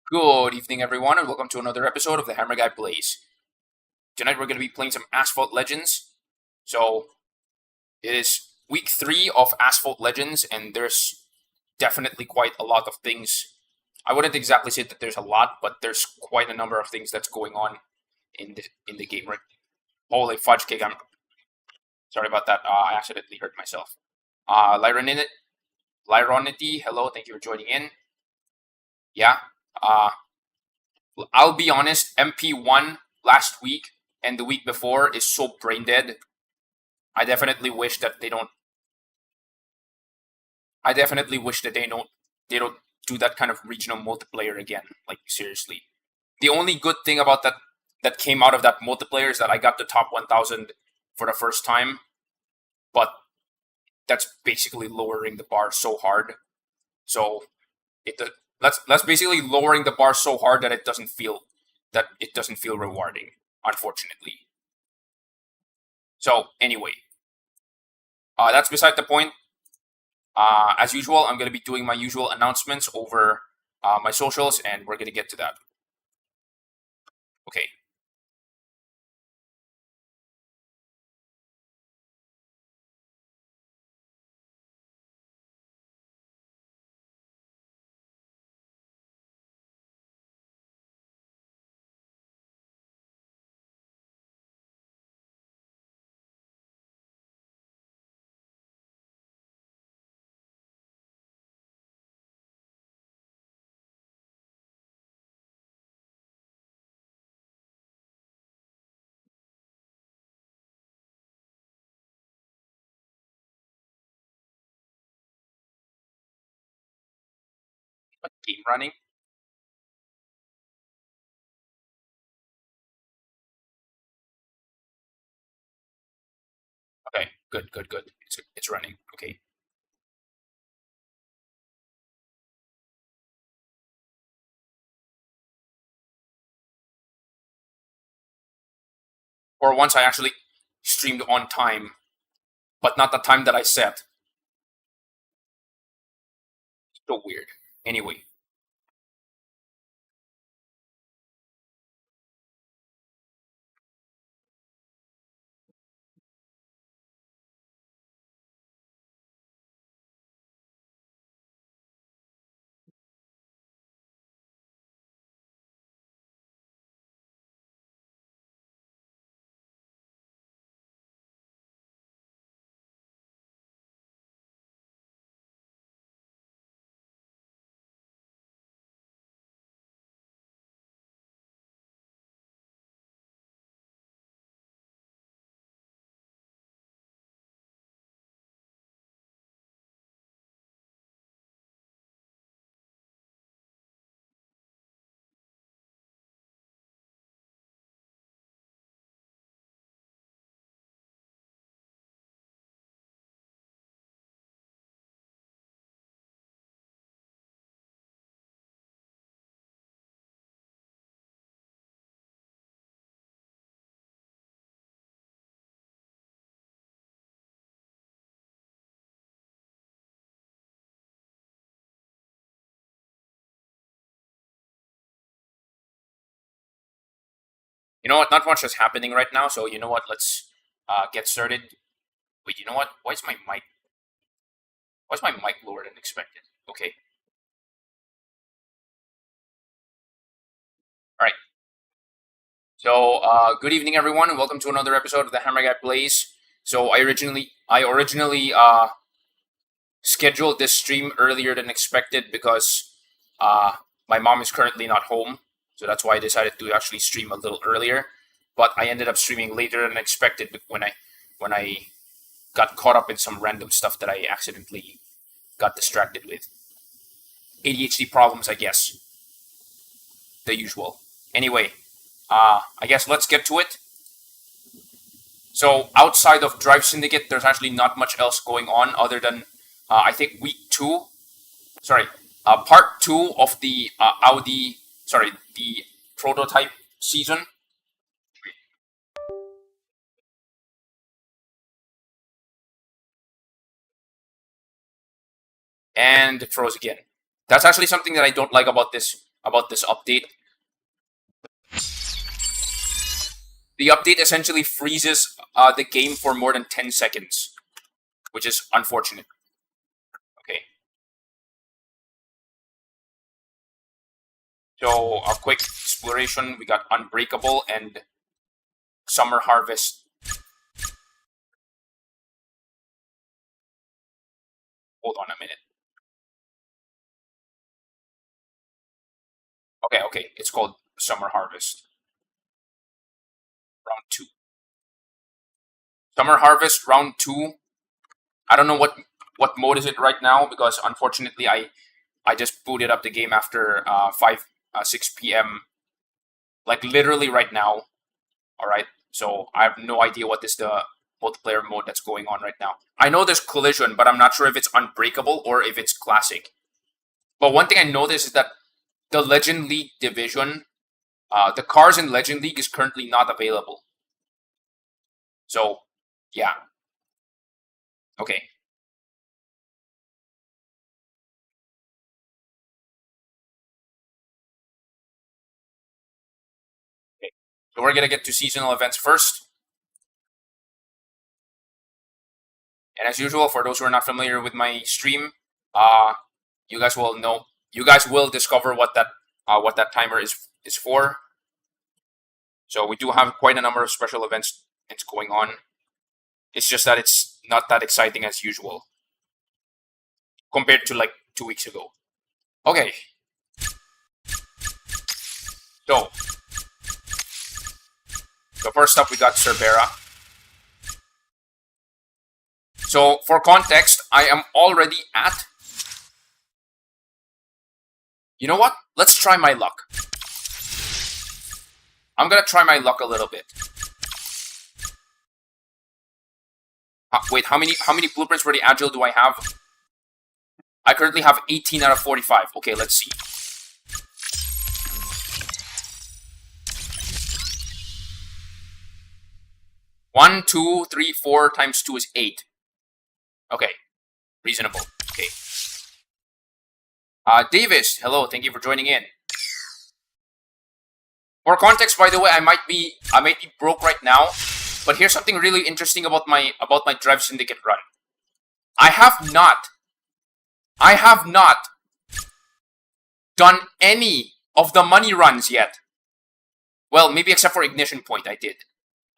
Good evening, everyone, and welcome to another episode of the Hammer Guy Plays. Tonight we're going to be playing some Asphalt Legends. So, it is week 3 of Asphalt Legends, and there's definitely quite a lot of things. I wouldn't exactly say that there's a lot, but there's quite a number of things that's going on in the game right. Holy fudge cake! I'm sorry about that. I accidentally hurt myself. Lyronity, hello, thank you for joining in. Yeah. Uh, I'll be honest, MP1 last week and the week before is so brain dead. I definitely wish that they don't. I definitely wish that they don't. They don't do that kind of regional multiplayer again. Like seriously, the only good thing about that came out of that multiplayer is that I got the top 1,000 for the first time. But that's basically lowering the bar so hard. So it that's basically lowering the bar so hard that it doesn't feel rewarding. Unfortunately. So anyway, that's beside the point. As usual, I'm going to be doing my usual announcements over my socials, and we're going to get to that. Okay. Game running. Okay. Good. Good. Good. It's running. Okay. Or once I actually streamed on time, but not the time that I set. So weird. Anyway. You know what? Not much is happening right now, so you know what? Let's get started. Wait. You know what? Why is my mic? Why is my mic lower than expected? Okay. All right. So, good evening, everyone, and welcome to another episode of the Hammer Guy Plays. So, I originally scheduled this stream earlier than expected because uh, my mom is currently not home, so that's why I decided to actually stream a little earlier. But I ended up streaming later than expected when I got caught up in some random stuff that I accidentally got distracted with. ADHD problems, I guess, the usual. Anyway, I guess let's get to it. So outside of Drive Syndicate, there's actually not much else going on other than I think part two of the the prototype season. And it froze again. That's actually something that I don't like about this about this update. The update essentially freezes the game for more than 10 seconds, which is unfortunate. Okay. So a quick exploration. We got Unbreakable and Summer Harvest. Hold on a minute. Okay. It's called Summer Harvest. Round 2. Summer Harvest Round 2. I don't know what mode is it right now, because unfortunately I just booted up the game after 6 p.m. like literally right now. All right, so I have no idea what is the multiplayer mode that's going on right now. I know there's collision, but I'm not sure if it's Unbreakable or if it's classic. But one thing I noticed is that the Legend League division, the cars in Legend League is currently not available. So, yeah. Okay. So we're gonna get to seasonal events first. And as usual, for those who are not familiar with my stream, you guys will know. You guys will discover what that timer is for. So we do have quite a number of special events that's going on. It's just that it's not that exciting as usual compared to like 2 weeks ago. Okay. So first up, we got Cerbera. So for context, I am already at... You know what? Let's try my luck. I'm gonna try my luck a little bit. Wait, how many blueprints for the Agile do I have? I currently have 18 out of 45. Okay, let's see. One, 2, 3, 4 times 2 is 8. Okay, reasonable. Okay. Davis, hello. Thank you for joining in. For context, by the way, I might be broke right now, but here's something really interesting about my Drive Syndicate run. I have not done any of the money runs yet. Well, maybe except for Ignition Point, I did.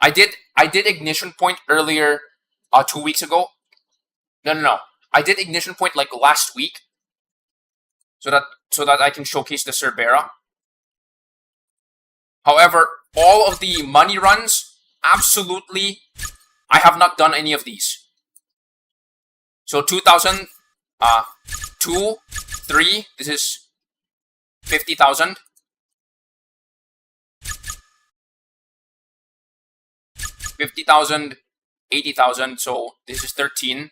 I did Ignition Point earlier, 2 weeks ago. No. I did Ignition Point like last week, so that I can showcase the Cerbera. However, all of the money runs, absolutely, I have not done any of these. So 2,000, 2, 3, this is 50,000. 50,000, 80,000, so this is 13.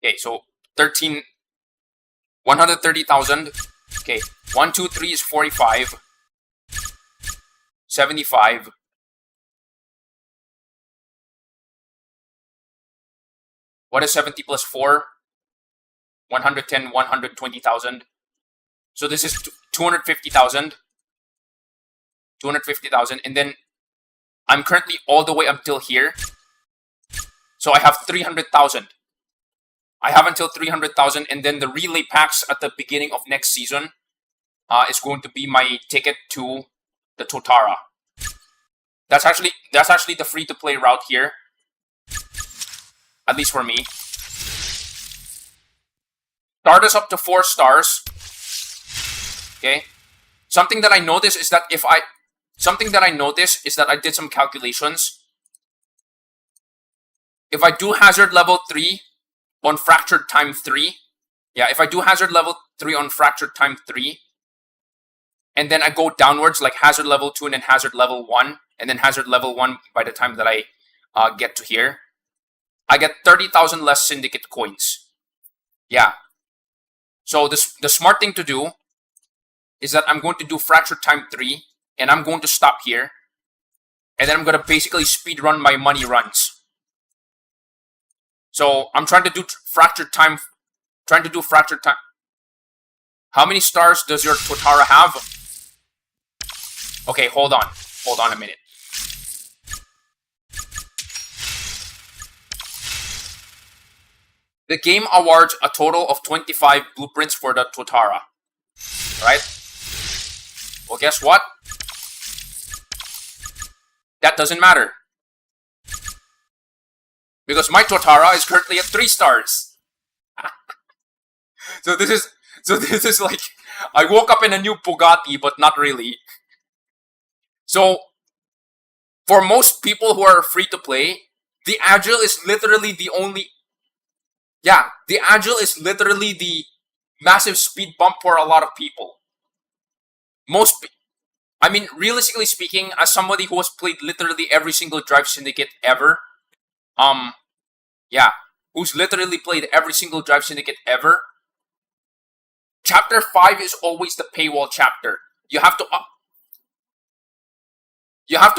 Okay, so 13, 130,000. Okay, 1, 2, 3 is 45. 75. What is 70 plus 4? 110, 120,000. So this is 250,000. 250,000. And then I'm currently all the way until here. So I have 300,000. I have until 300,000, and then the relay packs at the beginning of next season is going to be my ticket to the Totara. That's actually the free-to-play route here, at least for me. Start us up to 4 stars. Okay. Something that I noticed is that I did some calculations. If I do hazard level 3 on fractured time 3, yeah, if I do hazard level 3 on fractured time 3, and then I go downwards like hazard level 2 and then hazard level 1, and then hazard level 1 by the time that I get to here, I get 30,000 less syndicate coins. Yeah. So the smart thing to do is that I'm going to do fractured time 3, and I'm going to stop here, and then I'm going to basically speed run my money runs. So I'm trying to do fractured time. Trying to do fractured time. How many stars does your Totara have? Okay, hold on. Hold on a minute. The game awards a total of 25 blueprints for the Totara. Right? Well, guess what? That doesn't matter. Because my Totara is currently at 3 stars. So this is like, I woke up in a new Bugatti, but not really. So, for most people who are free to play, the Agile is literally the only... Yeah, the Agile is literally the massive speed bump for a lot of people. I mean, realistically speaking, as somebody who has played literally every single Drive Syndicate ever, yeah, who's literally played every single Drive Syndicate ever, Chapter 5 is always the paywall chapter. You have to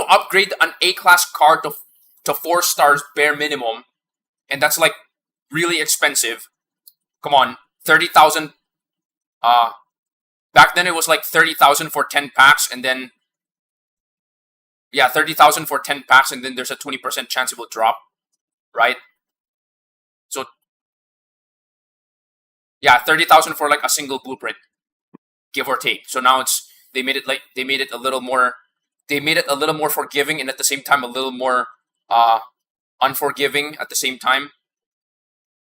upgrade an A-class car to 4 stars bare minimum, and that's like really expensive. Come on, 30,000. Back then it was like 30,000 for 10 packs, and then 30,000 for 10 packs, and then there's a 20% chance it will drop, right? So 30,000 for like a single blueprint, give or take. So now they made it a little more forgiving, and at the same time a little more unforgiving at the same time.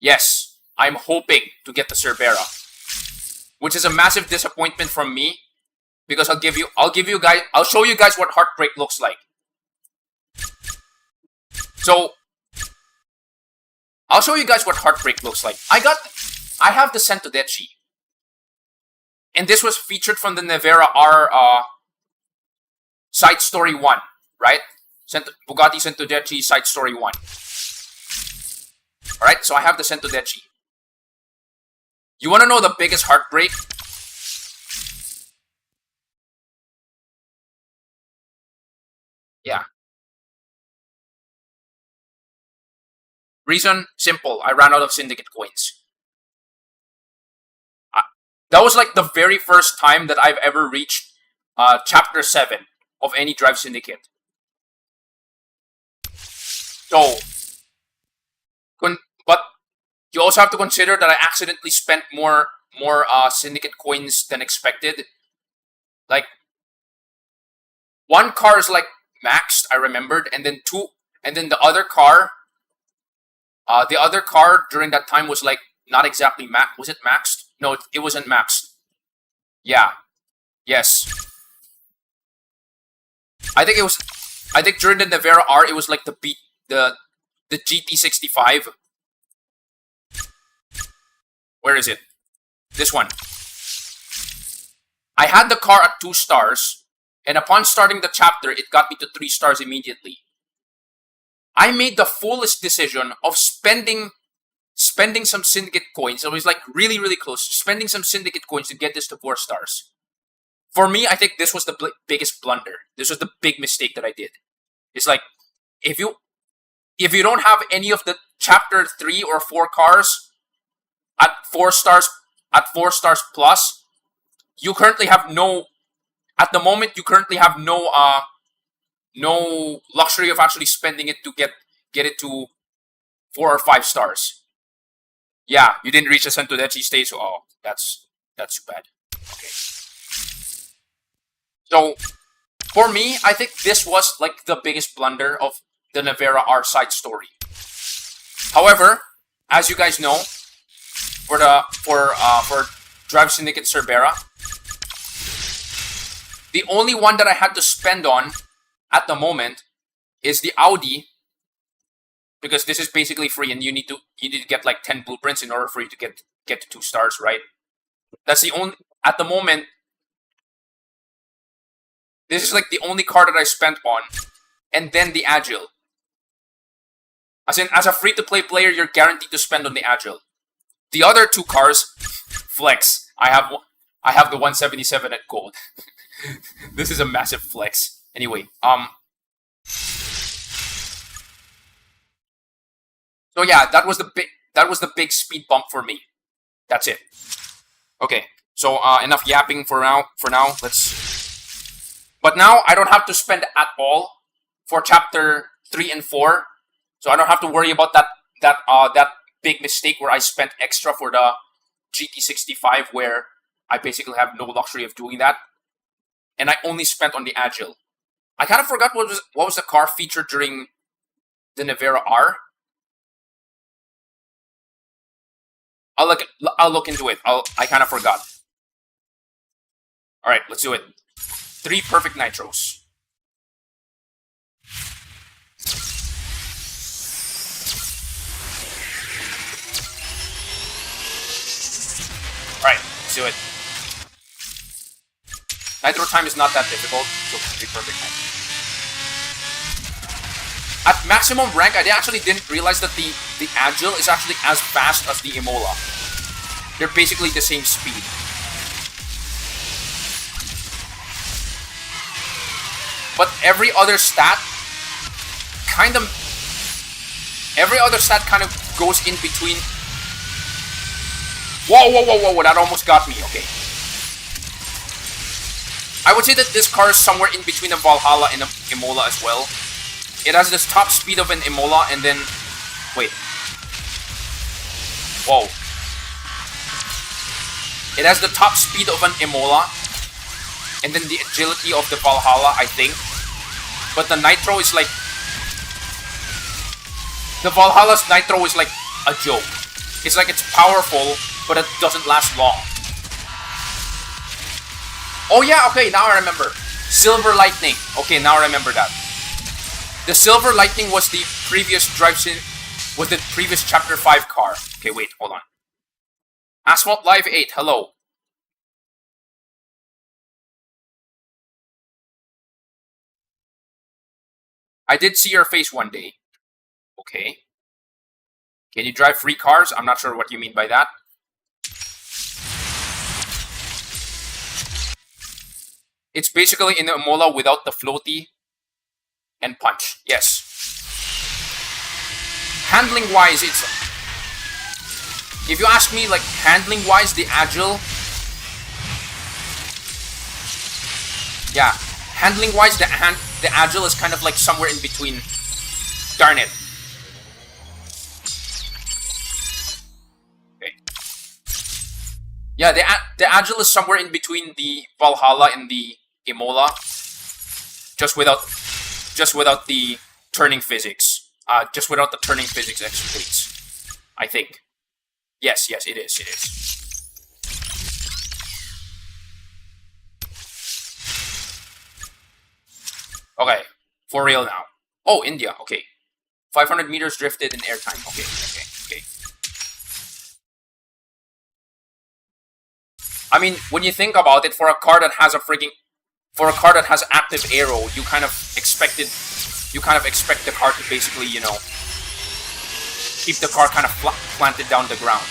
Yes, I'm hoping to get the Cerbera, which is a massive disappointment from me, because I'll show you guys what Heartbreak looks like. So I'll show you guys what Heartbreak looks like. I have the Centodeci, and this was featured from the Nevera R Side Story 1, right? Bugatti Centodeci Side Story 1. Alright, so I have the Centodeci. You want to know the biggest heartbreak? Yeah. Reason? Simple. I ran out of Syndicate coins. That was like the very first time that I've ever reached Chapter 7 of any Drive Syndicate. So, but you also have to consider that I accidentally spent more Syndicate coins than expected. Like, one car is like maxed, I remembered, and then the other car during that time was like not exactly maxed. Was it maxed? No, it wasn't maxed. Yeah. Yes. I think during the Nevera R, it was like the GT65. Where is it? This one. I had the car at 2 stars, and upon starting the chapter, it got me to 3 stars immediately. I made the foolish decision of spending some Syndicate coins. It was like really, really close. Spending some Syndicate coins to get this to 4 stars. For me, I think this was the biggest blunder. This was the big mistake that I did. It's like, if you don't have any of the Chapter 3 or 4 cars at 4 stars plus, you currently have no luxury of actually spending it to get it to 4 or 5 stars. Yeah, you didn't reach the Centodeci stage, so that's too bad. Okay. So, for me, I think this was like the biggest blunder of the Nevera R side story. However, as you guys know, for Drive Syndicate Cerbera, the only one that I had to spend on at the moment is the Audi, because this is basically free, and you need to get like 10 blueprints in order for you to get to 2 stars, right? That's the only, at the moment, this is like the only car that I spent on, and then the Agile. As in, as a free-to-play player, you're guaranteed to spend on the Agile. The other 2 cars, flex. I have the 177 at gold. This is a massive flex. Anyway, So yeah, that was the big speed bump for me. That's it. Okay, so enough yapping for now. But now I don't have to spend at all for chapter 3 and 4, so I don't have to worry about that big mistake where I spent extra for the GT65, where I basically have no luxury of doing that, and I only spent on the Agile. I kind of forgot what was the car featured during the Nevera R. I'll look into it. I kind of forgot. All right, let's do it. 3 perfect nitros. All right, let's do it. Nitro time is not that difficult, so 3 perfect nitros. At maximum rank, I actually didn't realize that the Agile is actually as fast as the Imola. They're basically the same speed. But every other stat kind of goes in between. Whoa, that almost got me. Okay. I would say that this car is somewhere in between a Valhalla and an Imola as well. It has this top speed of an Imola, and then... Wait. Whoa. It has the top speed of an Imola, and then the agility of the Valhalla, I think. But the Nitro is like... The Valhalla's Nitro is like a joke. It's like it's powerful, but it doesn't last long. Oh yeah, okay, now I remember. Silver Lightning. Okay, now I remember that. The Silver Lightning was the previous previous Chapter 5 car. Okay, wait, hold on. Asphalt Live 8, hello. I did see your face one day. Okay. Can you drive 3 cars? I'm not sure what you mean by that. It's basically in the Imola without the floaty and punch. Yes. Handling-wise, it's... If you ask me, like, handling-wise, the Agile... Yeah. Handling-wise, the Agile is kind of like somewhere in between. Darn it. Okay. Yeah, the Agile is somewhere in between the Valhalla and the Imola. Just without the turning physics. Just without the turning physics exploits. I think. Yes, it is. Okay, for real now. Oh, India, okay. 500 meters drifted in airtime. Okay. I mean, when you think about it, for a car that has active aero, you kind of expect the car to basically, you know, keep the car kind of planted down the ground.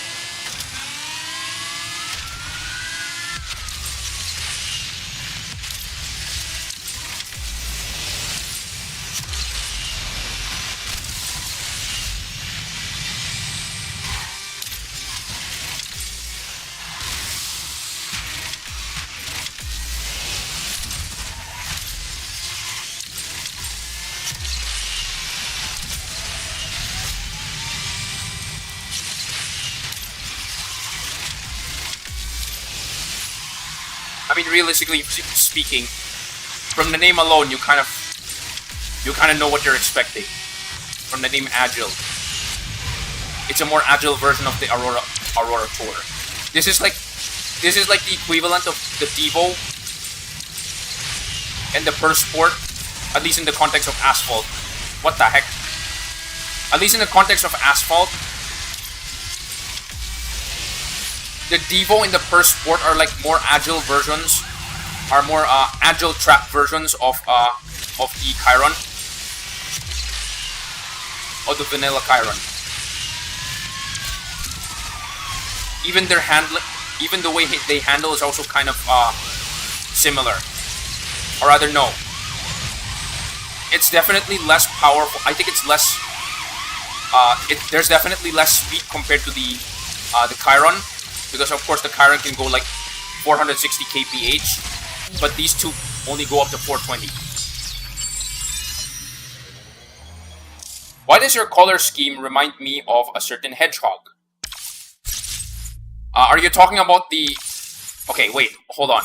I mean, realistically speaking, from the name alone, you kind of know what you're expecting. From the name Agile, it's a more agile version of the Aurora Tour. This is like the equivalent of the Devo and the Per Sport, at least in the context of Asphalt. What the heck? At least in the context of Asphalt, the Devo and the Per Sport are like more agile versions, are more agile trap versions of the Chiron, or the vanilla Chiron. Even their even the way they handle is also kind of similar, or rather, no. It's definitely less powerful. I think it's less. there's definitely less speed compared to the Chiron, because of course the Chiron can go like 460 kph, but these two only go up to 420. Why does your color scheme remind me of a certain hedgehog? Are you talking about the... Okay, wait, hold on.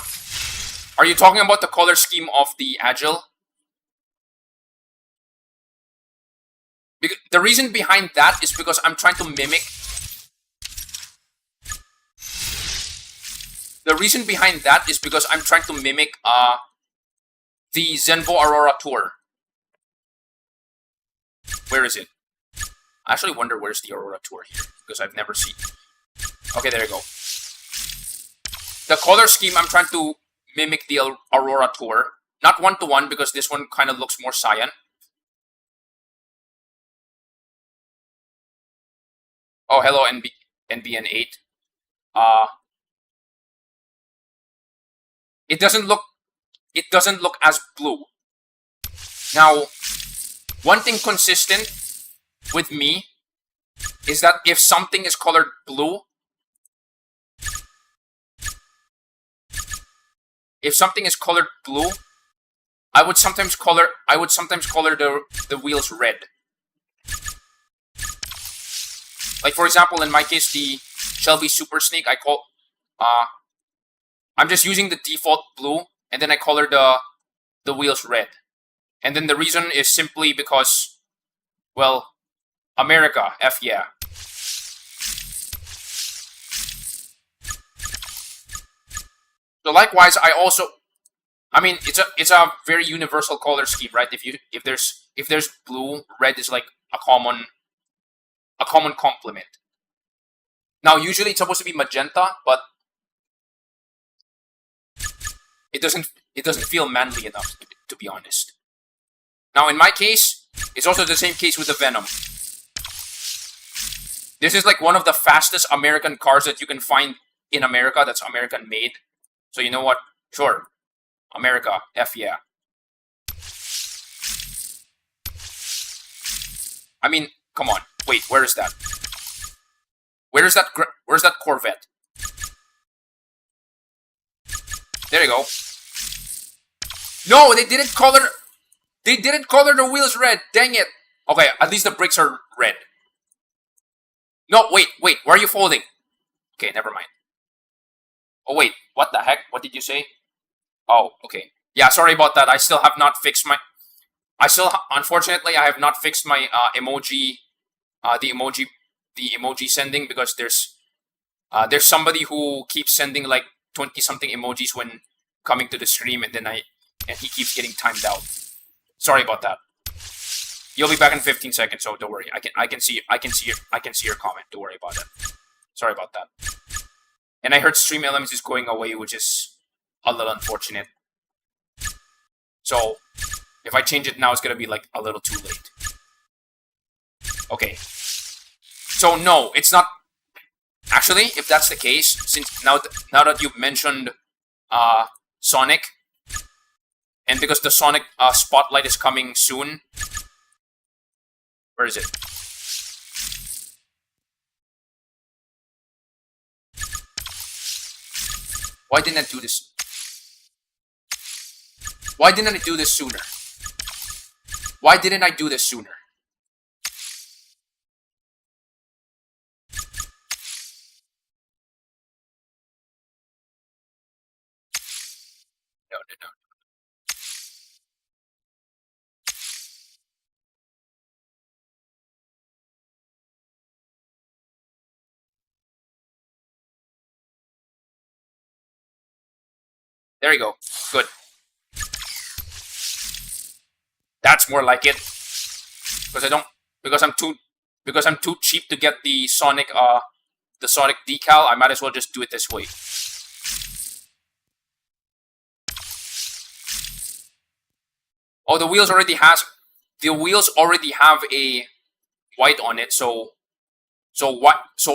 Are you talking about the color scheme of the Agile? The reason behind that is because I'm trying to mimic... The reason behind that is because I'm trying to mimic the Zenvo Aurora Tour. Where is it? I actually wonder where's the Aurora Tour here, because I've never seen it. Okay, there you go. The color scheme, I'm trying to mimic the Aurora Tour. Not one-to-one, because this one kind of looks more cyan. Oh, hello, NBN8. It doesn't look as blue. Now, one thing consistent with me is that if something is colored blue, I would sometimes color the wheels red. Like for example, in my case, the Shelby Super Snake, I'm just using the default blue, and then I color the wheels red. And then the reason is simply because, well, America, F yeah. So likewise, I mean, it's a very universal color scheme, right? If there's blue, red is like a common complement. Now, usually it's supposed to be magenta, but it doesn't feel manly enough, to be honest. Now, in my case, it's also the same case with the Venom. This is like one of the fastest American cars that you can find in America that's American made. So you know what? Sure. America, F yeah. I mean, come on. Wait, where is that? Where's that Corvette? There you go. No, they didn't color the wheels red. Dang it. Okay, at least the brakes are red. No, wait. Where are you folding? Okay, never mind. Oh, wait. What the heck? What did you say? Oh, okay. Yeah, sorry about that. I still have not fixed my... Unfortunately, I have not fixed my emoji... the emoji sending, because there's somebody who keeps sending like 20-something emojis when coming to the stream, and he keeps getting timed out. Sorry about that. You'll be back in 15 seconds, so don't worry. I can see your comment. Don't worry about that. Sorry about that. And I heard Stream Elements is going away, which is a little unfortunate. So if I change it now, it's gonna be like a little too late. Okay. So no, it's not. Actually, if that's the case, since now that you've mentioned Sonic, and because the Sonic spotlight is coming soon, where is it? Why didn't I do this? Why didn't I do this sooner? Why didn't I do this sooner? No. There you go. Good. That's more like it. Because I'm too cheap to get the Sonic decal. I might as well just do it this way. Oh, the wheels already have a white on it, so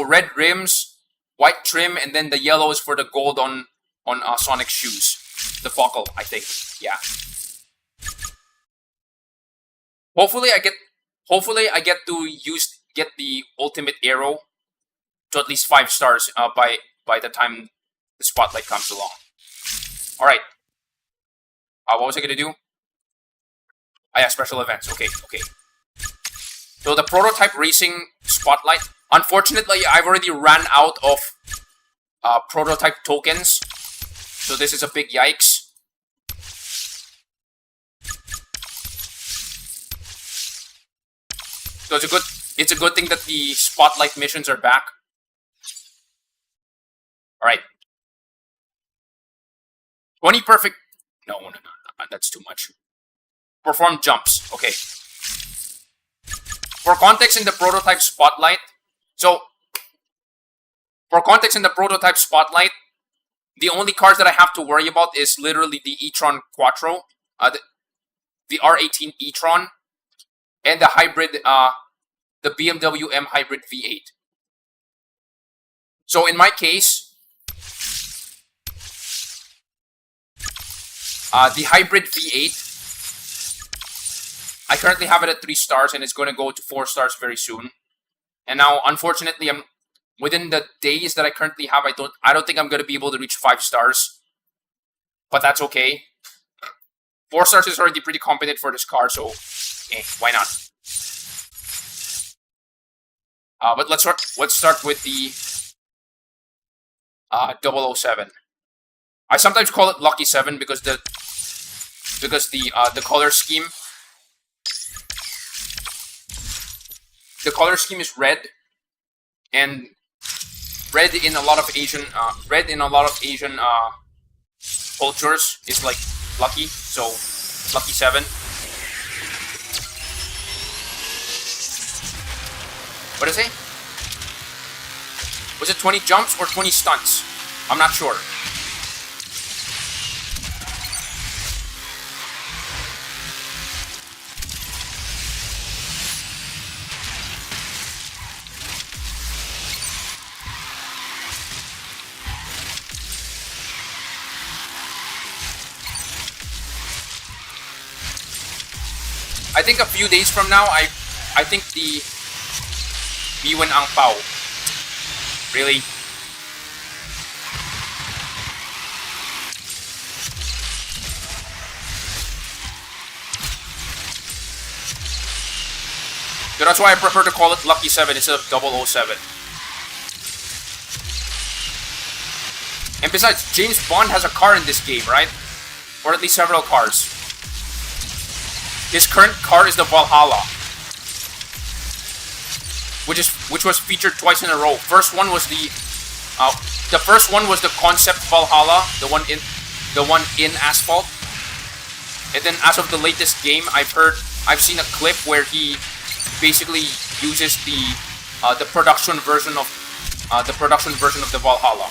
red rims, white trim, and then the yellow is for the gold on Sonic shoes. The buckle, I think. Yeah. Hopefully I get to get the ultimate arrow to at least 5 stars by the time the spotlight comes along. All right. What was I gonna do? Yeah, special events. Okay. So the prototype racing spotlight. Unfortunately, I've already ran out of prototype tokens, so this is a big yikes. So it's a good thing that the spotlight missions are back. All right. 20 perfect. No, that's too much. Perform jumps. Okay. For context in the prototype spotlight, the only cars that I have to worry about is literally the e-tron Quattro, the R18 e-tron, and the hybrid, the BMW M Hybrid V8. So in my case, the hybrid V8, I currently have it at 3 stars, and it's going to go to 4 stars very soon. And now, unfortunately, I'm within the days that I currently have. I don't think I'm going to be able to reach 5 stars, but that's okay. 4 stars is already pretty competent for this car, so why not? But let's start with the 007. I sometimes call it Lucky 7 because the color scheme. The color scheme is red, and red in a lot of Asian cultures is like lucky. So Lucky 7. What did I say? Was it 20 jumps or 20 stunts? I'm not sure. I think a few days from now, I think the Biwen Ang Pao. Really? So that's why I prefer to call it Lucky 7 instead of 007. And besides, James Bond has a car in this game, right? Or at least several cars. His current car is the Valhalla, which was featured twice in a row. The first one was the concept Valhalla, the one in Asphalt. And then as of the latest game, I've seen a clip where he basically uses the production version of the Valhalla.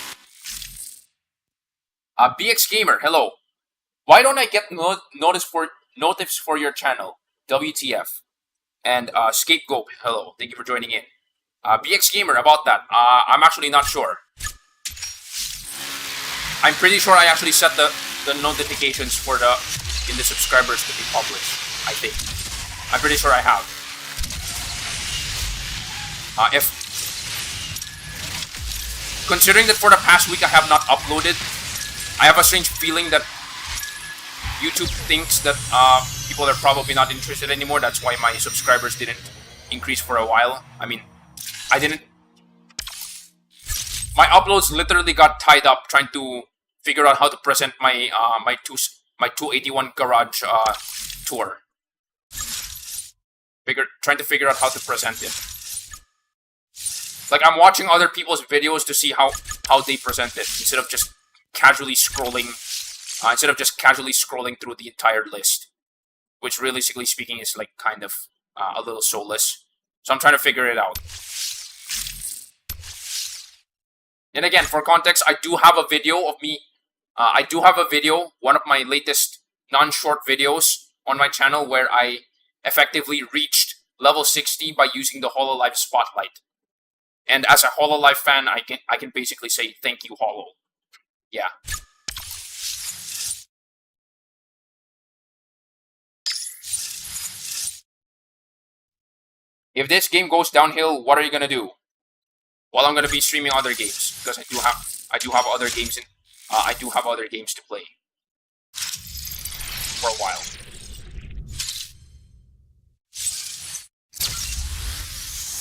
BX Gamer, hello. Why don't I get notice for your channel? WTF. And Scapegoat, hello. Thank you for joining in. BX Gamer, about that, I'm actually not sure. I'm pretty sure I actually set the notifications for in the subscribers to be published. I think. I'm pretty sure I have. Considering that for the past week I have not uploaded, I have a strange feeling that YouTube thinks that people are probably not interested anymore. That's why my subscribers didn't increase for a while. I mean, I didn't. My uploads literally got tied up trying to figure out how to present my my 281 garage tour. Trying to figure out how to present it. Like, I'm watching other people's videos to see how they present it instead of just casually scrolling. Through the entire list, which realistically speaking is like kind of a little soulless. So I'm trying to figure it out. And again, for context, I do have a video of me. One of my latest non-short videos on my channel where I effectively reached level 60 by using the HoloLive Spotlight. And as a HoloLive fan, I can basically say thank you, Holo. Yeah. If this game goes downhill, what are you gonna do? Well, I'm gonna be streaming other games because I do have other games I do have other games to play for a while.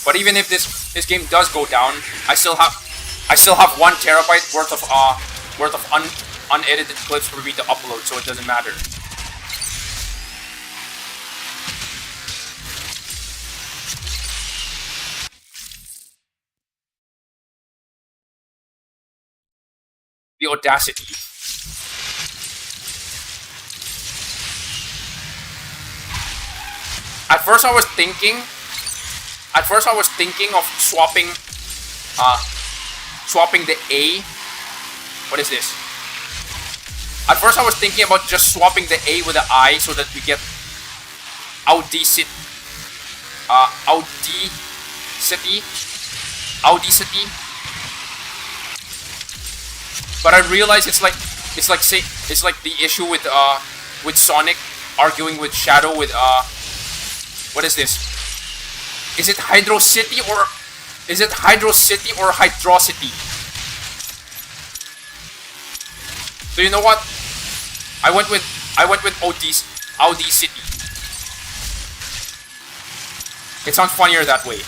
But even if this game does go down, I still have 1 terabyte worth of unedited clips for me to upload, so it doesn't matter. The audacity. At first I was thinking of swapping the A. What is this? At first I was thinking about just swapping the A with the I so that we get Audi-city. Audi-city. But I realized it's like the issue with Sonic arguing with Shadow with what is this? Is it Hydrocity or Hydrocity? So you know what? I went with Audi-city. It sounds funnier that way.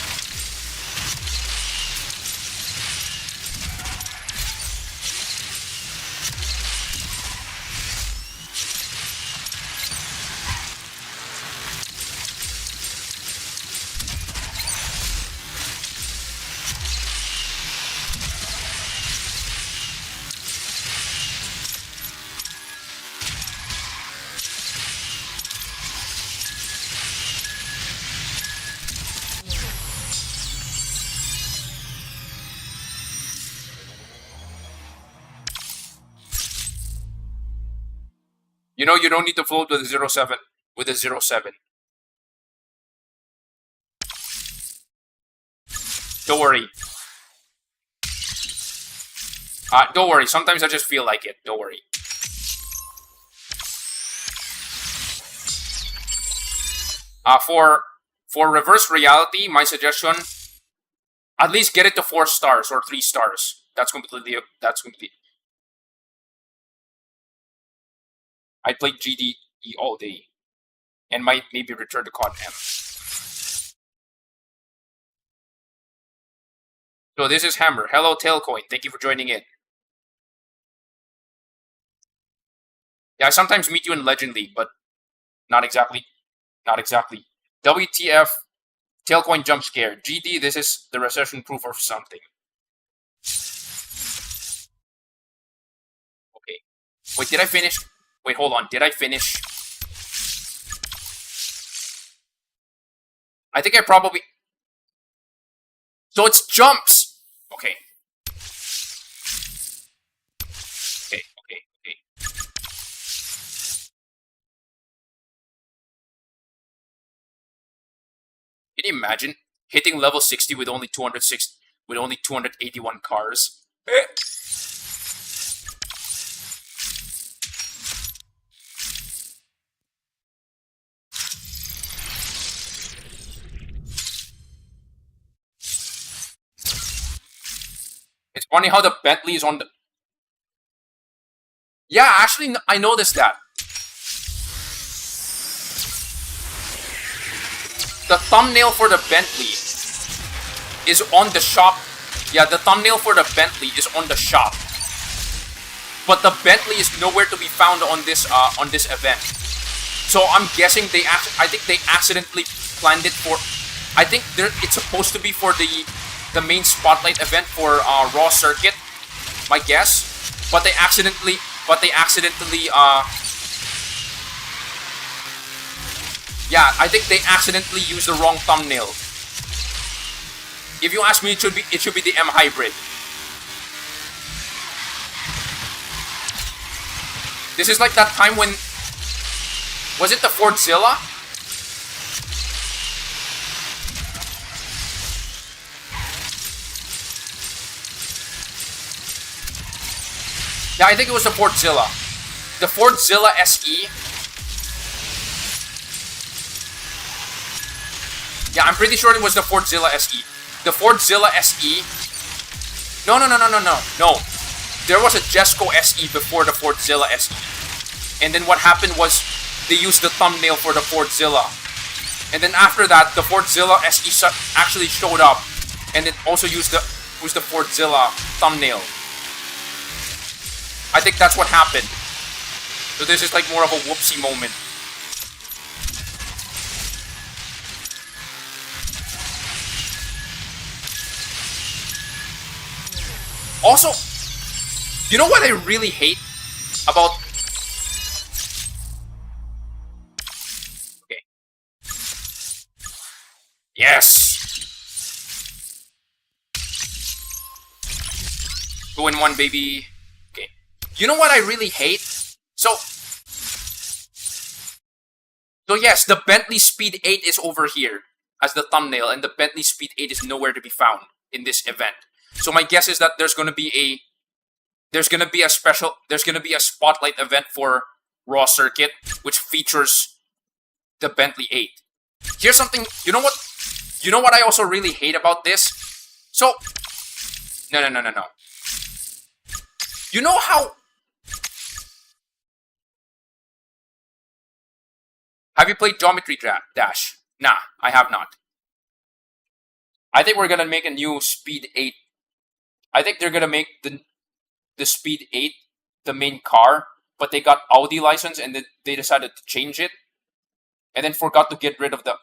You know, you don't need to float with a 07. With a 07. Don't worry. Don't worry. Sometimes I just feel like it. Don't worry. For reverse reality, my suggestion: at least get it to 4 stars or 3 stars. That's completely. I played GDE all day, and might maybe return to COD M. So this is Hammer. Hello, Tailcoin. Thank you for joining in. Yeah, I sometimes meet you in Legend League, but not exactly. Not exactly. WTF? Tailcoin jump scare. GD, this is the recession proof or something. Okay. Wait, did I finish? Wait, hold on. Did I finish? I think I probably... So it's jumps! Okay. Okay. Can you imagine hitting level 60 with only 281 cars? It's funny how the Bentley is on the... Yeah, actually, I noticed that. The thumbnail for the Bentley is on the shop. Yeah, the thumbnail for the Bentley is on the shop. But the Bentley is nowhere to be found on this event. So I'm guessing I think they accidentally planned it for... I think it's supposed to be for the main spotlight event for Raw Circuit, my guess. But they accidentally yeah, I think they accidentally used the wrong thumbnail. If you ask me, it should be the M Hybrid. This is like that time when... Was it the Fordzilla? Yeah, I think it was the Fordzilla. The Fordzilla SE. Yeah, I'm pretty sure it was the Fordzilla SE. The Fordzilla SE. No. There was a Jesco SE before the Fordzilla SE. And then what happened was they used the thumbnail for the Fordzilla. And then after that, the Fordzilla SE actually showed up. And it also used the Fordzilla thumbnail. I think that's what happened. So this is like more of a whoopsie moment. Also, you know what I really hate about... Okay. Yes! 2-in-1, baby. Okay. You know what I really hate? So yes, the Bentley Speed 8 is over here as the thumbnail, and the Bentley Speed 8 is nowhere to be found in this event. So my guess is that there's gonna be a spotlight event for Raw Circuit, which features the Bentley 8. Here's something, you know what I also really hate about this? So, no. You know how... Have you played Geometry Dash? Nah, I have not. I think we're gonna make a new Speed 8. I think they're gonna make the Speed 8 the main car, but they got Audi license and they decided to change it, and then forgot to get rid of the...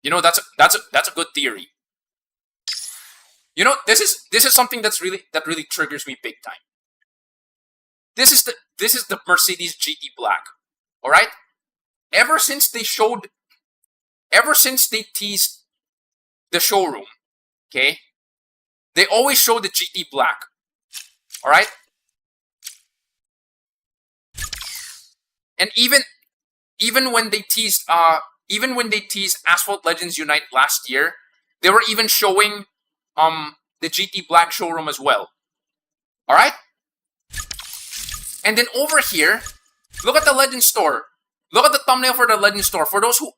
You know, that's a good theory. You know, this is something that really triggers me big time. This is the Mercedes GT Black. All right? Ever since they teased the showroom, okay? They always show the GT Black. All right? And even when they teased Asphalt Legends Unite last year, they were even showing the GT Black showroom as well. All right? And then over here, look at the Legend Store. Look at the thumbnail for the Legend Store. For those who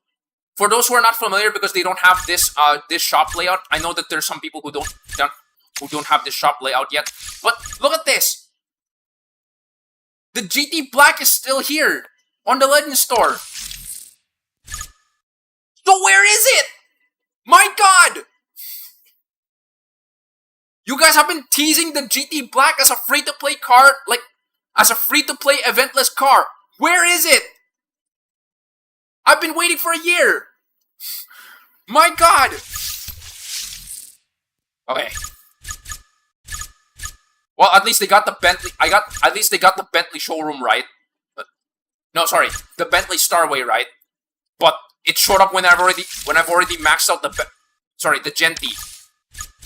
are not familiar, because they don't have this this shop layout. I know that there's some people who don't have this shop layout yet. But look at this. The GT Black is still here on the Legend Store. So where is it? My God! You guys have been teasing the GT Black as a free-to-play car, like as a free-to-play eventless car. Where is it? I've been waiting for a year. My God. Okay. Well, at least they got the Bentley. At least they got the Bentley showroom right. But, no, sorry, the Bentley Starway right. But it showed up when I've already maxed out the Genti.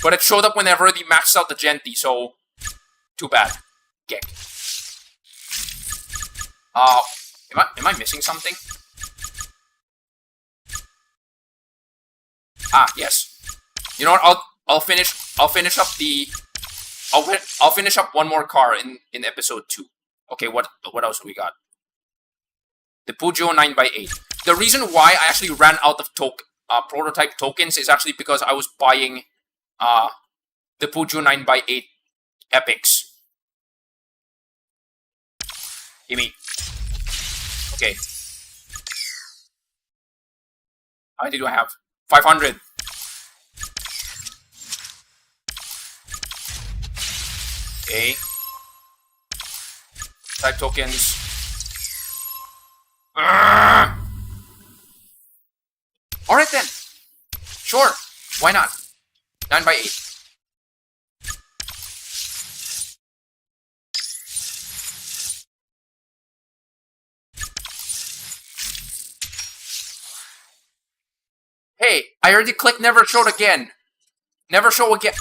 But it showed up when I've already maxed out the Genti. So, too bad. Okay. Am I missing something? Ah, yes. You know what? I'll finish up one more car in episode 2. Okay, what else do we got? The Peugeot 9x8. The reason why I actually ran out of prototype tokens is actually because I was buying the Peugeot 9x8 epics. Gimme. Okay. How many do I have? 500. Okay. Type tokens. Alright then. Sure. Why not? 9x8. Hey, I already clicked never showed again. Never show again.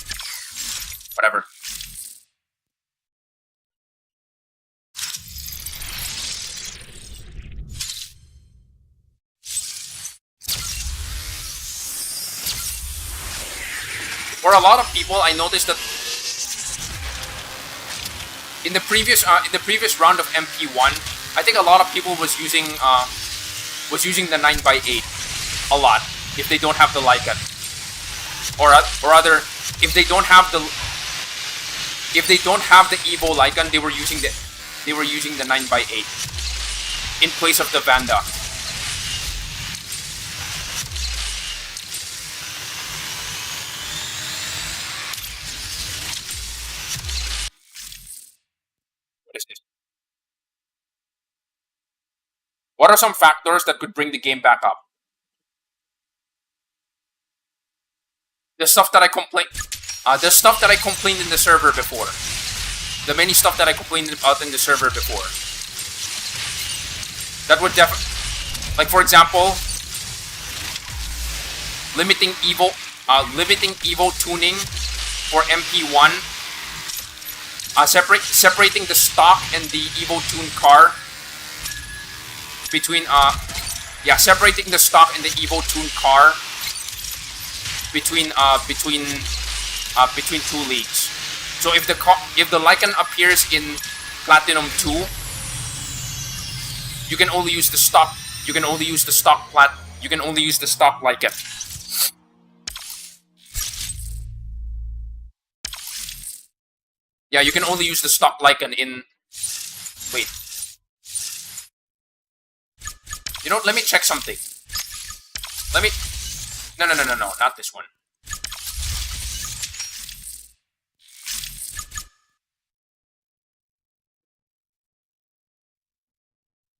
Whatever. For a lot of people, I noticed that in the previous round of MP1, I think a lot of people was using was using the 9x8 a lot if they don't have the Lycan. Or rather, if they don't have the Evo Lycan, they were using the 9x8 in place of the Vanda. What is this? What are some factors that could bring the game back up? The stuff that I complained in the server before. The many stuff that I complained about in the server before. That would definitely, like for example, limiting Evo tuning for MP1. Separating the stock and the Evo tune car between separating the stock and the Evo tune car between two leagues. So if the Lycan appears in Platinum 2, you can only use the stock. You can only use the stock Lycan. Yeah, you can only use the stock Lycan in. Wait. You know, let me check something. No, not this one.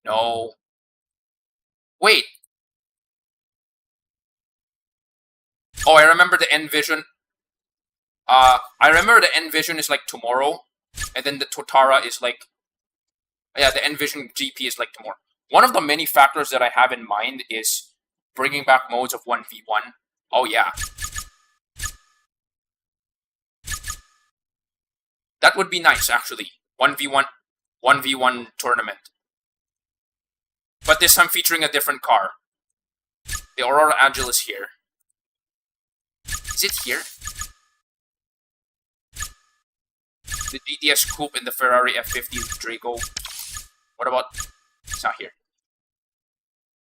No. Wait. Oh, I remember the Envision. I remember the Envision is like tomorrow, and then the Totara is like. Yeah, the Envision GP is like tomorrow. One of the many factors that I have in mind is bringing back modes of 1v1. Oh yeah. That would be nice, actually. 1v1 tournament. But this time featuring a different car. The Aurora Agile is here. Is it here? The GTS Coupe and the Ferrari F50 Draco. What about... It's not here.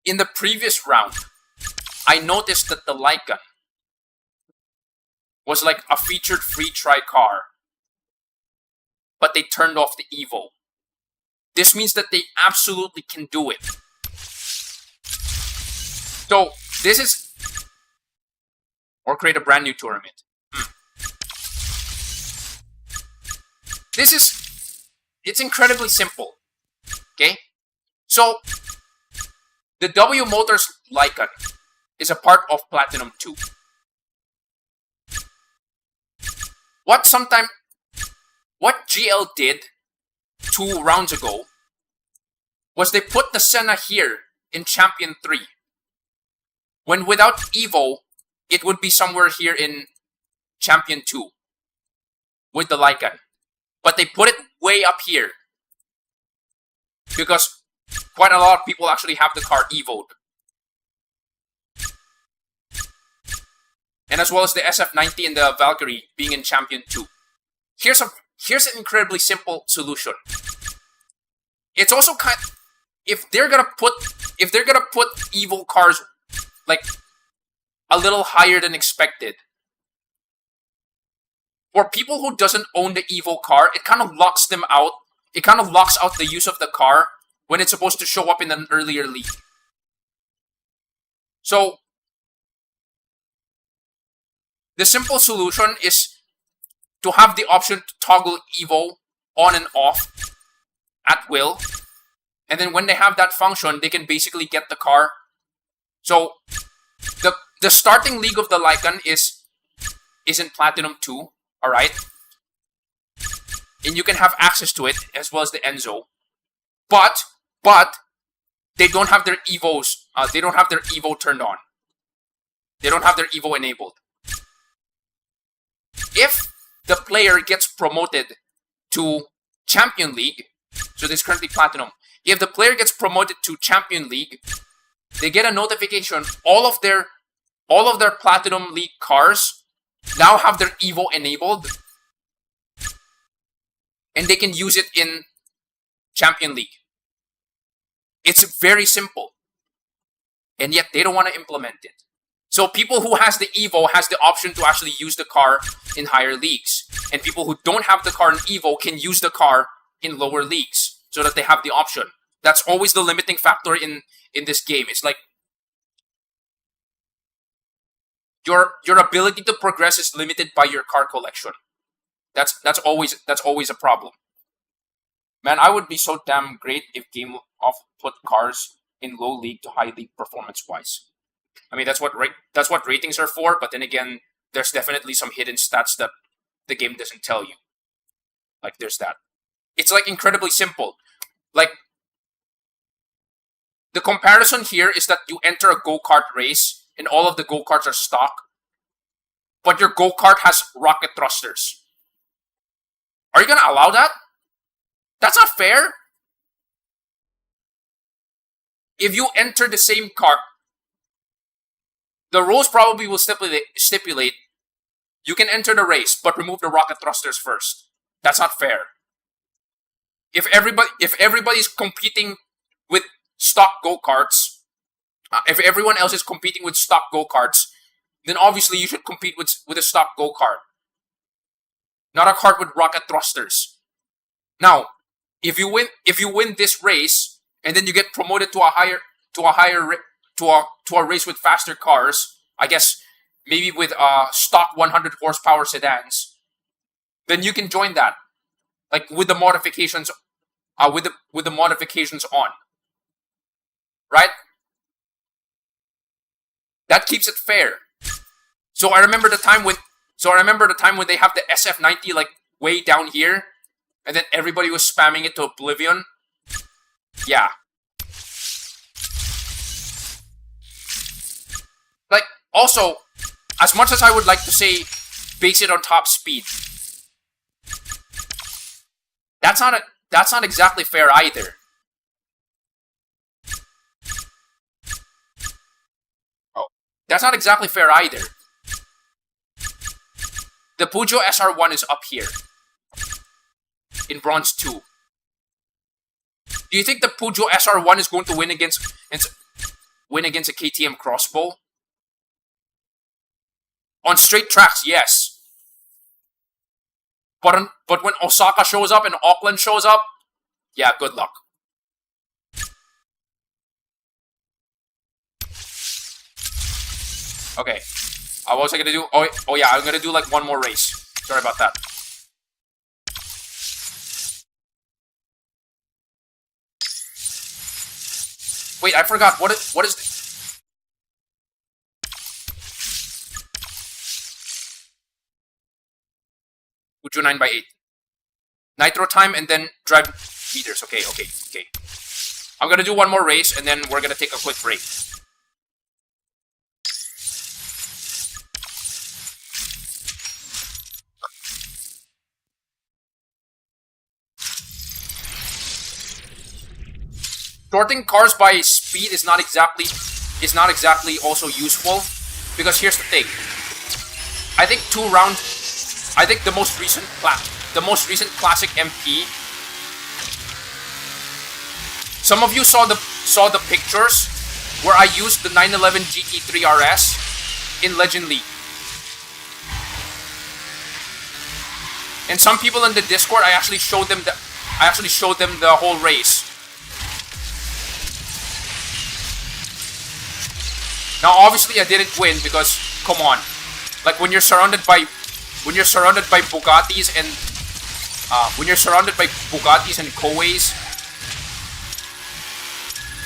In the previous round, I noticed that the Lycan was like a featured free try car. But they turned off the Evo. This means that they absolutely can do it. So, this is... Or create a brand new tournament. This is... It's incredibly simple. Okay? So, the W Motors Lycan is a part of Platinum 2. What GL did 2 rounds ago was they put the Senna here in Champion 3. When without Evo, it would be somewhere here in Champion 2 with the Lycan. But they put it way up here because quite a lot of people actually have the car Evo'd. And as well as the SF90 and the Valkyrie being in Champion 2. Here's an incredibly simple solution. It's also kind of, if they're gonna put Evo cars like a little higher than expected, for people who doesn't own the Evo car, it kind of locks them out. It kind of locks out the use of the car when it's supposed to show up in an earlier league. So the simple solution is to have the option to toggle Evo on and off at will. And then when they have that function, they can basically get the car. So the starting league of the Lycan is in Platinum 2, alright? And you can have access to it as well as the Enzo. But they don't have their Evos, they don't have their Evo turned on. They don't have their Evo enabled. If the player gets promoted to Champion League, so this is currently Platinum. If the player gets promoted to Champion League, they get a notification. All of their Platinum League cars now have their Evo enabled, and they can use it in Champion League. It's very simple. and yet they don't want to implement it. So people who has the Evo has the option to actually use the car in higher leagues, and people who don't have the car in Evo can use the car in lower leagues, so that they have the option. That's always the limiting factor in this game. It's like your ability to progress is limited by your car collection. That's always a problem. Man, I would be so damn great if Game Off put cars in low league to high league performance wise. I mean, that's what ratings are for. But then again, there's definitely some hidden stats that the game doesn't tell you. Like there's that. It's like incredibly simple. Like the comparison here is that you enter a go-kart race and all of the go-karts are stock, but your go-kart has rocket thrusters. Are you gonna allow that? That's not fair. If you enter the same car, the rules probably will stipulate you can enter the race, but remove the rocket thrusters first. That's not fair. If everybody's competing with stock go-karts, if everyone else is competing with stock go-karts, then obviously you should compete with a stock go-kart, not a kart with rocket thrusters. Now, if you win this race and then you get promoted to a race with faster cars, I guess maybe with stock 100 horsepower sedans, then you can join that, like with the modifications, with the modifications on, right? That keeps it fair. So I remember the time when they have the SF90 like way down here, and then everybody was spamming it to oblivion. Yeah. Like, also, as much as I would like to say base it on top speed, that's not exactly fair either. Oh, that's not exactly fair either. The Peugeot SR1 is up here in Bronze 2. Do you think the Peugeot SR1 is going to win against a KTM Crossbow? On straight tracks, yes. But when Osaka shows up and Auckland shows up, yeah, good luck. Okay. What was I gonna do? Oh yeah, I'm gonna do like one more race. Sorry about that. Wait, I forgot. What is Ujo 9x8. Nitro time and then drive meters. Okay. I'm gonna do one more race and then we're gonna take a quick break. Sorting cars by speed is not exactly also useful, because here's the thing. I think the most recent classic MP. Some of you saw the pictures where I used the 911 GT3 RS in Legend League. And some people in the Discord, I actually showed them the whole race. Now, obviously, I didn't win because, come on, like when you're surrounded by Bugattis and Koweis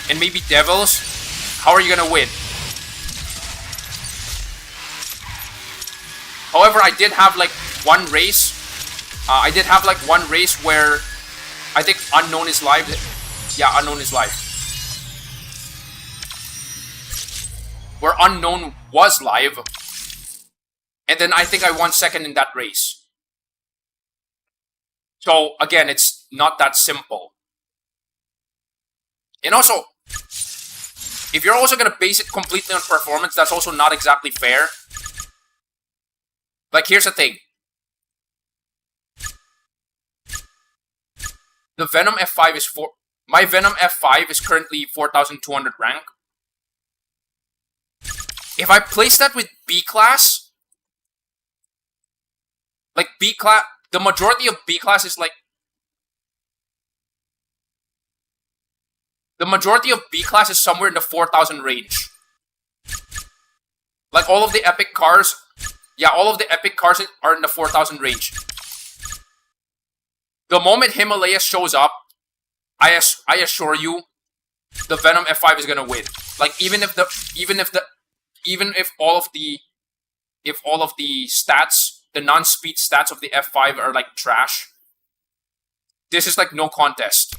and maybe Devils, how are you gonna win? However, I did have like one race. Where I think Unknown is live. Yeah, Unknown is live. Where Unknown was live, and then I think I won second in that race. So again, it's not that simple. And also, if you're also gonna base it completely on performance, that's also not exactly fair. Like, here's the thing. The Venom F5 is my Venom F5 is currently 4,200 rank. if I place that with B class, like B class, the majority of B class is like, the majority of B class is somewhere in the 4,000 range. Like all of the epic cars, yeah, all of the epic cars are in the 4,000 range. The moment Himalaya shows up, I assure you, the Venom F5 is gonna win. Like even if all of the stats, the non-speed stats of the F5 are like trash, this is like no contest.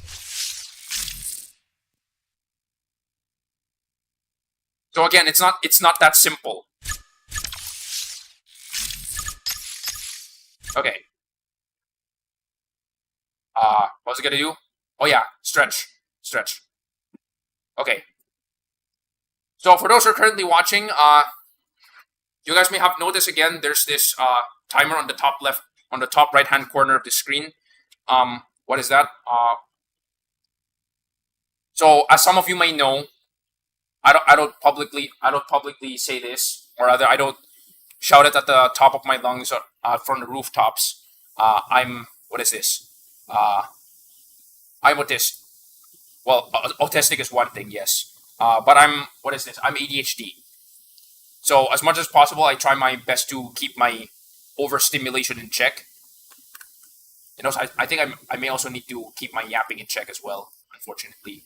So again, it's not that simple. Okay. What's it gonna do? Oh yeah, stretch. Okay. So for those who are currently watching, you guys may have noticed again, there's this timer on the top left, on the top right hand corner of the screen. What is that? So as some of you may know, I don't publicly say this, or rather I don't shout it at the top of my lungs from the rooftops. What is this? I'm autistic. Well, autistic is one thing, yes. But what is this? I'm ADHD. So as much as possible, I try my best to keep my overstimulation in check. And also, I think I may also need to keep my yapping in check as well, unfortunately.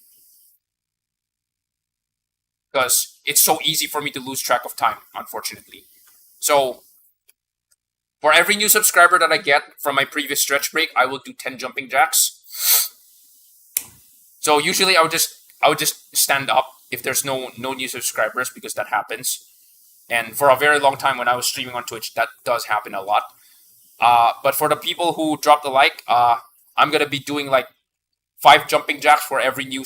Because it's so easy for me to lose track of time, unfortunately. So, for every new subscriber that I get from my previous stretch break, I will do 10 jumping jacks. So usually I would just stand up if there's no new subscribers, because that happens. And for a very long time when I was streaming on Twitch, that does happen a lot. But for the people who dropped a like, I'm gonna be doing like 5 jumping jacks for every new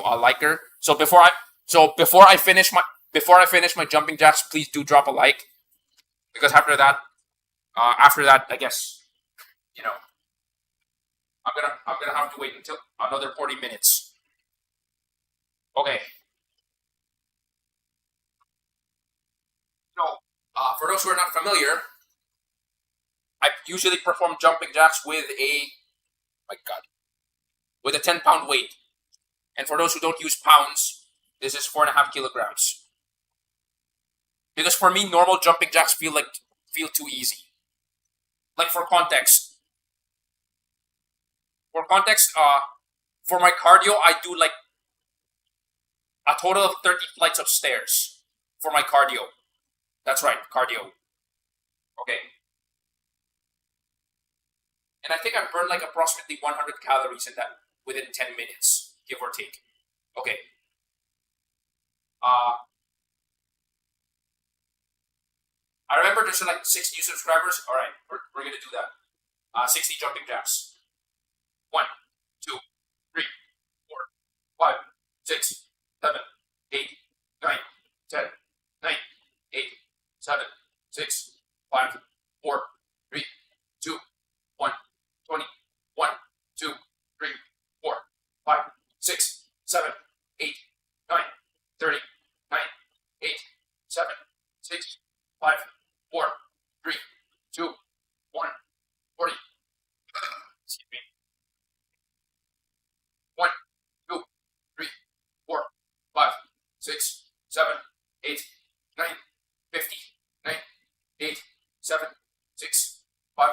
liker. So before I finish my jumping jacks, please do drop a like, because after that, I guess, you know, I'm gonna have to wait until another 40 minutes. Okay. So, for those who are not familiar, I usually perform jumping jacks with with a 10-pound weight. And for those who don't use pounds, this is 4.5 kilograms. Because for me, normal jumping jacks feel too easy. Like for context, for my cardio, I do like a total of 30 flights of stairs for my cardio. That's right, cardio. Okay. And I think I burned like approximately 100 calories in that within 10 minutes, give or take. Okay. I remember there's like 6 new subscribers. All right, we're gonna do that. 60 jumping jacks. 1, 2, 3, 4, 5, 6, 7, 8, 9, 10, 9, 8, 7, 6, 5, 4, 3, 2, 1, 20, 1, 2, 3, 4, 5, 6, 7, 8, 9, 30, 9, 8, 7, 6, 5, 4, 3, 2, 1, 40. Excuse me. 1, 2, 3, 4, 5, 6, 7, 8, 9, 50, 9, 8, 7, 6, 5,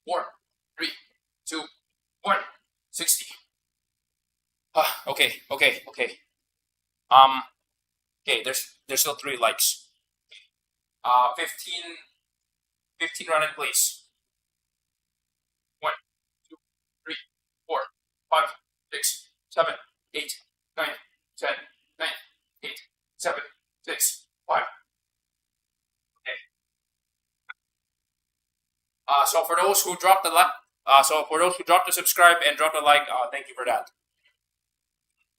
4, 3, 2, 1, 60. Okay. Okay, there's still 3 likes. 15 run in place. 1, 2, 3, 4, 5, 6, 7, 8, 9, 10, 9, 8, 7, 6, 5. Okay. So for those who dropped the subscribe and dropped the like, thank you for that.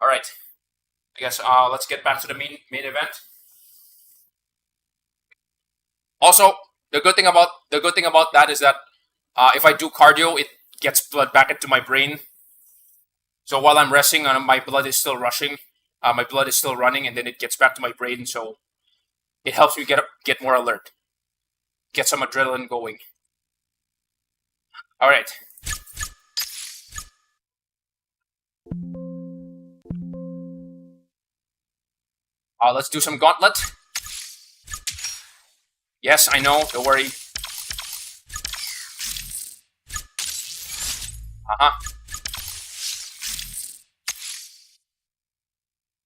All right. I guess let's get back to the main event. Also, the good thing about that is that if I do cardio, it gets blood back into my brain. So while I'm resting, my blood is still rushing. My blood is still running, and then it gets back to my brain. So It helps me get more alert. Get some adrenaline going. Alright. Let's do some Gauntlet. Yes, I know, don't worry.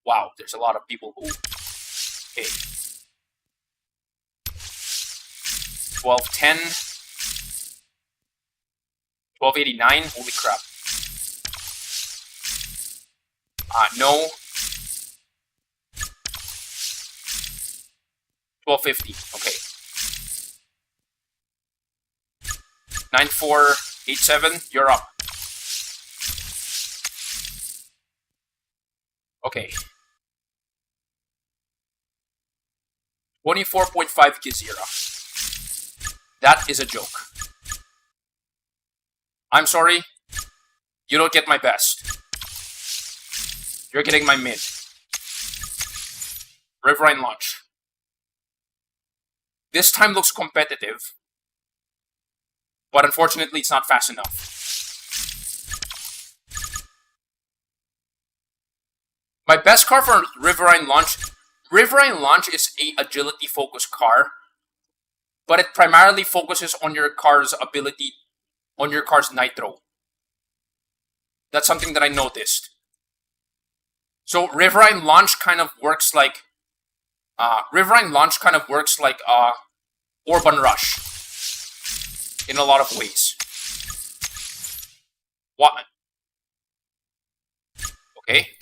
Wow, there's a lot of people who... Okay. 1210. 1289, holy crap. No. 1250, okay. 9487, you're up. Okay. 24.5 Gizira. That is a joke. I'm sorry. You don't get my best. You're getting my mid. Riverine launch. This time looks competitive, but unfortunately it's not fast enough. My best car for Riverine launch is a agility focused car, but it primarily focuses on your car's ability, on your car's nitro. That's something that I noticed. So Riverine launch kind of works like Urban Rush in a lot of ways. What? Okay.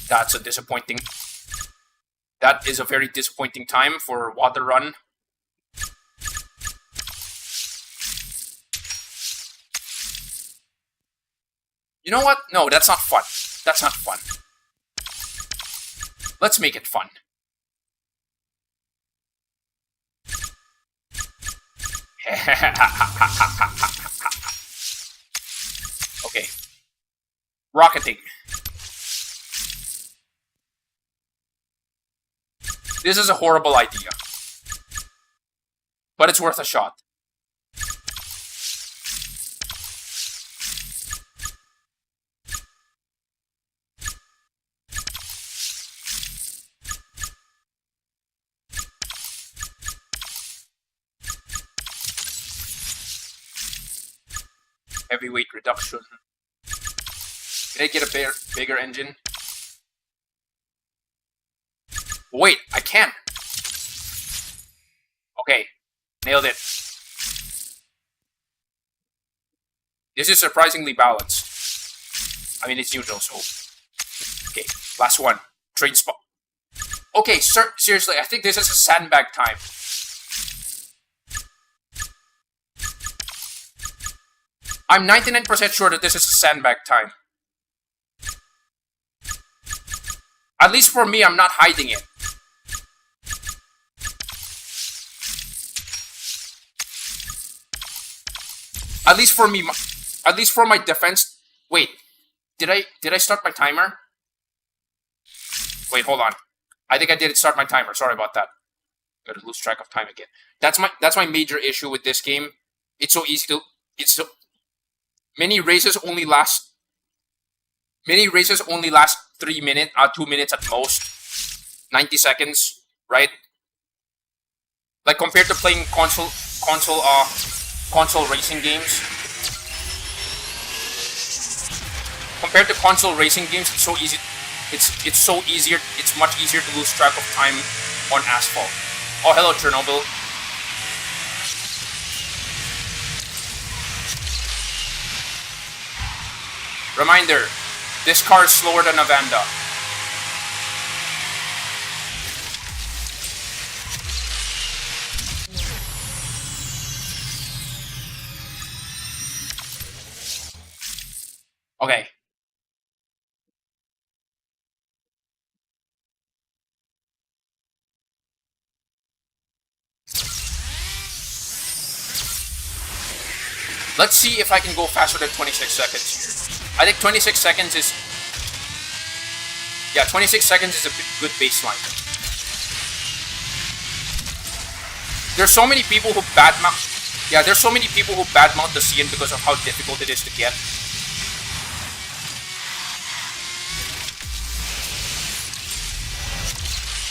That's a disappointing. That is a very disappointing time for Water Run. You know what? No, that's not fun. That's not fun. Let's make it fun. Okay. Rocketing. This is a horrible idea. But it's worth a shot. Heavyweight reduction. Did I get a bigger engine? Wait, I can. Okay, nailed it. This is surprisingly balanced. I mean, it's neutral, so... Okay, last one. Train spot. Okay, sir, seriously, I think this is a sandbag time. I'm 99% sure that this is a sandbag time. At least for me, I'm not hiding it. At least for me, at least for my defense. Wait, did I start my timer? Wait, hold on. I think I did start my timer. Sorry about that. Gotta lose track of time again. That's my major issue with this game. It's so easy to. Many races only last 3 minutes, 2 minutes at most. 90 seconds, right? Like compared to playing console racing games. Compared to console racing games, it's so easy. It's much easier to lose track of time on Asphalt. Oh, hello, Chernobyl. Reminder, this car is slower than a Vanda. Okay. Let's see if I can go faster than 26 seconds here. I think 26 seconds is... Yeah, 26 seconds is a good baseline. There's so many people who badmouth. Yeah, there's so many people who badmouth the CN because of how difficult it is to get.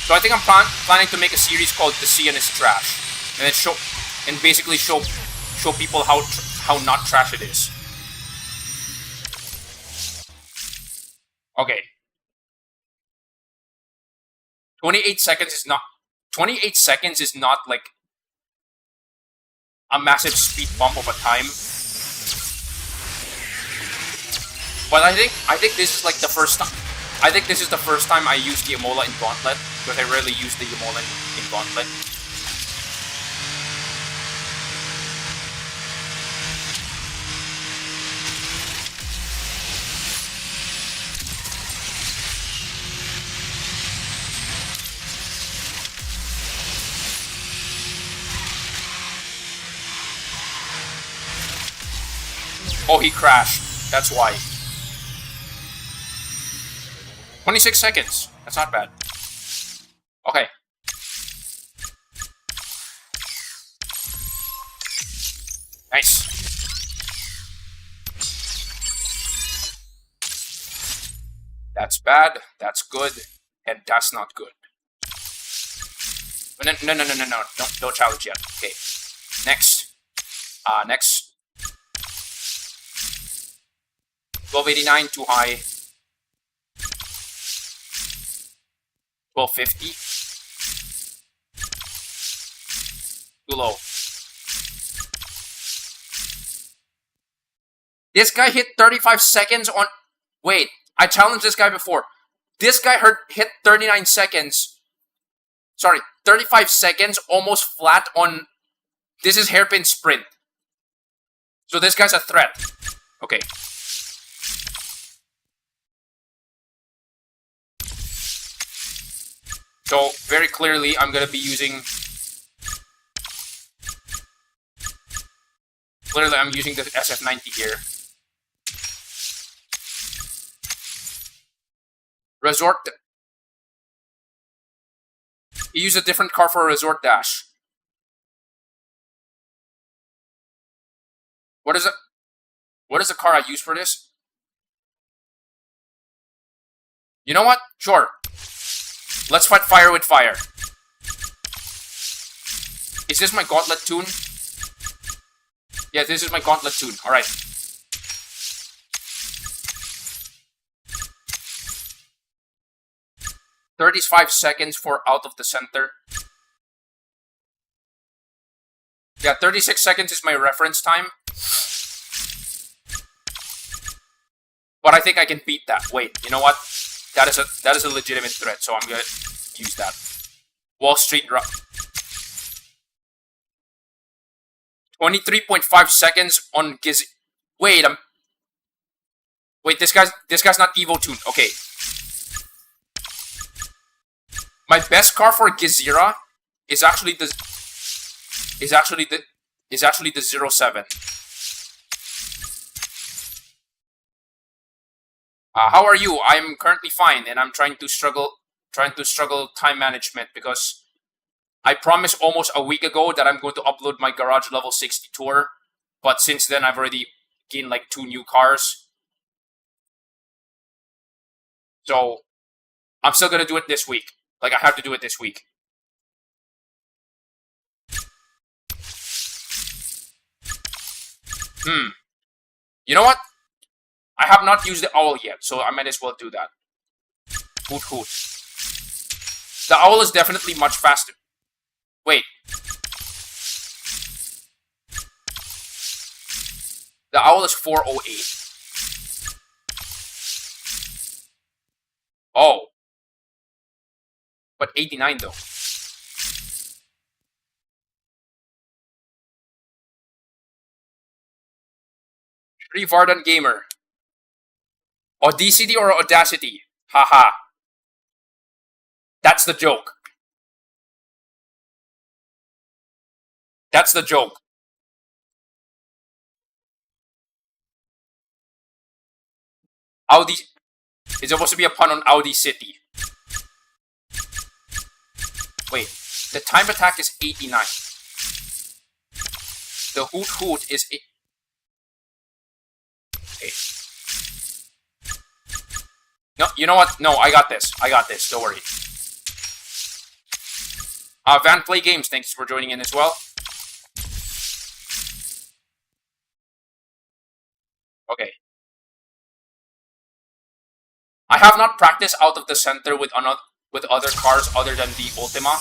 So I think I'm planning to make a series called "The CN is Trash," and then basically show people how not trash it is. Okay. 28 seconds is not 28 seconds is not like a massive speed bump of a time. But I think this is like the first time. I think this is the first time I used the Emola in Gauntlet, because I rarely use the Emola in Gauntlet. Oh, he crashed. That's why. 26 seconds. That's not bad. Okay. Nice. That's bad. That's good. And that's not good. But no. Don't challenge yet. Okay. Next. Next. 1289, too high. 1250. Too low. This guy hit 35 seconds on... Wait, I challenged this guy before. This guy hit 39 seconds. Sorry, 35 seconds almost flat on... This is hairpin sprint. So this guy's a threat. Okay. So, very clearly, I'm going to be using... Clearly, I'm using the SF90 here. Resort... You use a different car for a Resort Dash. What is the car I use for this? You know what? Sure. Let's fight fire with fire. Is this my Gauntlet tune? Yeah, this is my Gauntlet tune. Alright. $35 seconds for out of the center. Yeah, 36 seconds is my reference time. But I think I can beat that. Wait, you know what? That is a legitimate threat, so I'm gonna use that. Wall Street Run. 23.5 seconds on Giz. Wait, this guy's not Evo tuned. Okay. My best car for Gizira is actually the 07. How are you? I'm currently fine, and I'm trying to struggle time management, because I promised almost a week ago that I'm going to upload my Garage Level 60 tour, but since then I've already gained like 2 new cars. So I'm still gonna do it this week. Like, I have to do it this week. You know what? I have not used the owl yet, so I might as well do that. Hoot hoot. The owl is definitely much faster. Wait. The owl is 408. Oh. But 89 though. Shri Vardan Gamer. Audi-city or Audacity? Haha. That's the joke. That's the joke. Audi. It's supposed to be a pun on Audi-city. Wait. The time attack is 89. The hoot hoot is... Okay. No, you know what? No, I got this. I got this. Don't worry. Van Play Games, thanks for joining in as well. Okay. I have not practiced out of the center with other cars other than the Ultima.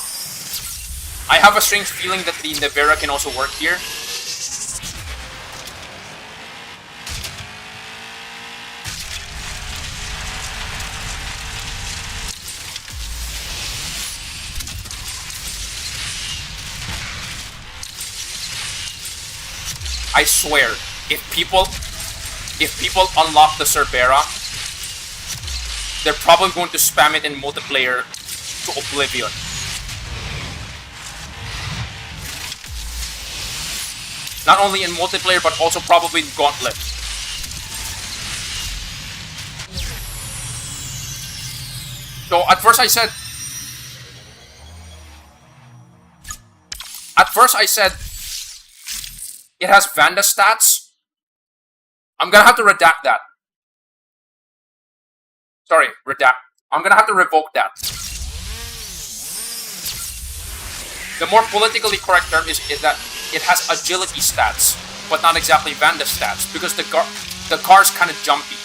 I have a strange feeling that the Nevera can also work here. I swear, if people unlock the Cerbera, they're probably going to spam it in multiplayer to oblivion. Not only in multiplayer, but also probably in Gauntlet. So at first I said it has Vanda stats. I'm gonna have to redact that. Sorry, redact. I'm gonna have to revoke that. The more politically correct term is that it has agility stats, but not exactly Vanda stats, because the car's kind of jumpy.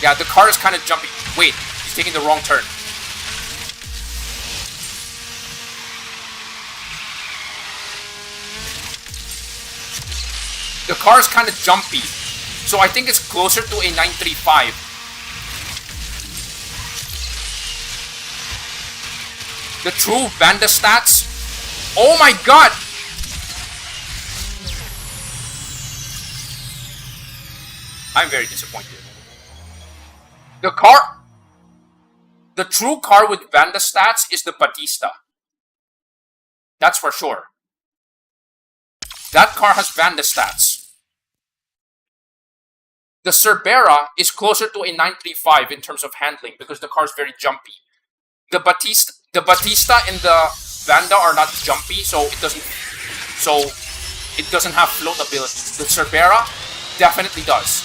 Yeah, the car is kind of jumpy. Wait, he's taking the wrong turn. The car is kind of jumpy, so I think it's closer to a 935. The true Vanda stats? Oh my god! I'm very disappointed. The true car with Vanda stats is the Batista. That's for sure. That car has Vanda stats. The Cerbera is closer to a 935 in terms of handling because the car is very jumpy. The Batista and the Vanda are not jumpy, so it doesn't have float ability. The Cerbera definitely does.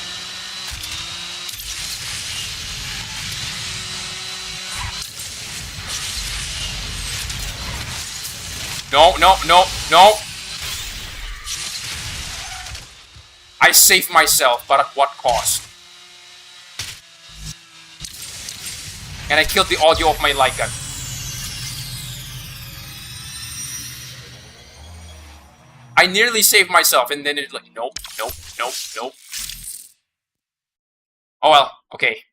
No. I saved myself, but at what cost? And I killed the audio of my Lycan. I nearly saved myself, and then it's like, nope. Oh well, okay.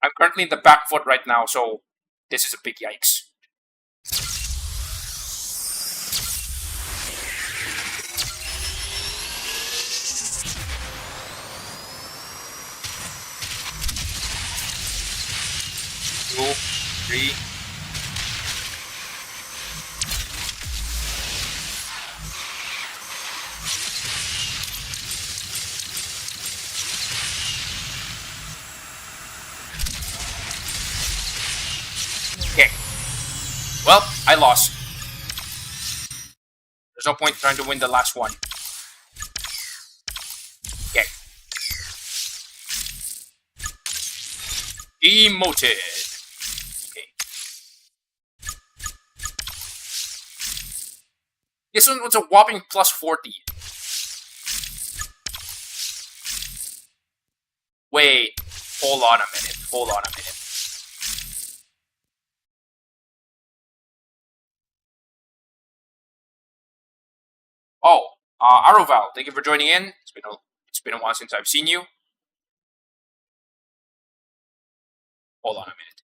I'm currently in the back foot right now, so this is a big yikes. Two, three. Okay. Well, I lost. There's no point trying to win the last one. Okay. Demoted. Okay. This one was a whopping plus 40. Wait. Hold on a minute. Oh, Aroval, thank you for joining in. It's been a while since I've seen you. Hold on a minute.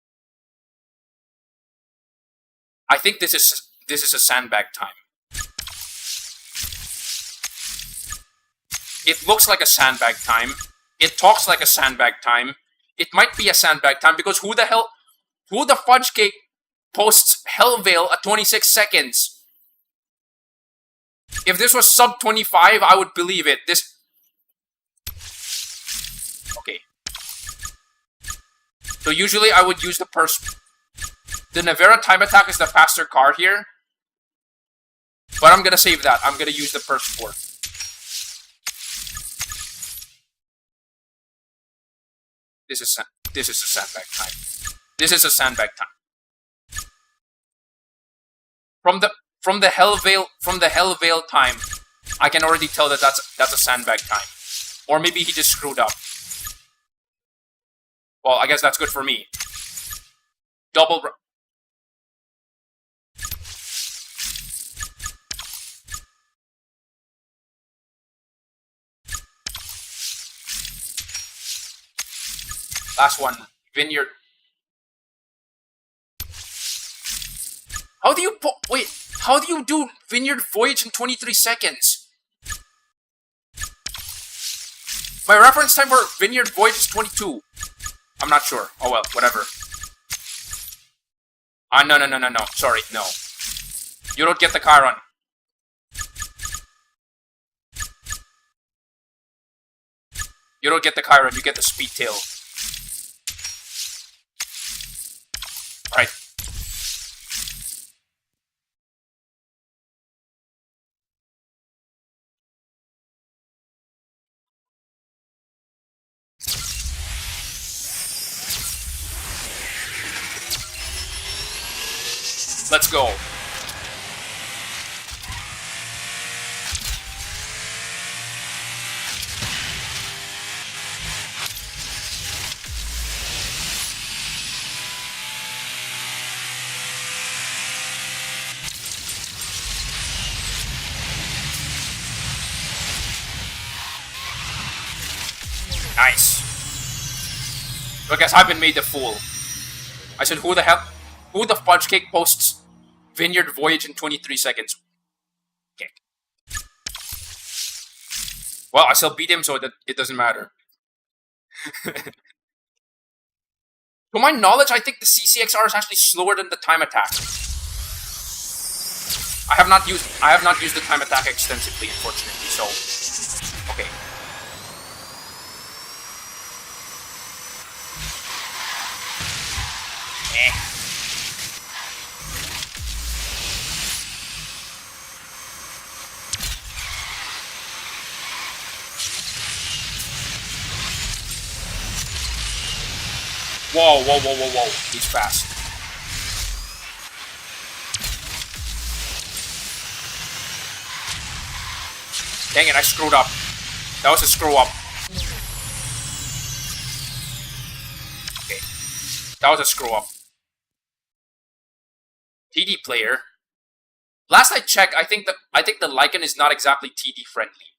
I think this is a sandbag time. It looks like a sandbag time. It talks like a sandbag time. It might be a sandbag time because who the fudge cake posts Hellveil at 26 seconds? If this was sub 25, I would believe it. Okay. So usually I would use the The Nevera time attack is the faster car here. But I'm gonna save that. I'm gonna use the Perf Sport. This is a sandbag time. This is a sandbag time. From the Hellvale time, I can already tell that that's a sandbag time. Or maybe he just screwed up. Well, I guess that's good for me. Double. Last one. Vineyard. How do you wait? How do you do Vineyard Voyage in 23 seconds? My reference time for Vineyard Voyage is 22. I'm not sure. Oh well, whatever. No. Sorry, no. You don't get the Chiron. You don't get the Chiron, you get the Speed Tail. Right. Let's go. Nice. So I guess I've been made the fool. I said, who the fudge cake posts Vineyard Voyage in 23 seconds? Okay. Well, I still beat him, so it doesn't matter. To my knowledge, I think the CCXR is actually slower than the time attack. I have not used the time attack extensively, unfortunately, so okay. Whoa. He's fast. Dang it, I screwed up. That was a screw up. Okay. That was a screw up. TD player. Last I checked, I think the Lycan is not exactly TD friendly.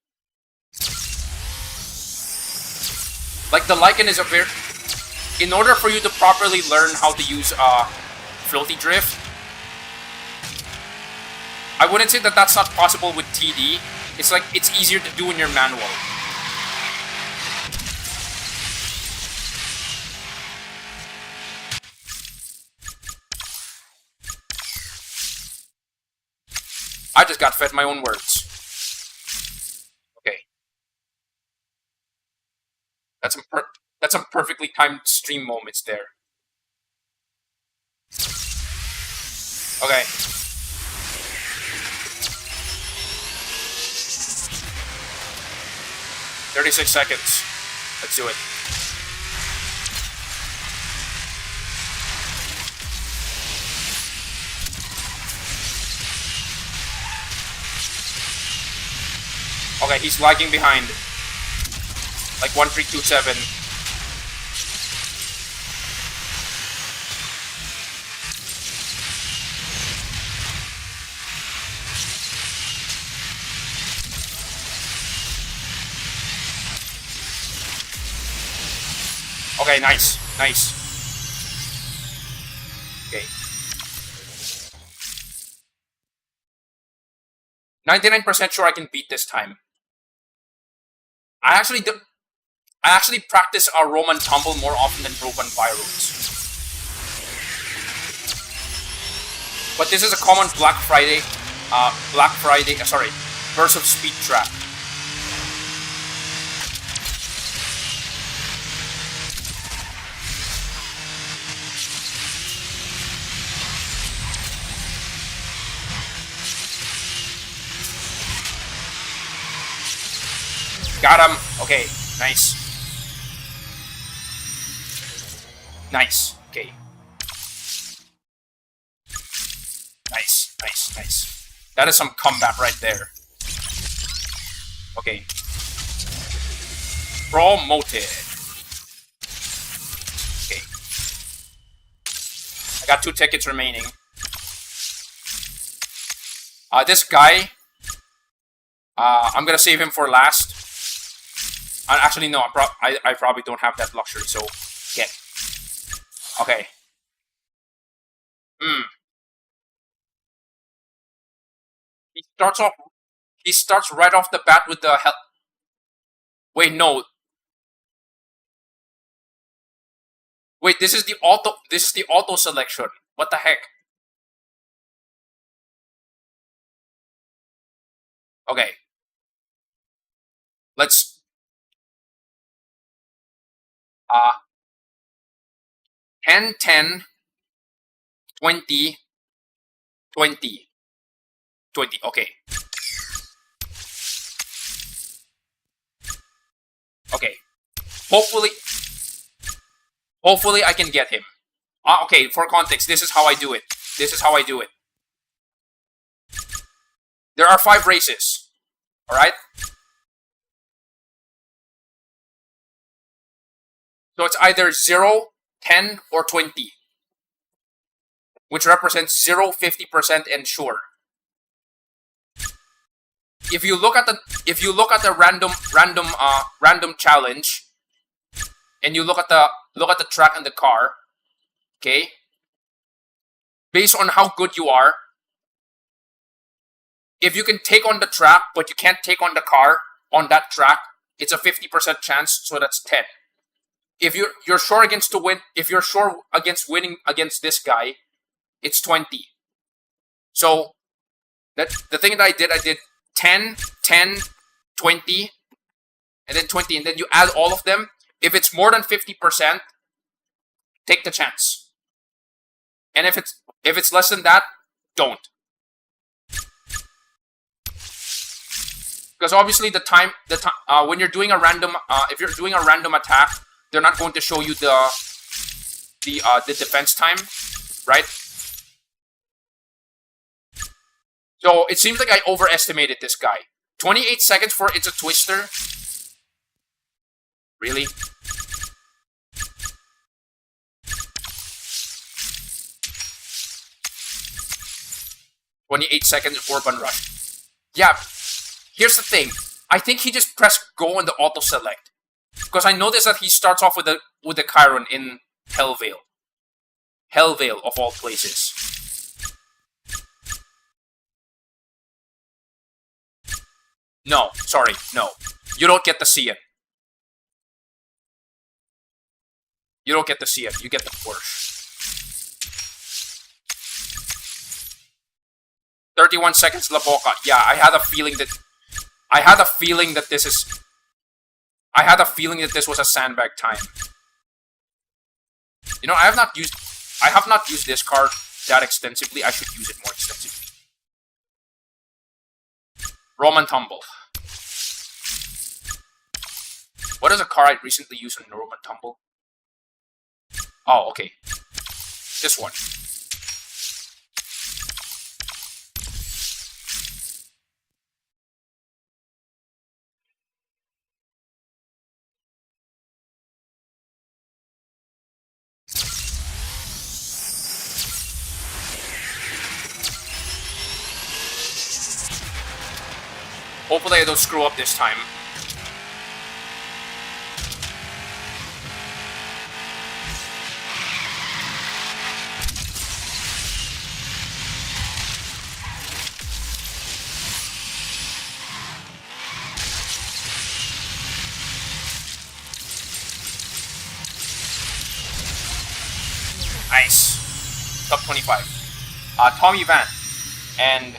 Like the Lycan is a very... In order for you to properly learn how to use floaty drift, I wouldn't say that that's not possible with TD. It's like it's easier to do in your manual. I just got fed my own words. Okay. That's some perfectly timed stream moments there. Okay. "36 seconds. Let's do it. Okay, he's lagging behind. Like 1327. Okay, nice. 99% sure I can beat this time. I actually practice our Roman tumble more often than Roman Byroads. But this is a common Black Friday, Burst of Speed trap. Got him. Okay, nice. Nice. Okay. Nice, nice, nice. That is some combat right there. Okay. Promoted. Okay. I got 2 tickets remaining. This guy, I'm gonna save him for last. Actually, no, I probably don't have that luxury, so get. Okay. He starts right off the bat with the hell. Wait, no. Wait, this is the auto selection. What the heck? Okay. Let's 10 10 20 20 20. Okay. Okay. Hopefully I can get him. Okay, for context, this is how I do it. This is how I do it. There are 5 races. Alright? So it's either 0, 10, or 20. Which represents 0, 50%, and sure. If you look at the random challenge, and you look at the track and the car, okay? Based on how good you are, if you can take on the track but you can't take on the car on that track, it's a 50% chance, so that's 10. If you're sure against winning against this guy, it's 20. So the thing that I did 10, 10, 20, and then 20, and then you add all of them. If it's more than 50%, take the chance. And if it's less than that, don't. Because obviously when you're doing a random if you're doing a random attack, they're not going to show you the defense time, right? So it seems like I overestimated this guy. 28 seconds for it's a twister. Really? "28 seconds Urban Rush." Yeah, here's the thing. I think he just pressed go on the auto select. Because I noticed that he starts off with the Chiron in Hellvale. Hellvale of all places. No, sorry, no. You don't get to see it. You don't get to see it. You get the Porsche. 31 seconds La Boca. Yeah, I had a feeling that this was a sandbag time. You know, I have not used this card that extensively. I should use it more extensively. Roman Tumble. What is a car I recently used in Roman Tumble? Oh, okay. This one. Hopefully I don't screw up this time. Nice. Top 25. Tommy Van. And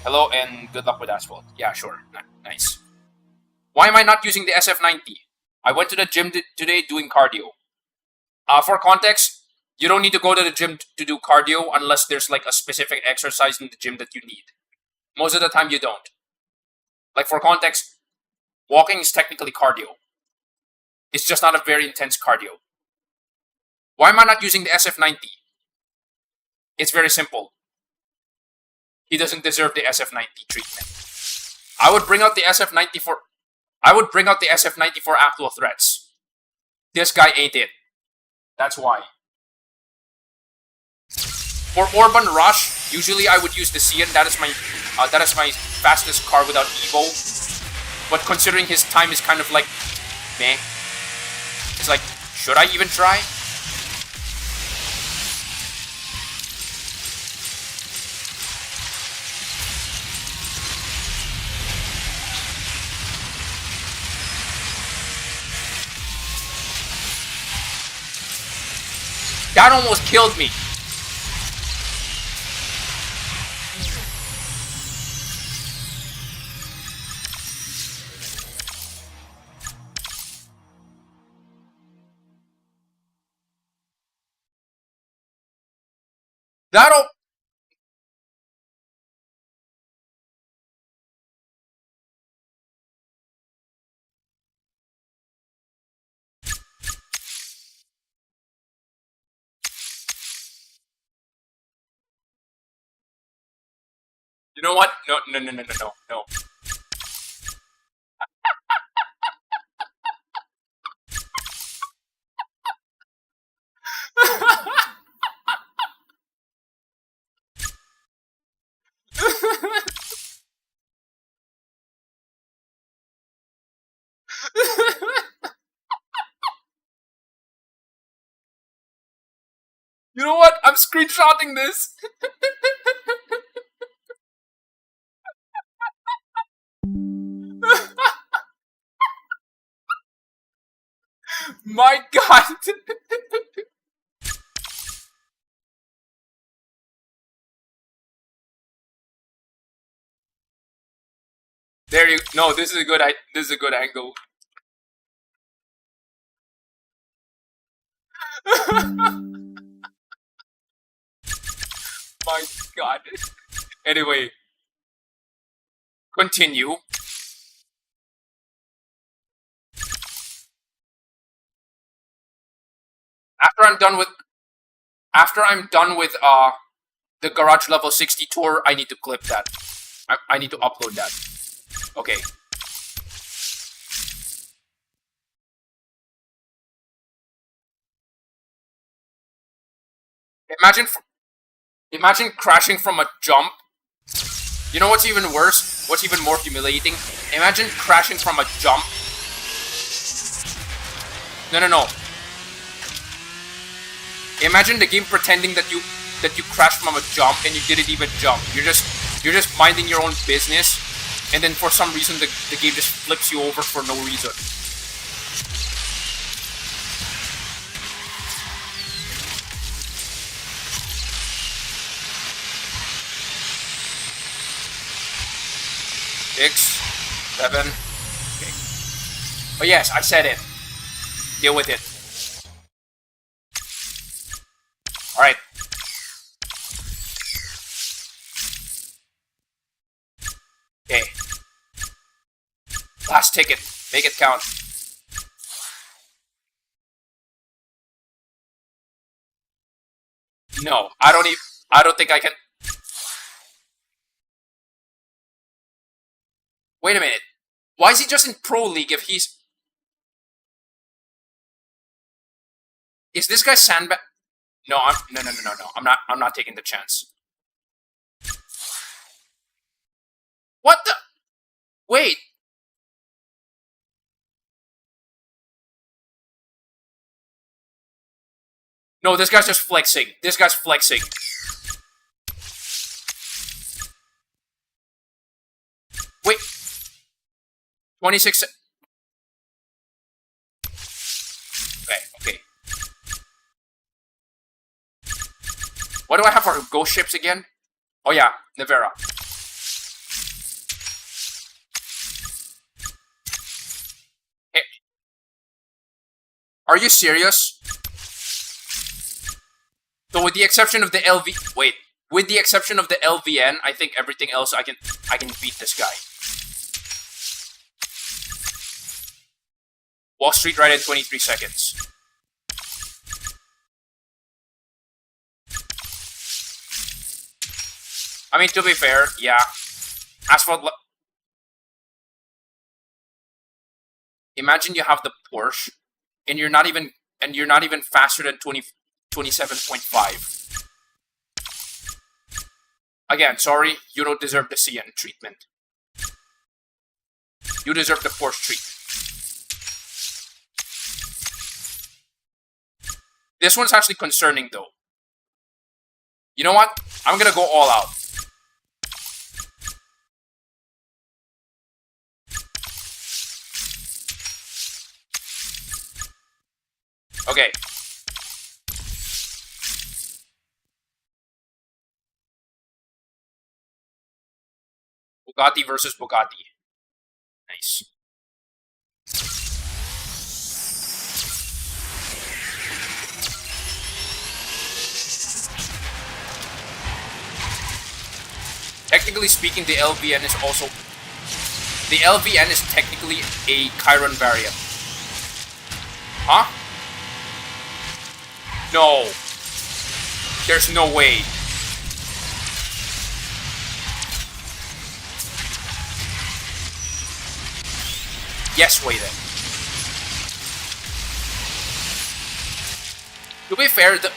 hello and good luck with Asphalt. Yeah, sure. Nice. Why am I not using the SF90? I went to the gym today doing cardio. For context, you don't need to go to the gym to do cardio unless there's like a specific exercise in the gym that you need. Most of the time you don't. Like for context, Walking is technically cardio. It's just not a very intense cardio. Why am I not using the SF90? It's very simple. He doesn't deserve the SF90 treatment. I would bring out the SF90 for actual threats. This guy ain't it. That's why. For Urban Rush, usually I would use the Cian. That is my fastest car without Evo. But considering his time is kind of like meh. It's like, should I even try? That almost killed me. That'll... You know what? No. You know what? I'm screenshotting this. My God. There you... No, this is a good angle. My God. Anyway. Continue. After I'm done with the Garage Level 60 tour, I need to clip that. I need to upload that. Okay. Imagine crashing from a jump. You know what's even worse? What's even more humiliating? Imagine crashing from a jump. No. Imagine the game pretending that you crashed from a jump and you didn't even jump. You're just minding your own business, and then for some reason the game just flips you over for no reason. Six, 7. Okay. Oh yes, I said it. Deal with it. Alright. Okay. Last ticket. Make it count. No, I don't think I can. Wait a minute. Why is he just in Pro League if he's... Is this guy sandbag? No, no. I'm not taking the chance. What the? Wait. No, this guy's just flexing. This guy's flexing. Wait. 26. Okay. What do I have for ghost ships again? Oh yeah, Nevera. Hey. Are you serious? So with the exception of the with the exception of the LVN, I think everything else I can beat this guy. Wall Street ride in 23 seconds. I mean, to be fair, yeah. Asphalt. Imagine you have the Porsche, and you're not even faster than 27.5. Again, sorry, you don't deserve the CN treatment. You deserve the Porsche treatment. This one's actually concerning, though. You know what? I'm gonna go all out. Okay. Bugatti versus Bugatti. Nice. Technically speaking, the LVN is also... The LVN is technically a Chiron variant. Huh? No. There's no way. Yes, way then. To be fair, the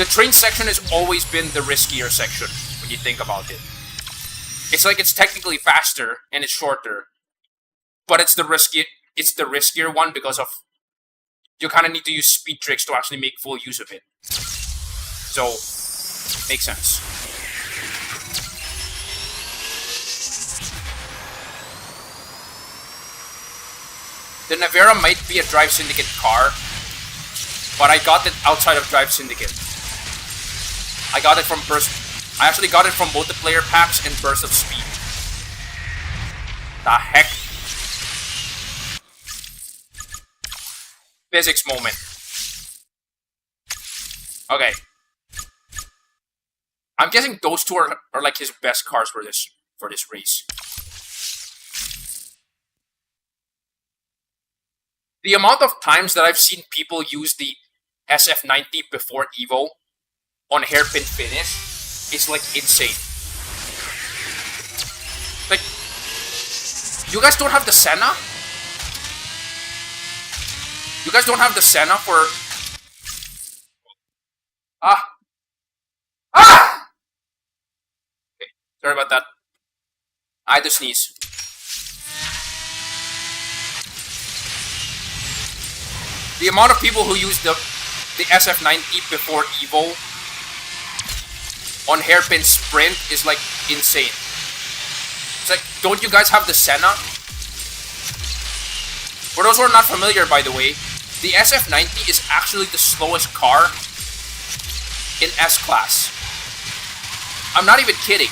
train section has always been the riskier section when you think about it. It's like it's technically faster and it's shorter, but it's the riskier one because of you kind of need to use speed tricks to actually make full use of it. So, makes sense. The Navera might be a Drive Syndicate car, but I got it outside of Drive Syndicate. I got it from I actually got it from multiplayer packs and Burst of Speed. The heck? Physics moment. Okay. I'm guessing those two are like his best cars for this race. The amount of times that I've seen people use the SF90 before Evo on hairpin finish is like insane. Like, you guys don't have the Senna? You guys don't have the Senna for... Okay, sorry about that. I had to sneeze. The amount of people who use the SF90 before Evo on hairpin sprint is like insane. It's like, don't you guys have the Senna? For those who are not familiar, by the way, the SF90 is actually the slowest car in S-Class. I'm not even kidding.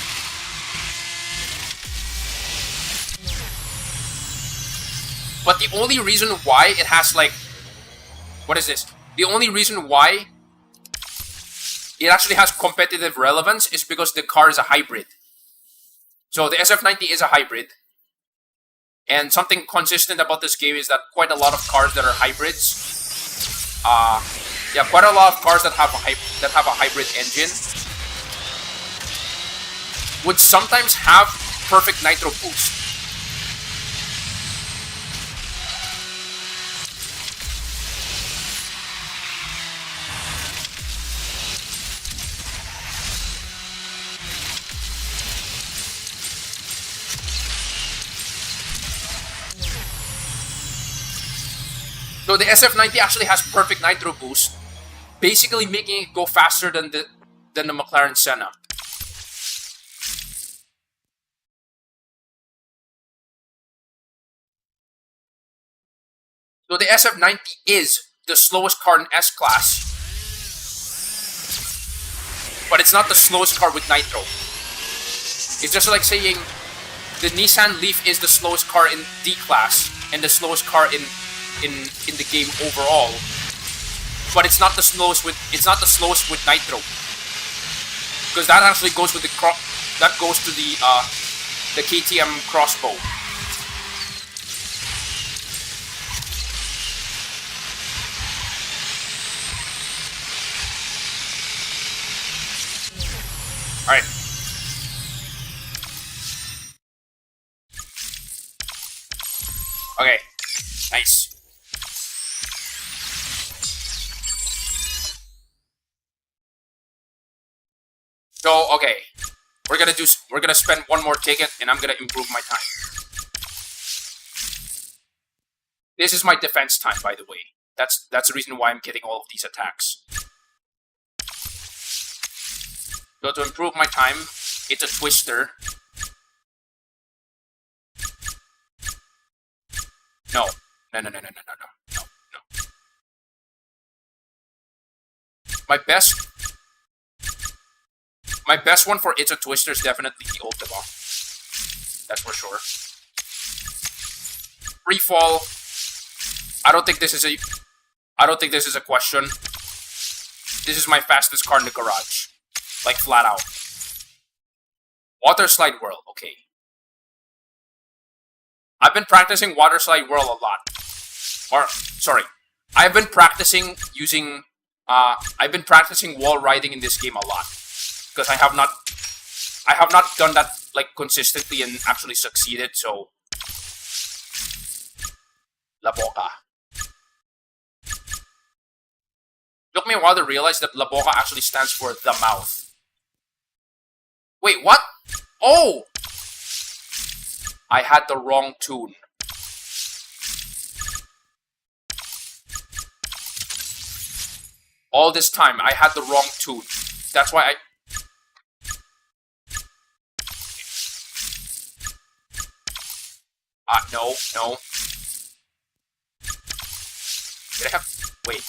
But the only reason why it has like... What is this? The only reason why it actually has competitive relevance is because the car is a hybrid. So the SF90 is a hybrid. And something consistent about this game is that quite a lot of cars that are hybrids, quite a lot of cars that have a hybrid engine would sometimes have perfect nitro boost. So the SF90 actually has perfect nitro boost, basically making it go faster than the McLaren Senna. So the SF90 is the slowest car in S-Class, but it's not the slowest car with nitro. It's just like saying the Nissan Leaf is the slowest car in D-Class and the slowest car in the game overall, but it's not the slowest with nitro, because that actually goes with the KTM crossbow. Alright. Okay. Nice. So, okay. We're gonna spend one more ticket and I'm gonna improve my time. This is my defense time, by the way. That's the reason why I'm getting all of these attacks. So to improve my time, it's a twister. No. No. My best one for It's a Twister is definitely the Ultima. That's for sure. Free fall. I don't think this is a question. This is my fastest car in the garage. Like flat out. Water Slide World, okay. I've been practicing Water Slide World a lot. Or sorry. I've been practicing using I've been practicing wall riding in this game a lot. Because I have not done that like consistently and actually succeeded, so La Boca. Took me a while to realize that La Boca actually stands for the mouth. Wait, what? Oh! I had the wrong tune. All this time, I had the wrong tune. That's why no. Did I have... Wait.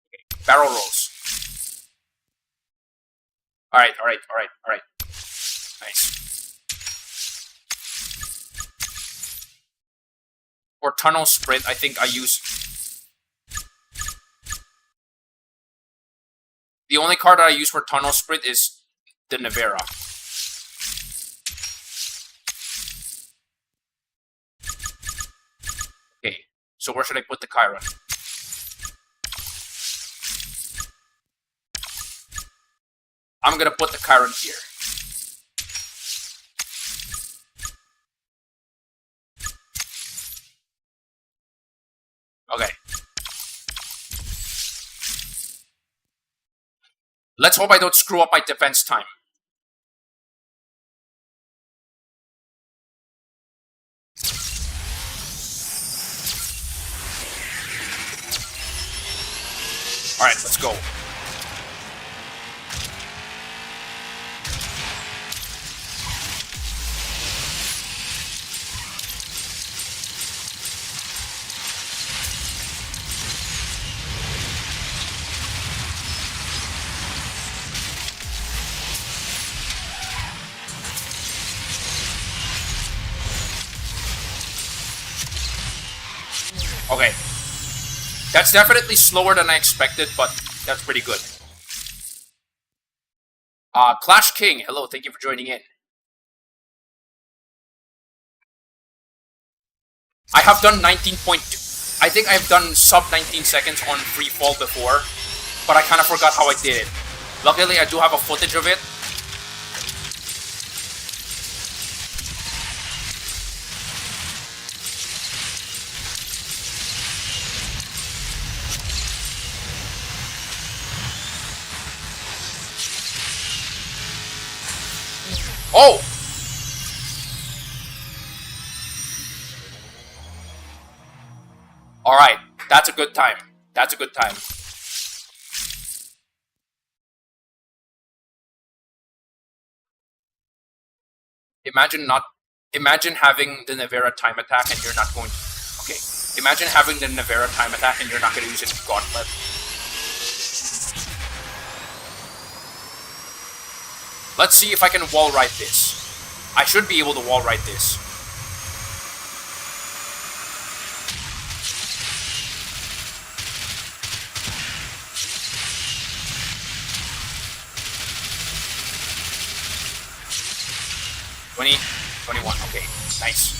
Okay. Barrel rolls. Alright. Nice. For tunnel sprint, I think I use... The only card that I use for tunnel sprint is the Nevera. Okay, so where should I put the Chiron? I'm gonna put the Chiron here. Okay. Let's hope I don't screw up my defense time. Alright, let's go. Okay. That's definitely slower than I expected, but that's pretty good. Clash King, hello, thank you for joining in. I have done 19.2. I think I've done sub 19 seconds on free fall before, but I kind of forgot how I did it. Luckily, I do have a footage of it. Oh! Alright, that's a good time. That's a good time. Imagine having the Nevera time attack and you're not going to... Okay, imagine having the Nevera time attack and you're not going to use it in Gauntlet. Let's see if I can wall ride this. I should be able to wall ride this. $20, $21, okay, nice.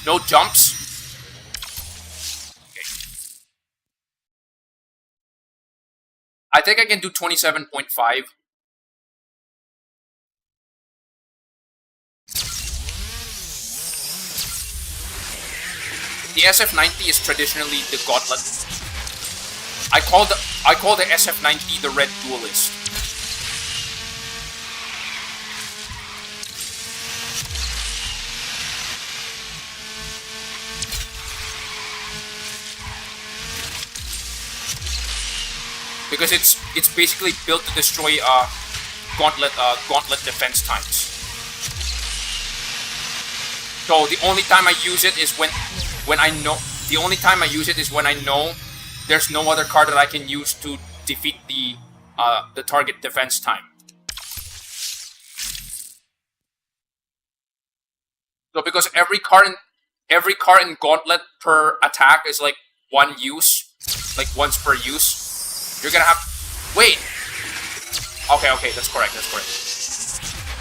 No jumps. Okay. I think I can do 27.5. The SF90 is traditionally the Gauntlet. I call the SF90 the Red Duelist. Because it's basically built to destroy Gauntlet defense times. So the only time I use it is when I know there's no other card that I can use to defeat the target defense time. So because every card in Gauntlet per attack is like once per use. You're gonna have wait. Okay, that's correct.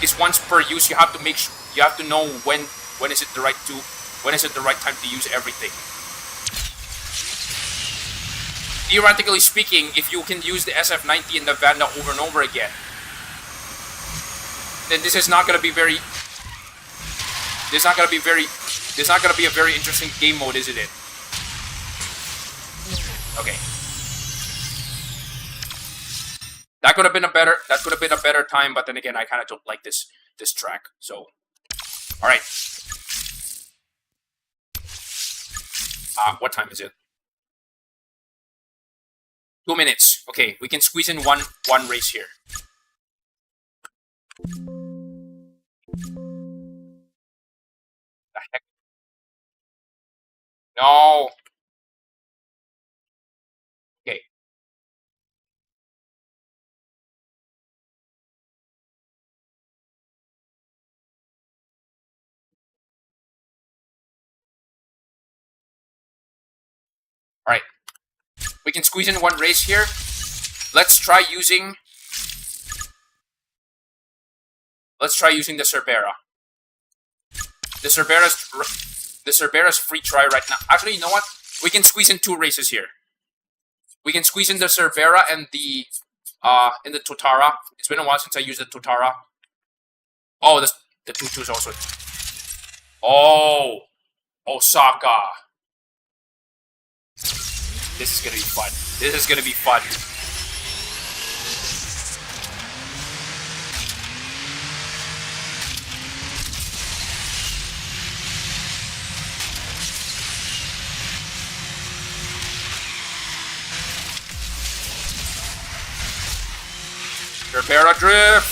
It's once per use. You have to make sure you have to know when is it the right time to use everything. Theoretically speaking, if you can use the SF90 and the Vanda over and over again, then this is not gonna be a very interesting game mode, isn't it? Okay. That could have been a better time, but then again, I kind of don't like this track. So, all right. What time is it? 2 minutes. Okay, we can squeeze in one race here. The heck? No. Okay. All right. We can squeeze in one race here. Let's try using the Cerbera. The Cerbera's free try right now. Actually, you know what? We can squeeze in 2 races here. We can squeeze in the Cerbera and the Totara. It's been a while since I used the Totara. Oh, the Tutu is also. Oh, Osaka. This is gonna be fun. Cerbera drift.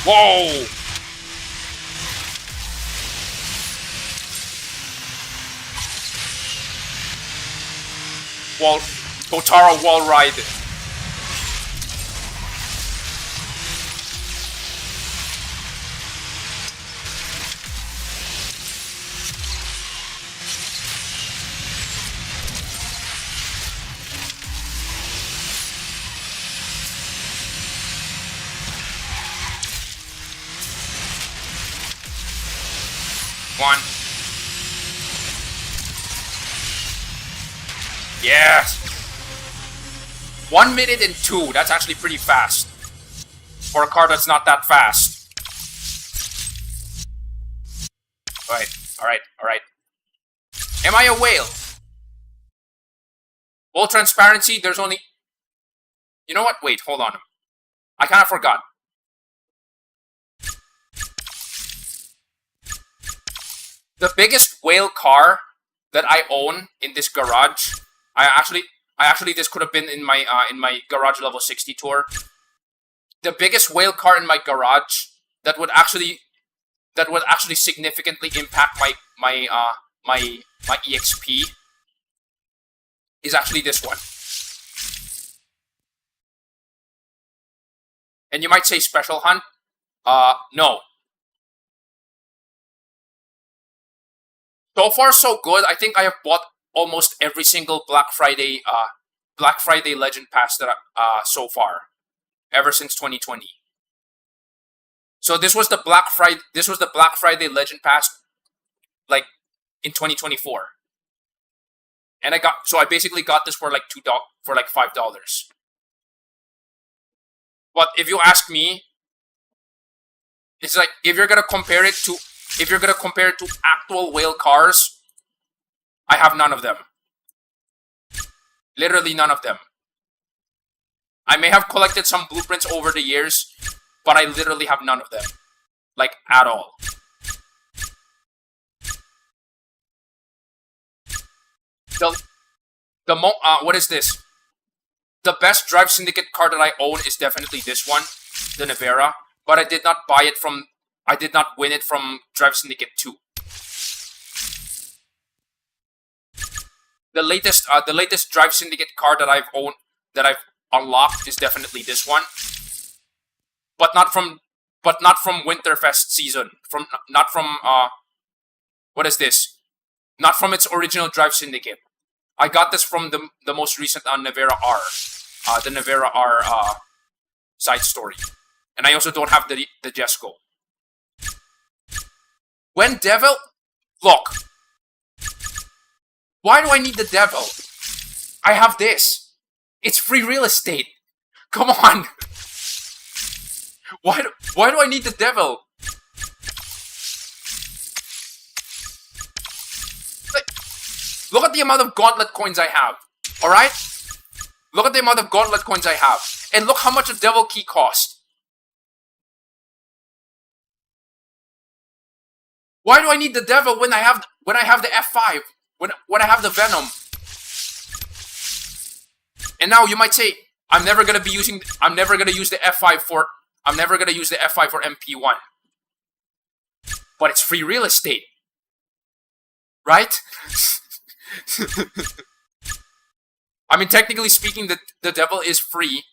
Whoa! Totara wall ride. One. Yes. 1 minute and 2. That's actually pretty fast for a car that's not that fast. All right. Am I a whale? Full transparency. There's only. You know what? Wait. Hold on. I kind of forgot. The biggest whale car that I own in this garage, I actually this could have been in my garage level 60 tour. The biggest whale car in my garage that would actually significantly impact my EXP is actually this one. And you might say special hunt. No. So far, so good. I think I have bought almost every single Black Friday Legend Pass that so far, ever since 2020. So this was the Black Friday Legend Pass like in 2024. And I basically got this for like $5. But if you ask me, it's like if you're gonna compare it to actual whale cars, I have none of them. Literally none of them. I may have collected some blueprints over the years, but I literally have none of them. Like, at all. What is this? The best Drive Syndicate car that I own is definitely this one, the Nevera. But I did not win it from Drive Syndicate 2. The latest Drive Syndicate car that I've unlocked is definitely this one. But not from Winterfest season. What is this? Not from its original Drive Syndicate. I got this from the most recent Nevera R. The Nevera R side story. And I also don't have the Jesco. When Devil? Look. Why do I need the Devil? I have this. It's free real estate. Come on. Why do I need the Devil? Like, look at the amount of Gauntlet coins I have. Alright? Look at the amount of Gauntlet coins I have. And look how much a Devil key cost. Why do I need the Devil when I have the F5? When I have the Venom? And now you might say, I'm never gonna use the F5 for MP1. But it's free real estate. Right? I mean, technically speaking, the Devil is free.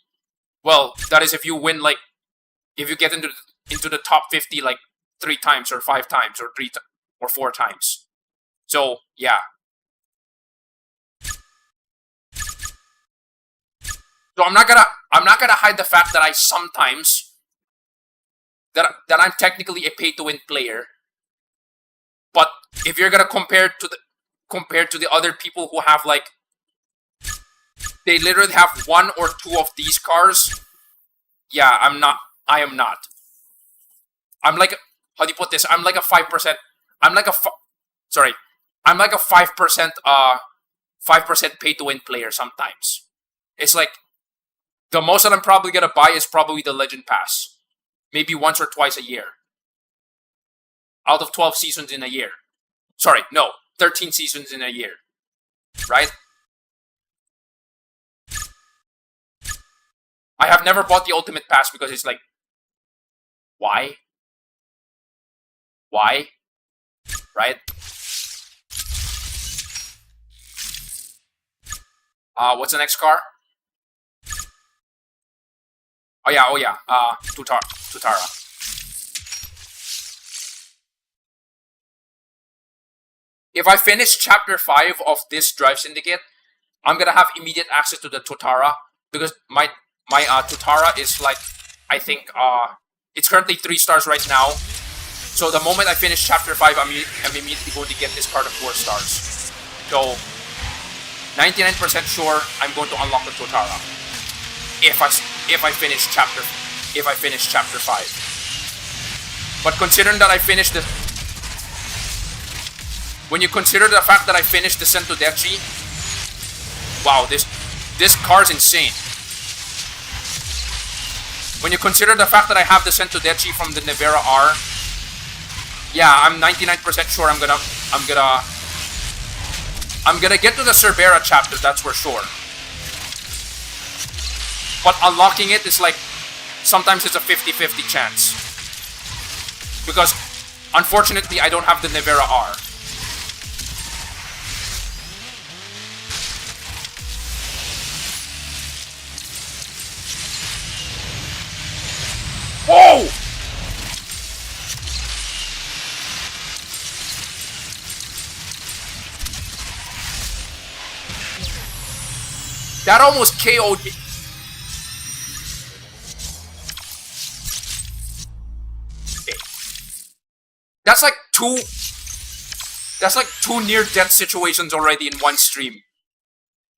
Well, that is if you win, like, if you get into the top 50 like 3 times or 5 times or 3 or 4 times. So yeah. So I'm not gonna hide the fact that I sometimes that I'm technically a pay-to-win player. But if you're gonna compare to the other people who have, like, they literally have 1 or 2 of these cars, yeah, I am not. I'm like, how do you put this? I'm like a 5%. I'm like a 5% pay-to-win player sometimes. It's like, the most that I'm probably gonna buy is probably the Legend Pass. Maybe once or twice a year. Out of 12 seasons in a year. Sorry, no, 13 seasons in a year. Right? I have never bought the Ultimate Pass because it's like, why? Why? Right? What's the next car? Oh yeah. Tutara. If I finish chapter 5 of this Drive Syndicate, I'm gonna have immediate access to the Tutara because my Tutara is, like, I think it's currently 3 stars right now. So the moment I finish chapter 5, I'm immediately going to get this car to 4 stars. So 99% sure I'm going to unlock the Tutara if I finish chapter 5. But considering that I finished the, when you consider the fact that I finished the Sentodechi, wow, this car's insane. When you consider the fact that I have the Sentodechi from the Nevera R, yeah, I'm 99% sure I'm gonna get to the Cerbera chapter, that's for sure. But unlocking it is like, sometimes it's a 50-50 chance. Because, unfortunately, I don't have the Nevera R. Whoa! That almost KO'd me. Okay. That's like 2 That's like 2 near-death situations already in one stream.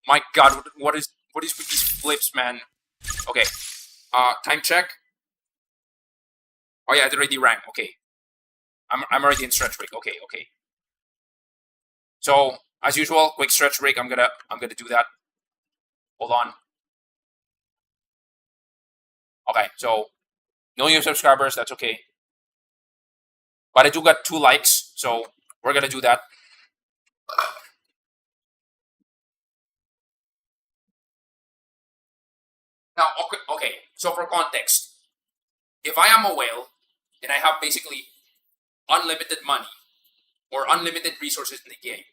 My God, what is with these flips, man? Okay, time check. Oh yeah, it already rang. Okay, I'm already in stretch break. Okay. So as usual, quick stretch break. I'm gonna do that. Hold on. Okay, so no new subscribers. That's okay. But I do got 2 likes, so we're gonna do that. Now, okay. So for context, if I am a whale and I have basically unlimited money or unlimited resources in the game,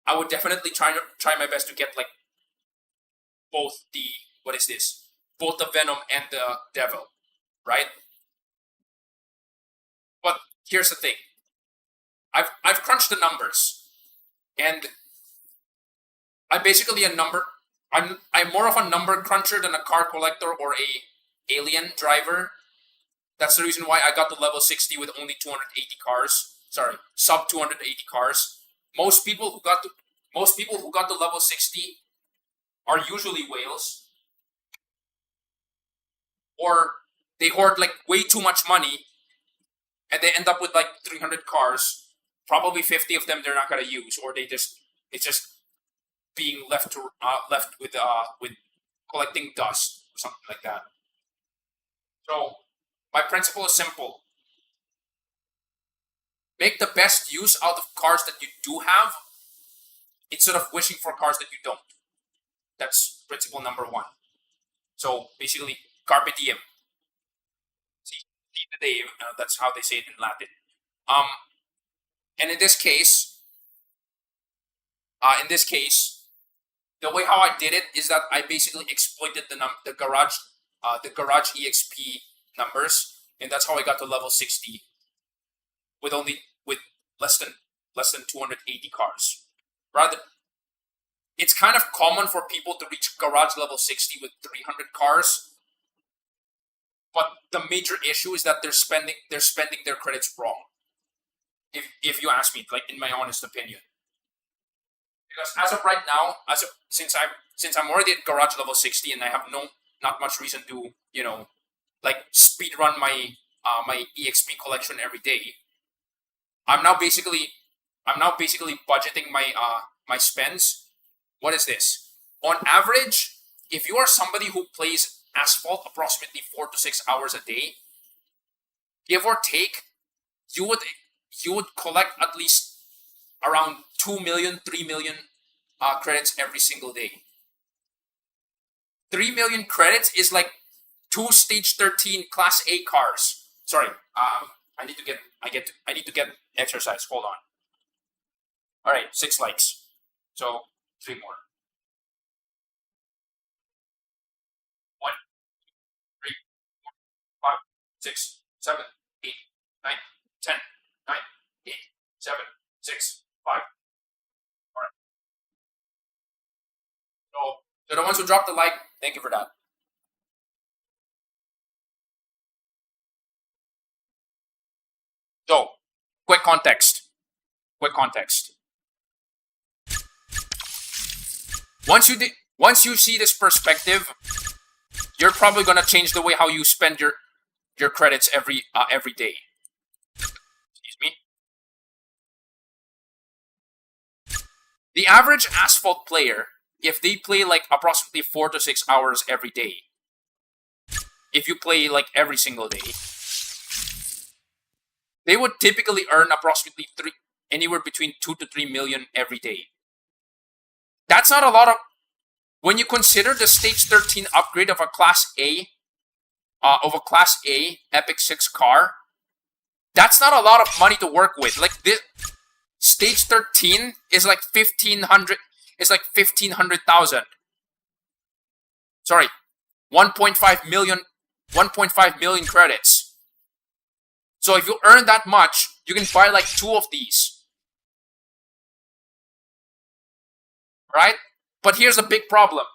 I would definitely try my best to get like both the both the Venom and the Devil, right? But here's the thing: I've crunched the numbers, and I'm basically a number. I'm more of a number cruncher than a car collector or a alien driver. That's the reason why I got the level 60 with only 280 cars. Sorry, sub 280 cars. Most people who got the level 60 are usually whales, or they hoard like way too much money, and they end up with like 300 cars. Probably 50 of them they're not gonna use, or it's just being left with collecting dust or something like that. So my principle is simple: make the best use out of cars that you do have, instead of wishing for cars that you don't. That's principle number 1. So basically, carpe diem. See the day. That's how they say it in Latin. Um, and in this case, the way how I did it is that I basically exploited the garage exp numbers, and that's how I got to level 60 with less than 280 cars. Rather, it's kind of common for people to reach garage level 60 with 300 cars, but the major issue is that they're spending their credits wrong. If you ask me, like in my honest opinion, because as of right now, since I'm already at garage level 60 and I have not much reason to like speed run my my exp collection every day, I'm now basically budgeting my spends. What is this? On average, if you are somebody who plays Asphalt approximately 4 to 6 hours a day, give or take, you would collect at least around 2 million, 3 million credits every single day. 3 million credits is like 2 stage 13 class A cars. Sorry, I need to get exercise. Hold on. All right, 6 likes. So 3 more. 1, 3, 4, 5, 6, 7, 8, 9, 10, 9, 8, 7, 6, 5. All right. So the ones who dropped the like, thank you for that. So, quick context. Once you see this perspective, you're probably gonna change the way how you spend your credits every day. Excuse me. The average Asphalt player, if they play like approximately 4 to 6 hours every day, if you play like every single day, they would typically earn approximately anywhere between 2 to 3 million every day. That's not a lot of. When you consider the stage 13 upgrade of a class A Epic 6 car, that's not a lot of money to work with. Like this, stage 13 is like 1,500. It's like 1,500,000. Sorry, 1.5 million. 1.5 million credits. So if you earn that much, you can buy like 2 of these. Right? But here's a big problem.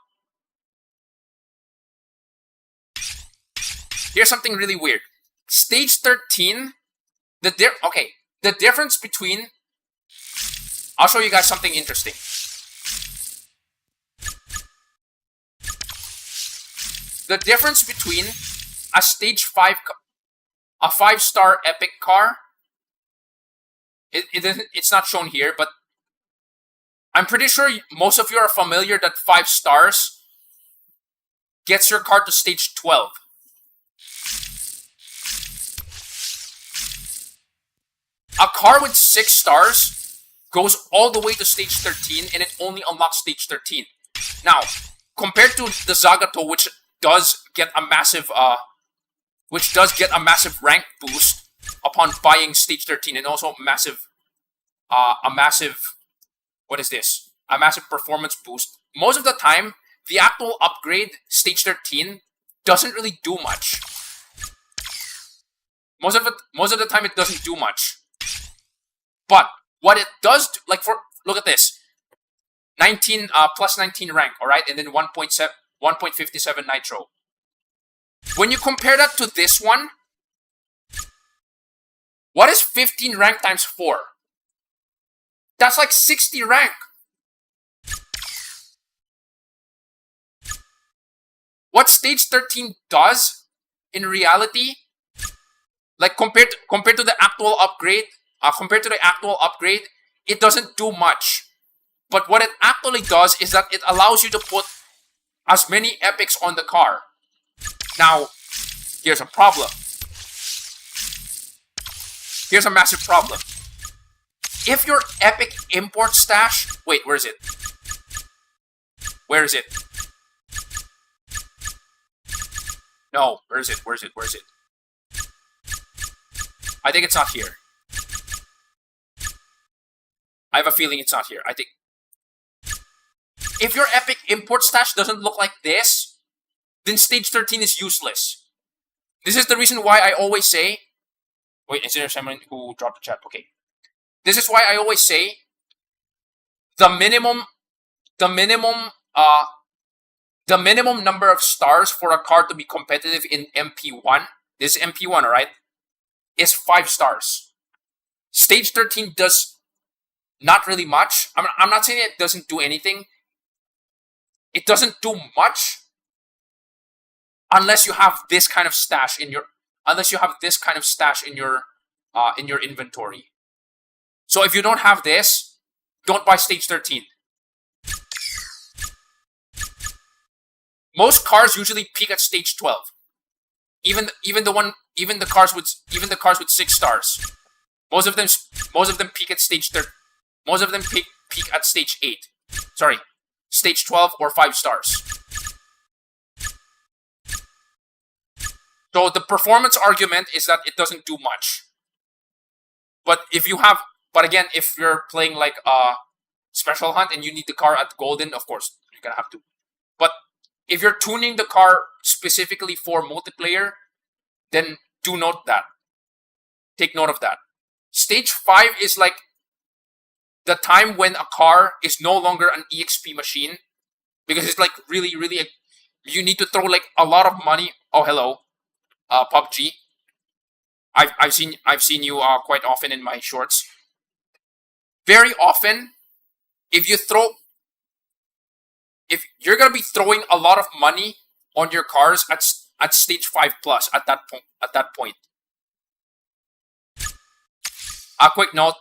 Here's something really weird. Stage 13, the difference between I'll show you guys something interesting. The difference between a stage 5, a 5-star epic car, it's not shown here, but I'm pretty sure most of you are familiar that 5 stars gets your car to stage 12. A car with 6 stars goes all the way to stage 13 and it only unlocks stage 13. Now, compared to the Zagato, which does get a massive rank boost upon buying stage 13, and also a massive performance boost. Most of the time, the actual upgrade, stage 13, doesn't really do much. Most of the time, it doesn't do much. But what it does, look at this, 19 plus 19 rank, all right, and then 1.57 nitro. When you compare that to this one, what is 15 rank times 4? That's like 60 rank. What stage 13 does in reality, like compared to the actual upgrade, it doesn't do much. But what it actually does is that it allows you to put as many epics on the car. Now, here's a problem. Here's a massive problem. If your epic import stash... Wait, where is it? Where is it? No, where is it? Where is it? Where is it? I think it's not here. I have a feeling it's not here. I think... If your epic import stash doesn't look like this, then stage 13 is useless. This is the reason why I always say... Wait, is there someone who dropped the chat? Okay. This is why I always say the minimum number of stars for a car to be competitive in MP1, this is MP1, alright, is 5 stars. Stage 13 does not really much. I'm not saying it doesn't do anything. It doesn't do much unless you have this kind of stash in your inventory. So if you don't have this, don't buy stage 13. Most cars usually peak at stage 12. Even the cars with 6 stars. Most of them peak at stage 13. Most of them peak at stage 8. Sorry, stage 12 or 5 stars. So the performance argument is that it doesn't do much. But again, if you're playing like a special hunt and you need the car at golden, of course you're gonna have to. But if you're tuning the car specifically for multiplayer, then do note that. Take note of that. Stage 5 is like the time when a car is no longer an EXP machine, because it's like really, you need to throw like a lot of money. Oh, hello, PUBG. I've seen you quite often in my shorts. Very often, if you're gonna be throwing a lot of money on your cars at stage 5 plus at that point. A quick note: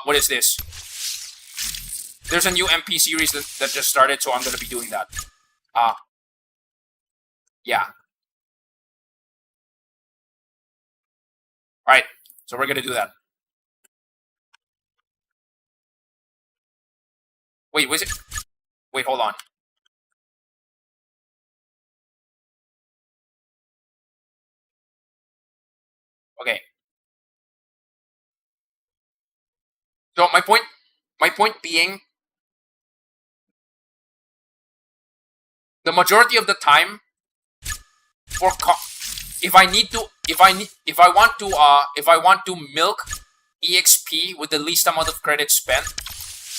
what is this? There's a new MP series that just started, so I'm gonna be doing that. Yeah. All right, so we're gonna do that. Wait, was it? Wait, hold on. Okay. So my point being, the majority of the time, if I want to milk EXP with the least amount of credit spent,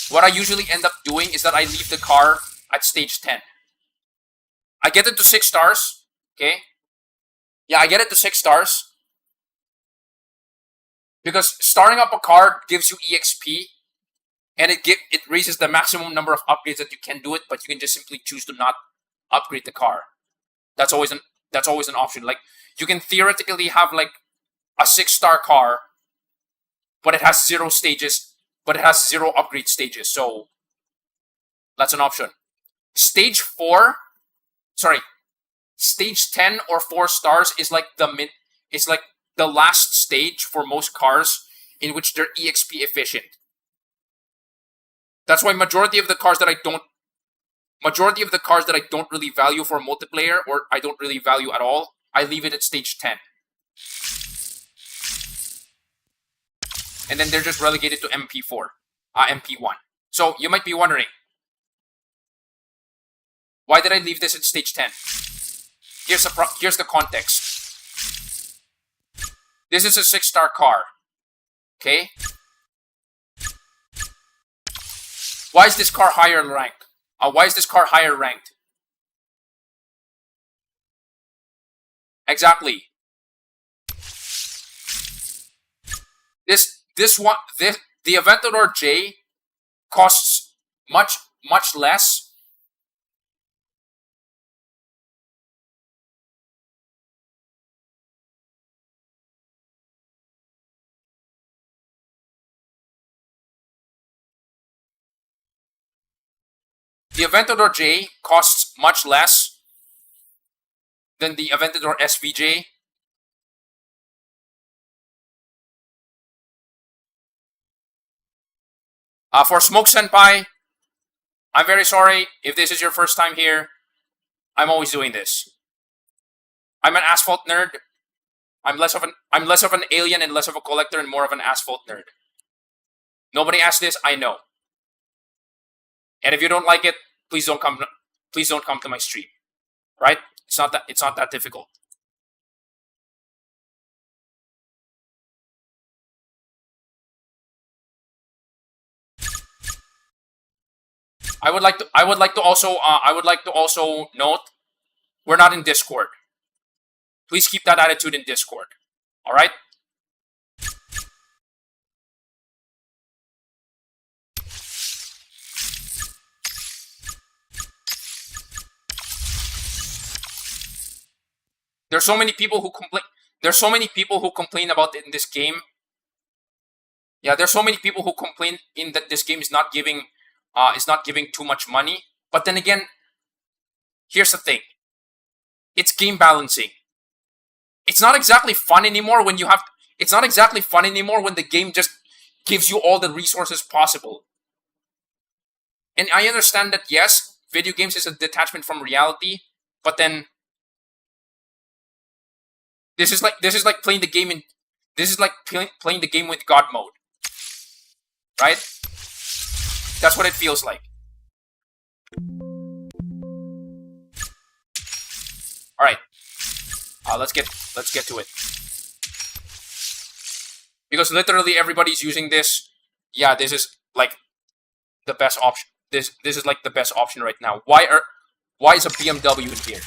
what I usually end up doing is that I leave the car at stage 10. I get it to 6 stars, okay? Yeah, I get it to 6 stars. Because starting up a car gives you EXP, and it raises the maximum number of upgrades that you can do it, but you can just simply choose to not upgrade the car. That's always an option. Like, you can theoretically have like a 6-star car, but it has 0 stages, but it has 0 upgrade stages. So that's an option. Stage 10 or 4 stars is like the last stage for most cars in which they're EXP efficient. That's why majority of the cars that I don't really value for multiplayer, or I don't really value at all, I leave it at stage 10. And then they're just relegated to MP1. So you might be wondering, why did I leave this at stage 10? Here's the context. This is a 6-star car. Okay? Why is this car higher ranked? Exactly. The Aventador J costs much less. The Aventador J costs much less than the Aventador SVJ. For Smoke Senpai, I'm very sorry if this is your first time here. I'm always doing this. I'm an Asphalt nerd. I'm less of an alien and less of a collector and more of an Asphalt nerd. Nobody asked this, I know. And if you don't like it, please don't come to my stream. Right? It's not that difficult. I would like to also note, we're not in Discord. Please keep that attitude in Discord. All right? There's so many people who complain about it in this game. Yeah, there's so many people who complain in that this game is not giving too much money. But then again, here's the thing. It's game balancing. It's not exactly fun anymore when the game just gives you all the resources possible. And I understand that, yes, video games is a detachment from reality, but then this is like playing the game playing the game with God mode. Right? That's what it feels like. All right. Let's get to it. Because literally everybody's using this. Yeah, this is like the best option. This is like the best option right now. Why is a BMW in here?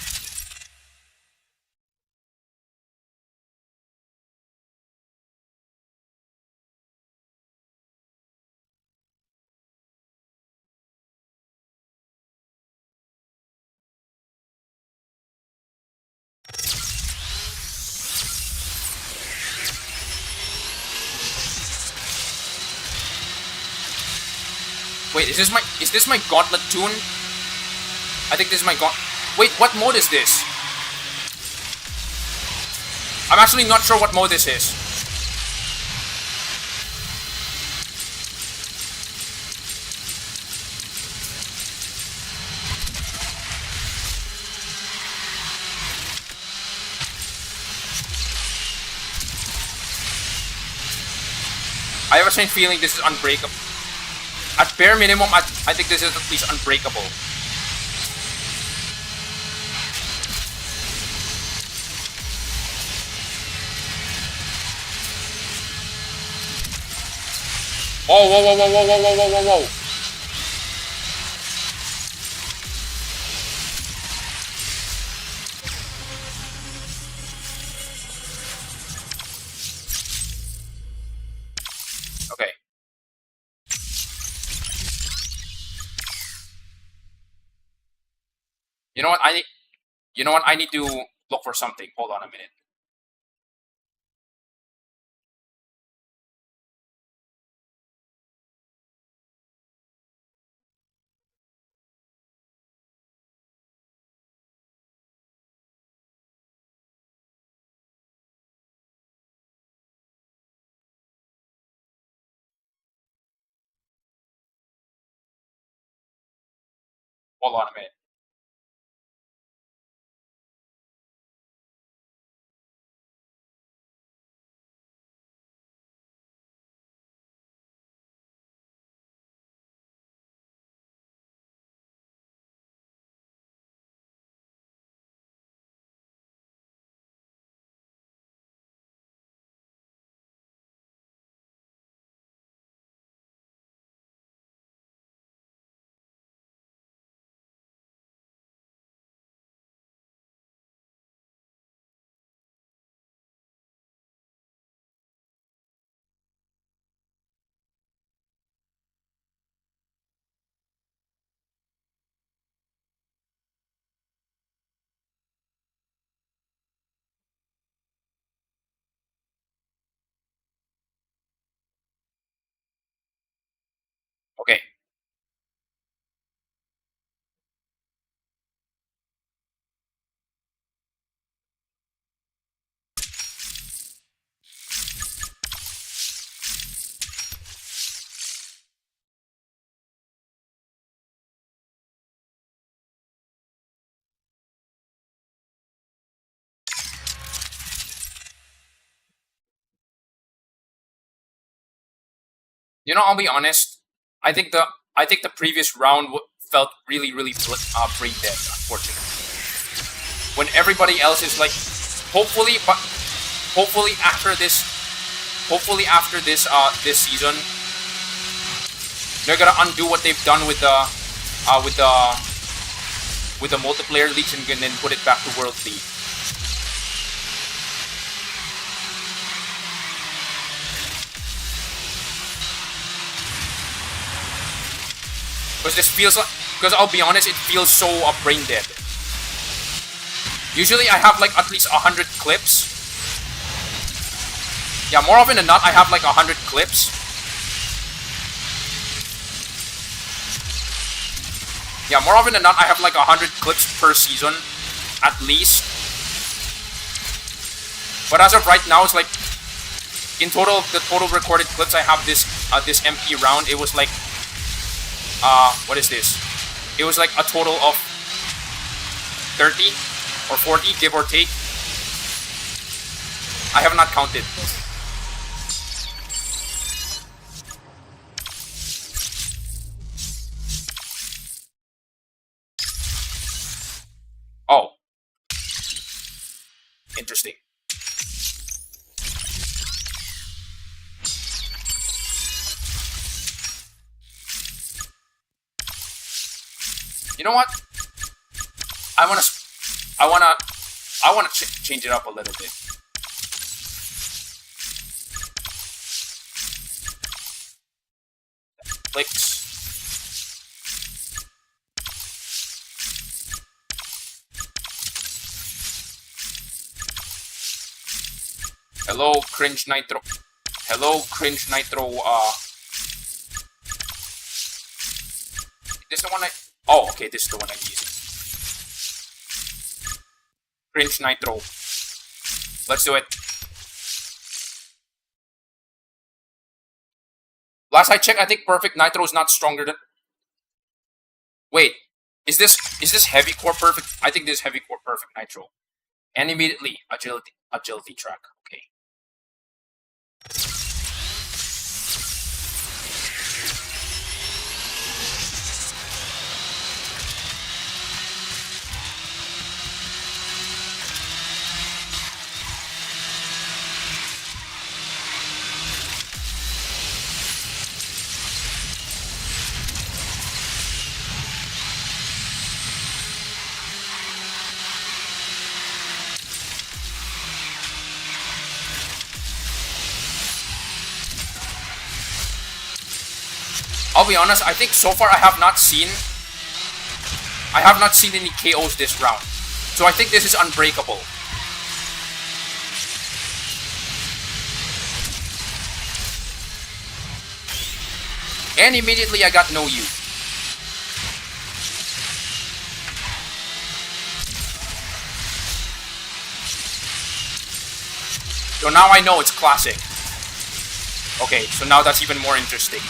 Wait, is this my Gauntlet tune? I think this is my Wait, what mode is this? I'm actually not sure what mode this is. I have a strange feeling this is Unbreakable. At bare minimum, I think this is at least Unbreakable. Oh, whoa, whoa, whoa, whoa, whoa, whoa, whoa, whoa, whoa. Okay. know what? I need to look for something. Hold on a minute. Hold on a minute. Okay. You know, I'll be honest. I think the previous round felt really brain dead. Unfortunately, when everybody else is like, hopefully after this season, they're gonna undo what they've done with the multiplayer leagues and then put it back to World League. Because I'll be honest, it feels so brain dead. Usually I have like at least 100 clips. Yeah, more often than not, I have like 100 clips. Yeah, more often than not, I have like 100 clips per season, at least. But as of right now, it's like, in total, the total recorded clips I have this MP round, it was like, what is this? It was like a total of 30 or 40, give or take. I have not counted. Oh. Interesting. You know what? I wanna change it up a little bit. Clicks. Hello, Cringe Nitro. Hello, Cringe Nitro. This the one I... Oh, okay, this is the one I'm using. Cringe Nitro. Let's do it. Last I checked, I think Perfect Nitro is not stronger than... Wait, is this Heavy Core Perfect? I think this is Heavy Core Perfect Nitro. And immediately, agility track. Okay. I'll be honest, I think so far I have not seen I have not seen any KOs this round. So I think this is Unbreakable. And immediately I got no U. So now I know it's classic. Okay, so now that's even more interesting.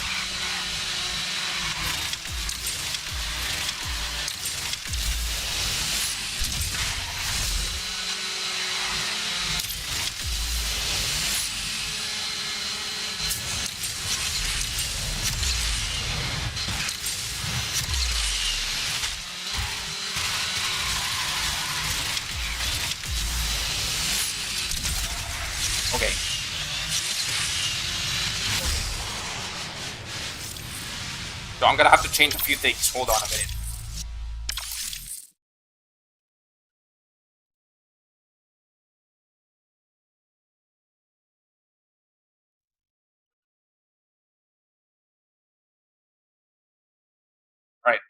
Okay. So I'm gonna have to change a few things. Hold on a minute. All right.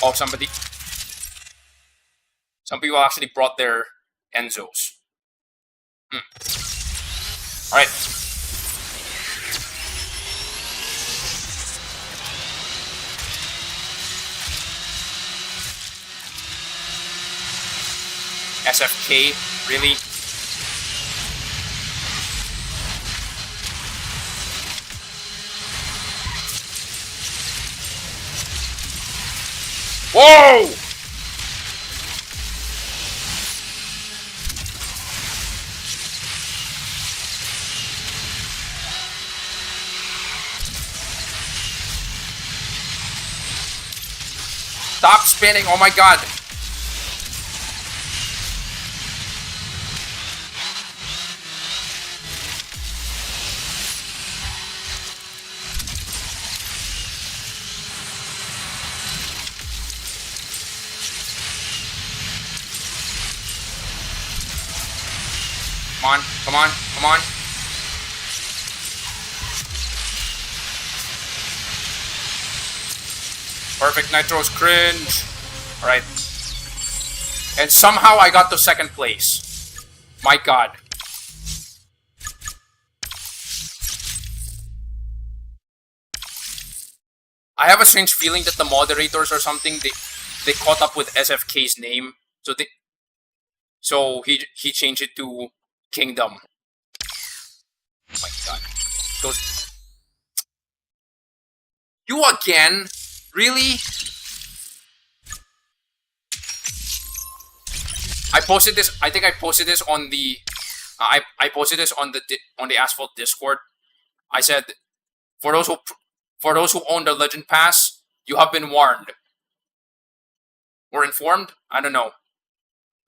Oh, some people actually brought their Enzos. All right. SFK, really? Whoa! Stop spinning, oh my god. Come on, come on, come on. Perfect Nitro's cringe. Alright. And somehow I got to second place. My god. I have a strange feeling that the moderators or something, they caught up with SFK's name. So he changed it to Kingdom. Oh my god. Those... You again? Really? I posted this. I think I posted this on the. I posted this on the Asphalt Discord. I said, for those who own the Legend Pass, you have been warned. Or informed? I don't know.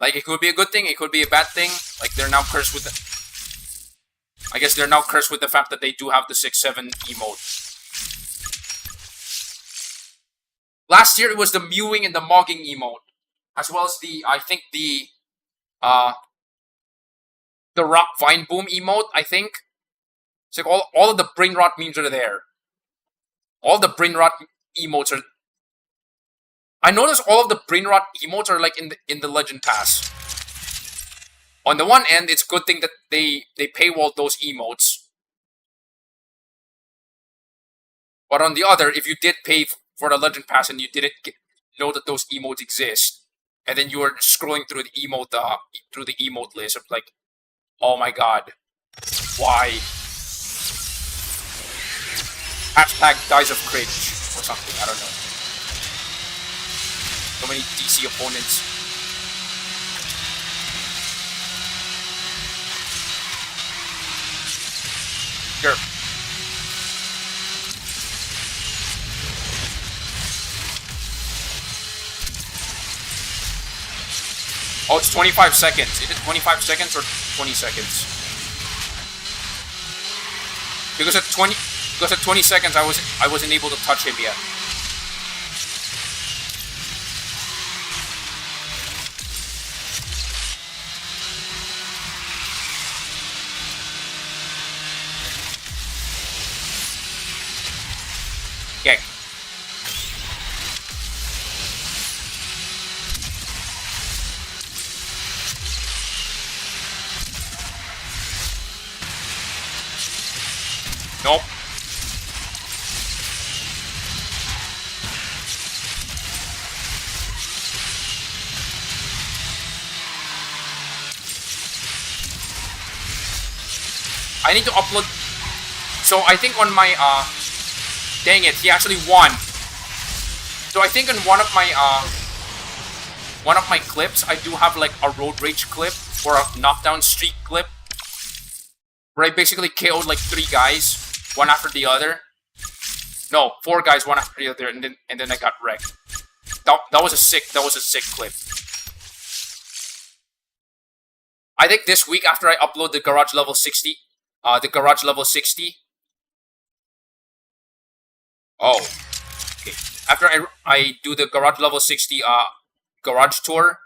Like, it could be a good thing, it could be a bad thing. Like, they're now cursed with the... I guess they're now cursed with the fact that they do have the 6-7 emote. Last year, it was the mewing and the mogging emote. As well as the, I think the rock vine boom emote, I think. It's like all of the brain rot memes are there. All the brain rot emotes are... I noticed all of the brain rot emotes are like in the Legend Pass. On the one end, it's a good thing that they paywalled those emotes. But on the other, if you did pay for the Legend Pass and you didn't know that those emotes exist, and then you were scrolling through the emote list of like, oh my god, why? Hashtag dies of cringe or something, I don't know. So many DC opponents. Sure. Oh, it's 25 seconds. Is it 25 seconds or 20 seconds? Because at 20 seconds I wasn't able to touch him yet. Nope. I need to upload. So I think on my dang it, he actually won. So I think in one of my clips, I do have like a road rage clip or a knockdown streak clip where I basically KO'd like 3 guys, one after the other. No, 4 guys, one after the other, and then I got wrecked. That was a sick clip. I think this week after I upload the garage level 60. Oh, okay. After I do the garage level 60 garage tour,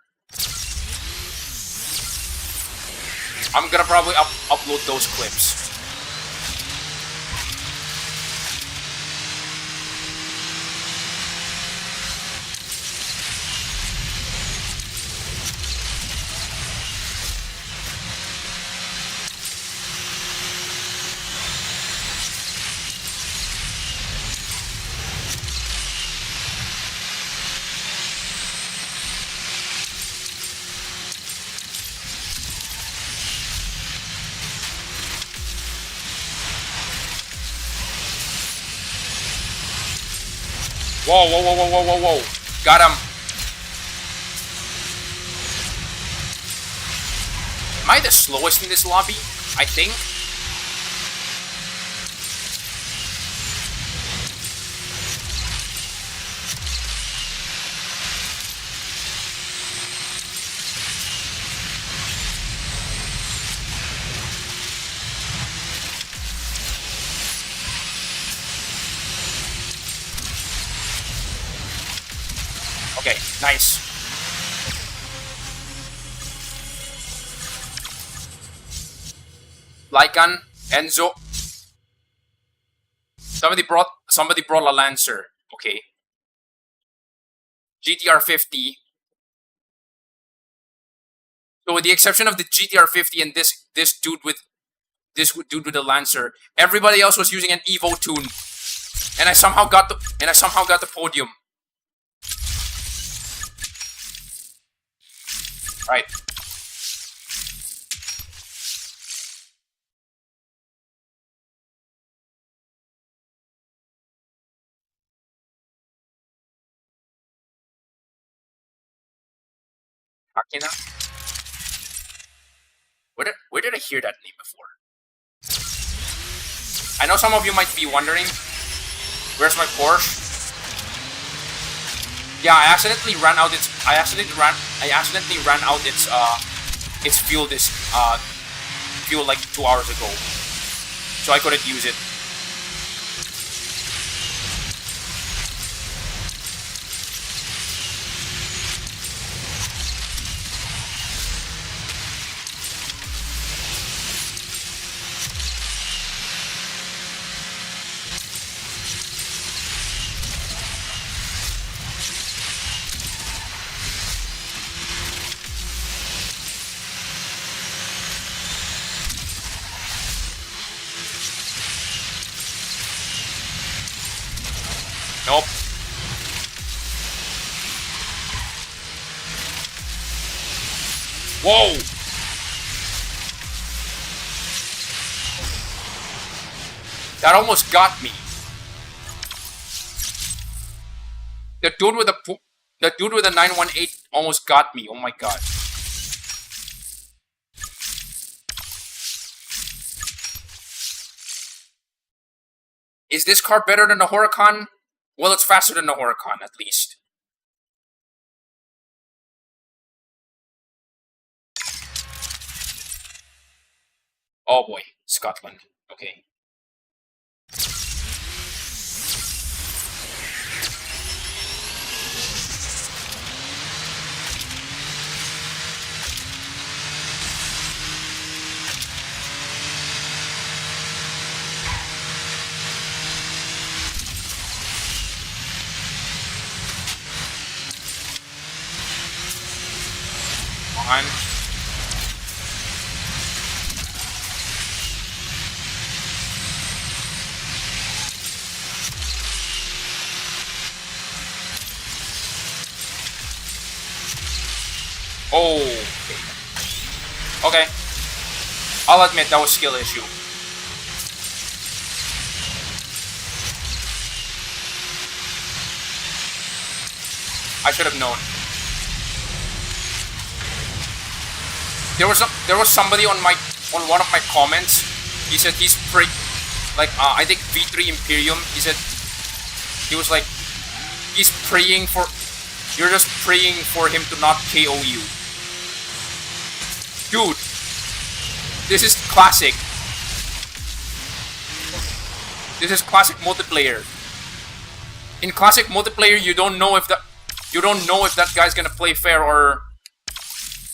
I'm gonna probably upload those clips. Whoa, whoa, whoa, whoa, whoa, whoa, whoa. Got him. Am I the slowest in this lobby? I think. Okay, nice. Lycan, Enzo. Somebody brought a Lancer. Okay. GTR 50. So with the exception of the GTR 50 and this dude with the Lancer, everybody else was using an Evo tune. And I somehow got the podium. Right. Akina? Where did I hear that name before? I know some of you might be wondering, where's my Porsche? Yeah, I accidentally ran out its fuel like 2 hours ago. So I couldn't use it. Nope. Whoa! That almost got me. The dude with the 918 almost got me. Oh my god. Is this car better than the Huracan? Well, it's faster than the Huracan, at least. Oh boy, Scotland. Okay. On. Oh, okay. I'll admit that was skill issue. I should have known. There was somebody on one of my comments. He said he's I think V3 Imperium. He was like, he's praying for. You're just praying for him to not KO you. Dude, this is classic. This is classic multiplayer. In classic multiplayer, you don't know if that guy's gonna play fair or...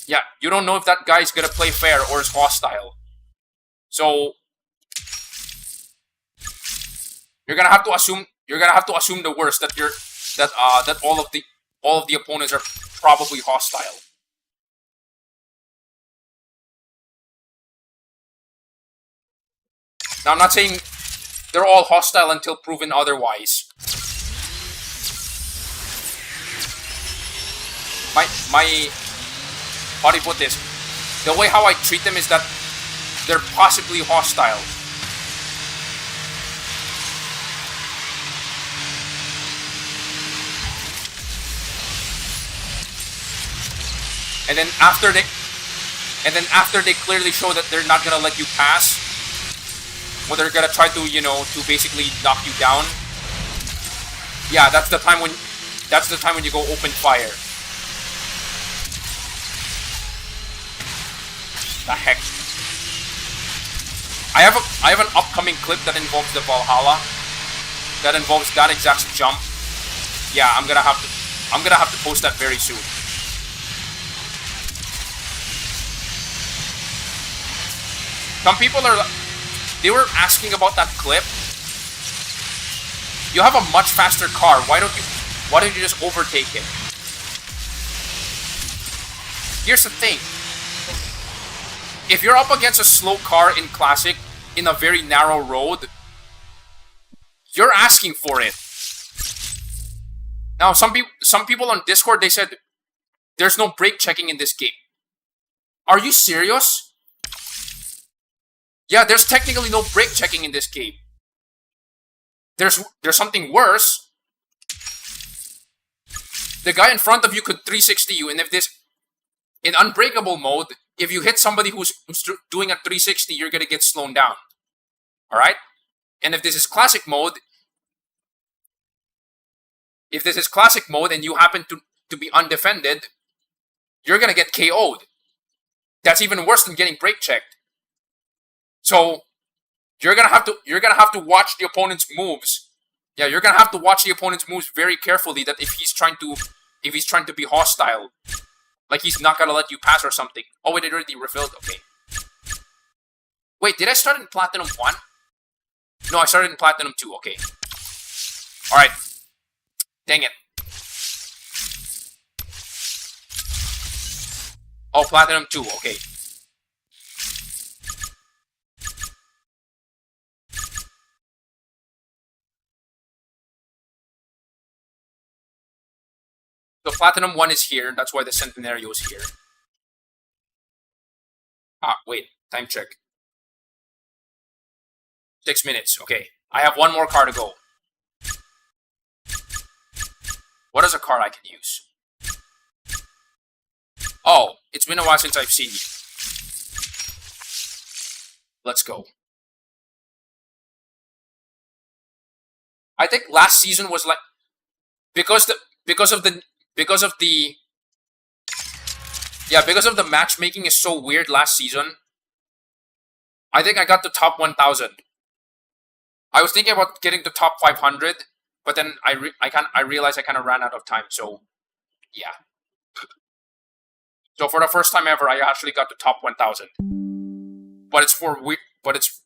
Yeah, you don't know if that guy's gonna play fair or is hostile. So you're gonna have to assume the worst, that all of the opponents are probably hostile. Now, I'm not saying they're all hostile until proven otherwise. How do you put this? The way how I treat them is that they're possibly hostile. And then after they clearly show that they're not gonna let you pass, or they're gonna try to, to basically knock you down. Yeah, that's the time when you go open fire. The heck? I have an upcoming clip that involves the Valhalla. That involves that exact jump. Yeah, I'm gonna have to post that very soon. Some people they were asking about that clip. You have a much faster car. Why don't you just overtake him? Here's the thing. If you're up against a slow car in Classic, in a very narrow road, you're asking for it. Now, some people on Discord, they said, there's no brake checking in this game. Are you serious? Yeah, there's technically no brake checking in this game. There's something worse. The guy in front of you could 360 you, and in Unbreakable mode, if you hit somebody who's doing a 360, you're gonna get slowed down. Alright? And if this is classic mode, and you happen to be undefended, you're gonna get KO'd. That's even worse than getting brake checked. So you're gonna have to watch the opponent's moves. Yeah, you're gonna have to watch the opponent's moves very carefully, that if he's trying to be hostile. Like he's not gonna let you pass or something. Oh wait, it already refilled. Okay. Wait, did I start in Platinum 1? No, I started in Platinum 2. Okay. Alright. Dang it. Oh, Platinum 2. Okay. So Platinum 1 is here. That's why the Centenario is here. Ah, wait. Time check. 6 minutes. Okay. I have one more car to go. What is a car I can use? Oh, it's been a while since I've seen you. Let's go. I think last season was like because of the matchmaking is so weird last season. I think I got the top 1,000. I was thinking about getting the top 500, but then I realized I kind of ran out of time. So, yeah. So for the first time ever, I actually got the top 1,000. But it's for weird. But it's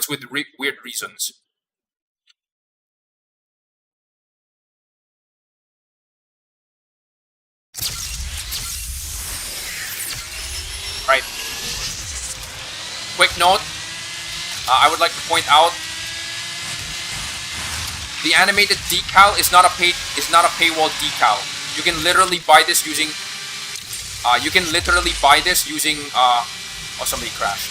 with weird reasons. Right. Quick note. I would like to point out the animated decal is not a paywall decal. You can literally buy this using You can literally buy this using oh, somebody crashed.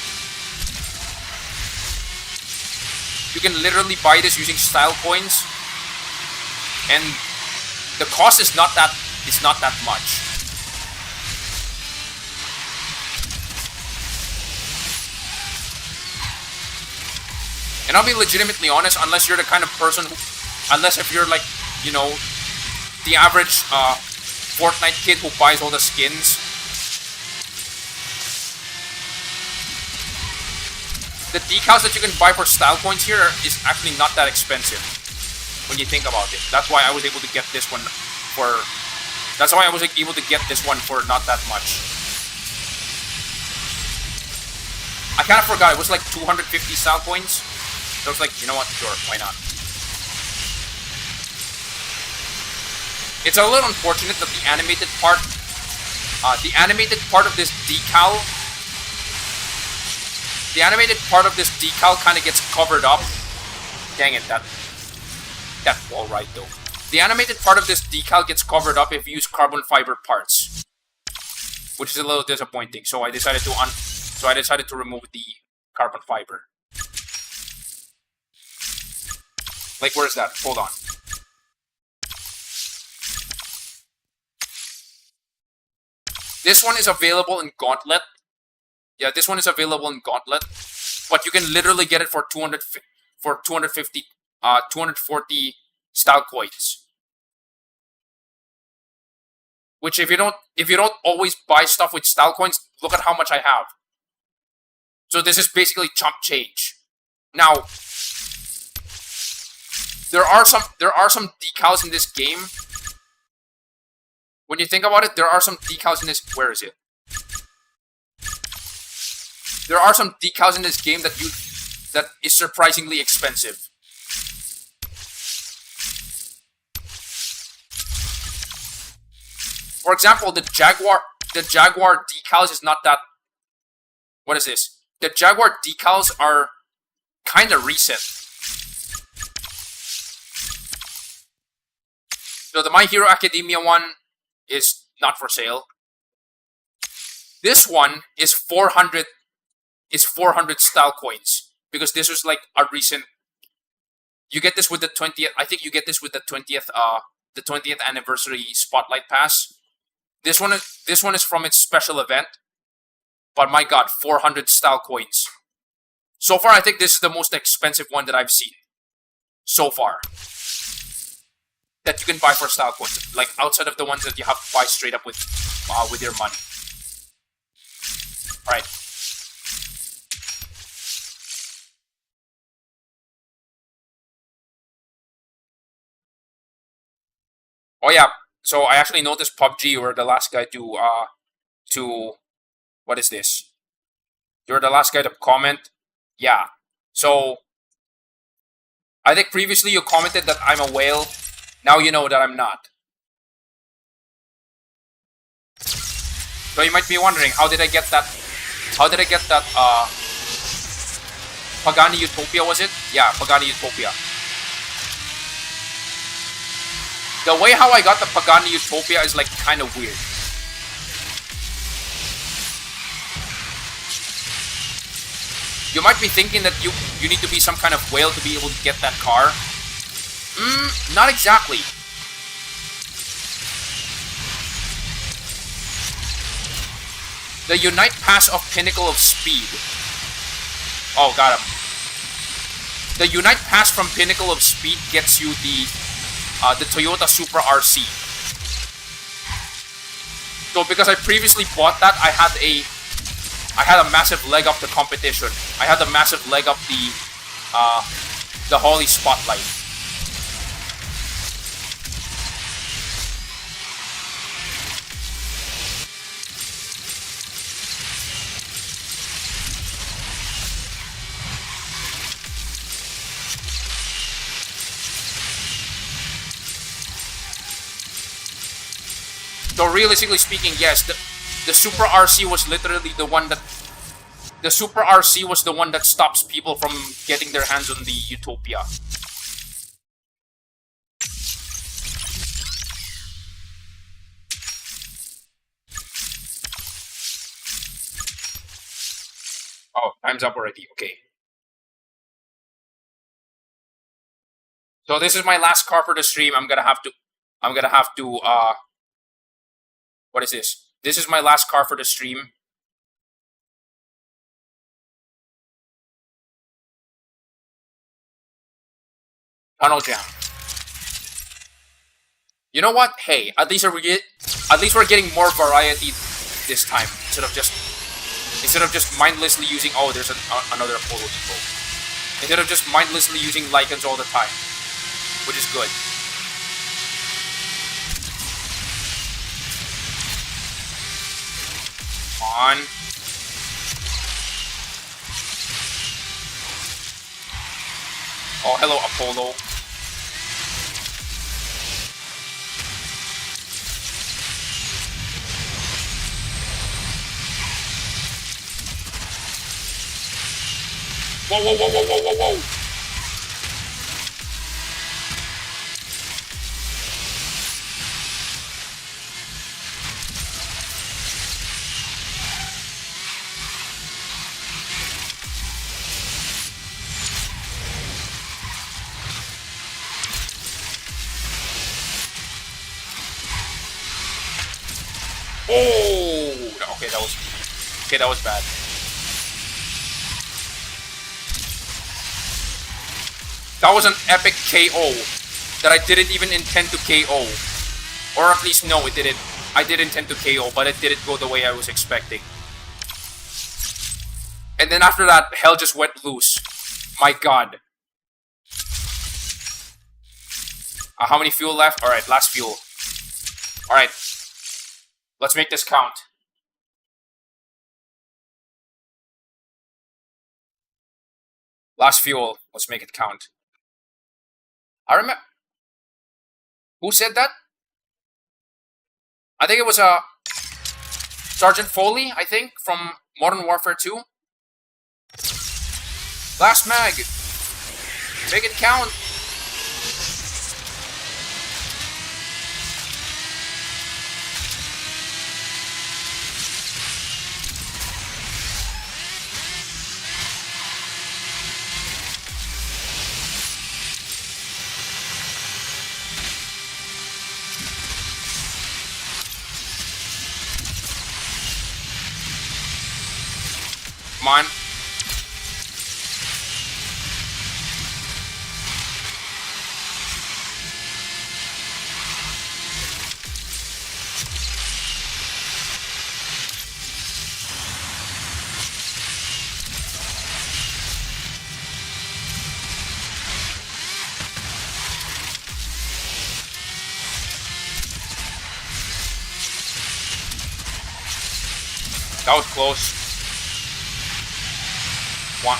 You can literally buy this using style coins, and the cost is not that much. And I'll be legitimately honest, unless you're the kind of person who, unless if you're like, you know, the average Fortnite kid who buys all the skins, the decals that you can buy for style coins here is actually not that expensive when you think about it. That's why I was able to get this one for, that's why I was able to get this one for not that much. I kind of forgot, it was like 250 style coins. So I was like, you know what, sure, why not? It's a little unfortunate that the animated part of this decal, kind of gets covered up. Dang it, that wall right though. The animated part of this decal gets covered up if you use carbon fiber parts, which is a little disappointing. So I decided to remove the carbon fiber. Like, where is that? Hold on. This one is available in Gauntlet. Yeah, this one is available in Gauntlet, but you can literally get it for 240 style coins. Which, if you don't always buy stuff with style coins, look at how much I have. So this is basically chump change. Now, there are some decals in this game. When you think about it, there are some decals in this. Where is it? There are some decals in this game that is surprisingly expensive. For example, the Jaguar decals is not that. What is this? The Jaguar decals are kind of recent. So the My Hero Academia one is not for sale. This one is 400 style coins, because this was like a recent. You get this with the 20th. I think you get this with the 20th anniversary Spotlight Pass. This one is from its special event. But my God, 400 style coins. So far, I think this is the most expensive one that I've seen. So far. That you can buy for style coins, like outside of the ones that you have to buy straight up with your money. All right. Oh yeah. So I actually noticed PUBG. You were the last guy to what is this? You're the last guy to comment. Yeah. So I think previously you commented that I'm a whale. Now you know that I'm not. So you might be wondering, how did I get that? Pagani Utopia, was it? Yeah, Pagani Utopia. The way how I got the Pagani Utopia is like kind of weird. You might be thinking that you need to be some kind of whale to be able to get that car. Not exactly. The Unite Pass of Pinnacle of Speed. Oh, got him. The Unite Pass from Pinnacle of Speed gets you the Toyota Supra RC. So because I previously bought that, I had a massive leg up the competition. I had a massive leg up the Holly Spotlight. So realistically speaking, yes, the Supra RC was literally the one that... The Supra RC was the one that stops people from getting their hands on the Utopia. Oh, time's up already. Okay. So this is my last car for the stream. I'm gonna have to. What is this? This is my last car for the stream. Tunnel jam. You know what? Hey, at least we're getting more variety this time instead of just mindlessly using. Oh, there's another Apollo depot. Instead of just mindlessly using Lycans all the time, which is good. Come on. Oh, hello, Apollo. Whoa, whoa, whoa, whoa, whoa, whoa, whoa. Oh, okay, that was bad. That was an epic KO that I didn't even intend to KO. Or at least, no, it didn't. I did intend to KO, but it didn't go the way I was expecting. And then after that, hell just went loose. My god. How many fuel left? Alright, last fuel. Alright. Let's make this count. Last fuel. Let's make it count. I remember. Who said that? I think it was Sergeant Foley, I think, from Modern Warfare 2. Last mag. Make it count. Come on. That was close. One.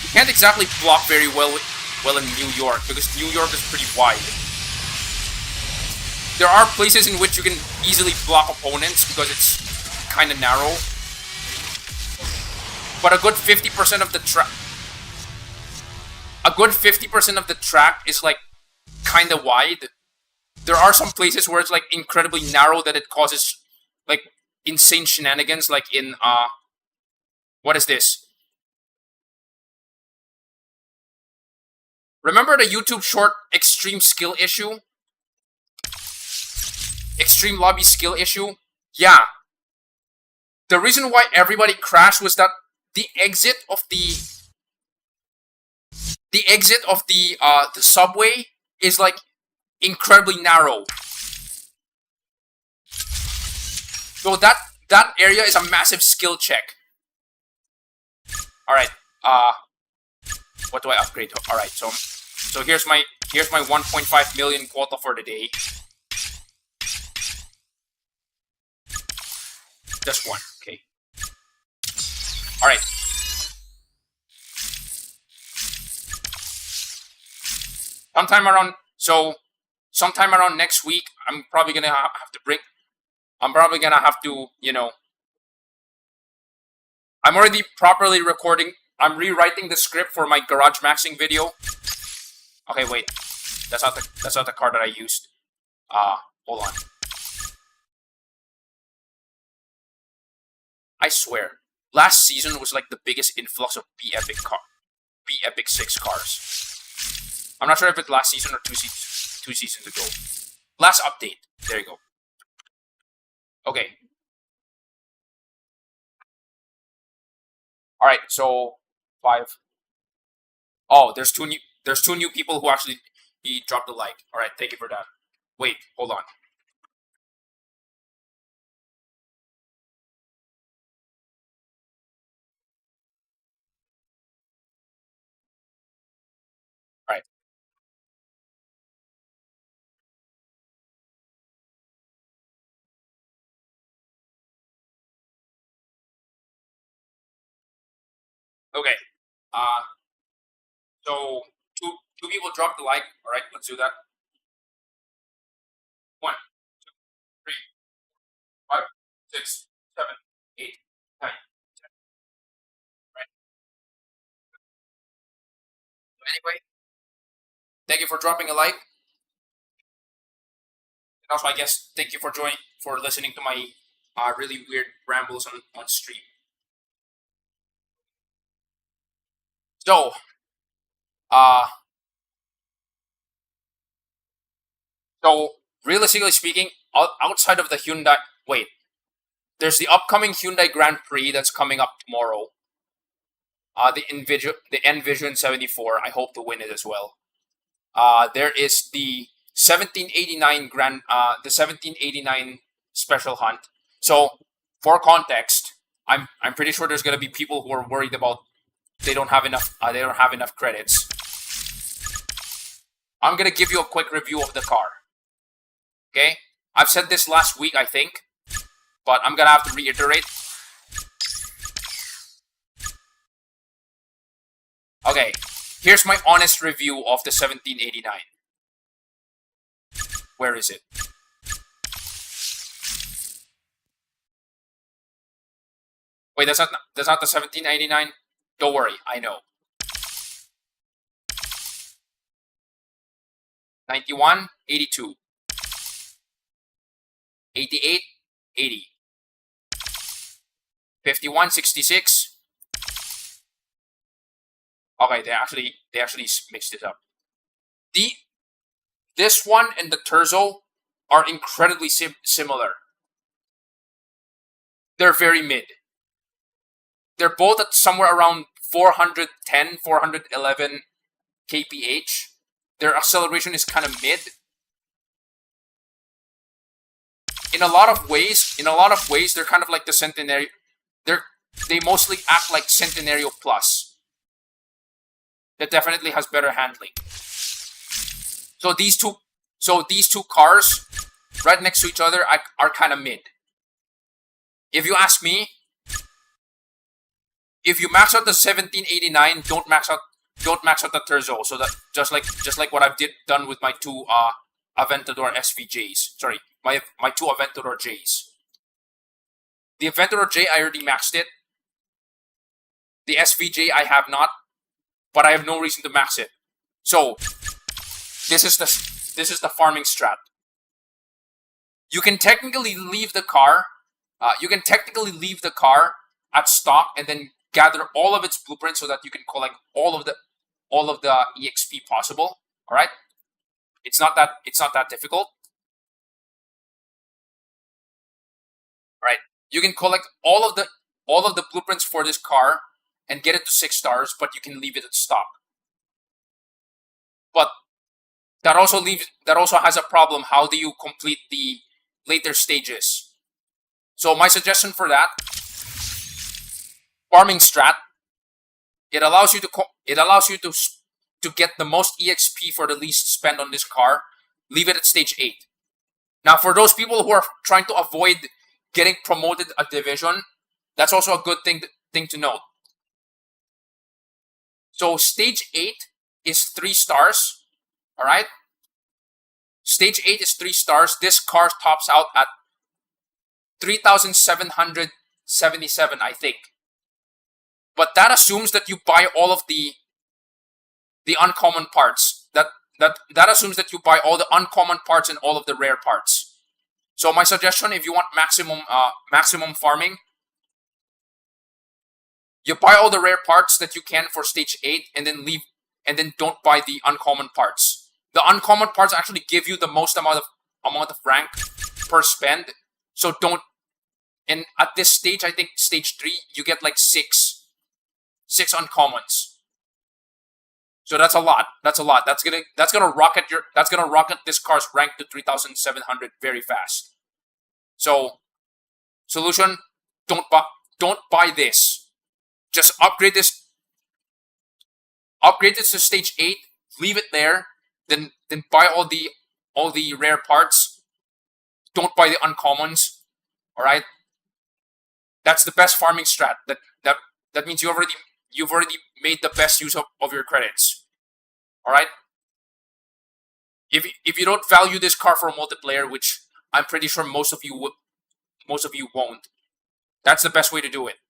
You can't exactly block very well in New York because New York is pretty wide. There are places in which you can easily block opponents because it's kind of narrow. But a good 50% of the track. A good 50% of the track is like kind of wide. There are some places where it's like incredibly narrow that it causes like insane shenanigans, like in what is this? Remember the YouTube short extreme skill issue? Extreme lobby skill issue? Yeah. The reason why everybody crashed was that the exit of the subway is like incredibly narrow. So that area is a massive skill check. All right. What do I upgrade to? All right. So here's my 1.5 million quota for the day. Just one. Okay. All right. Sometime around next week, I'm probably gonna you know, I'm already properly recording I'm rewriting the script for my garage maxing video. Okay, wait. That's not the car that I used. Hold on. I swear, last season was like the biggest influx of B Epic 6 cars. I'm not sure if it's last season or two seasons ago. Last update. There you go. Okay. All right. So 5. Oh, there's two new people who actually dropped a like. All right. Thank you for that. Wait. Hold on. All right. Okay. Uh. So two people dropped the like. All right. Let's do that. 1, 2, 3, 5, 6, 7, 8, 9. Right. Anyway, thank you for dropping a like. And also, I guess, thank you for listening to my really weird rambles on stream. So, uh, so realistically speaking, outside of the Hyundai, wait, there's the upcoming Hyundai Grand Prix that's coming up tomorrow. The Envision 74. I hope to win it as well. There is the 1789 special hunt. So, for context, I'm pretty sure there's gonna be people who are worried about they don't have enough credits. I'm gonna give you a quick review of the car. Okay, I've said this last week, I think, but I'm gonna have to reiterate. Okay, here's my honest review of the 1789. Where is it? Wait, that's not the 1789. Don't worry, I know. 91, 82, 88, 80, 51, 66. Okay, they actually mixed it up. This one and the Terzo are incredibly similar. They're very mid. They're both at somewhere around 410, 411 kph. Their acceleration is kind of mid. In a lot of ways, they're kind of like the Centenario. They mostly act like Centenario Plus. That definitely has better handling. So these two cars right next to each other are kind of mid. If you ask me, if you max out the 1789, don't max out the Terzo. So that just like what I've done with my two Aventador SVJs. Sorry, my two Aventador Js. The Aventador J, I already maxed it. The SVJ I have not, but I have no reason to max it. So this is the farming strat. You can technically leave the car. At stock and then gather all of its blueprints so that you can collect all of the EXP possible. All right. It's not that difficult. All right. You can collect all of the blueprints for this car and get it to 6 stars, but you can leave it at stock. But that also has a problem. How do you complete the later stages? So my suggestion for that, farming strat, it allows you to get the most EXP for the least spend on this car. Leave it at stage 8. Now, for those people who are trying to avoid getting promoted a division, that's also a good thing to note. So stage 8 is 3 stars. All right. Stage 8 is 3 stars. This car tops out at 3,777, I think. But that assumes that you buy all of the uncommon parts. That assumes that you buy all the uncommon parts and all of the rare parts. So my suggestion, if you want maximum farming, you buy all the rare parts that you can for stage 8, and then don't buy the uncommon parts. The uncommon parts actually give you the most amount of rank per spend. So don't. And at this stage, I think stage 3, you get like six uncommons. So that's a lot. That's gonna rocket this car's rank to 3,700 very fast. So solution: don't buy this. Just upgrade this to stage 8. Leave it there. Then buy all the rare parts. Don't buy the uncommons. All right. That's the best farming strat. That means you've already made the best use of your credits. All right. If you don't value this car for multiplayer, which I'm pretty sure most of you won't, that's the best way to do it.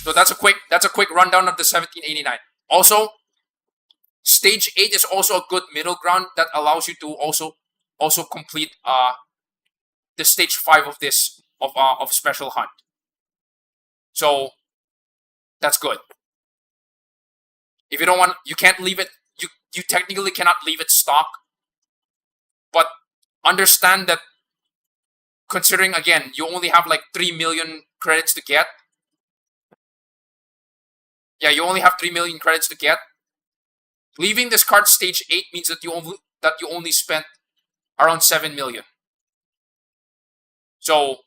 So that's a quick rundown of the 1789. Also, stage 8 is also a good middle ground that allows you to also complete the stage 5 of this of special hunt. So that's good. If you don't want, you can't leave it. You technically cannot leave it stock, but understand that, considering again you only have like 3 million credits to get. Yeah, you only have 3 million credits to get. Leaving this card stage 8 means that you only spent around 7 million. So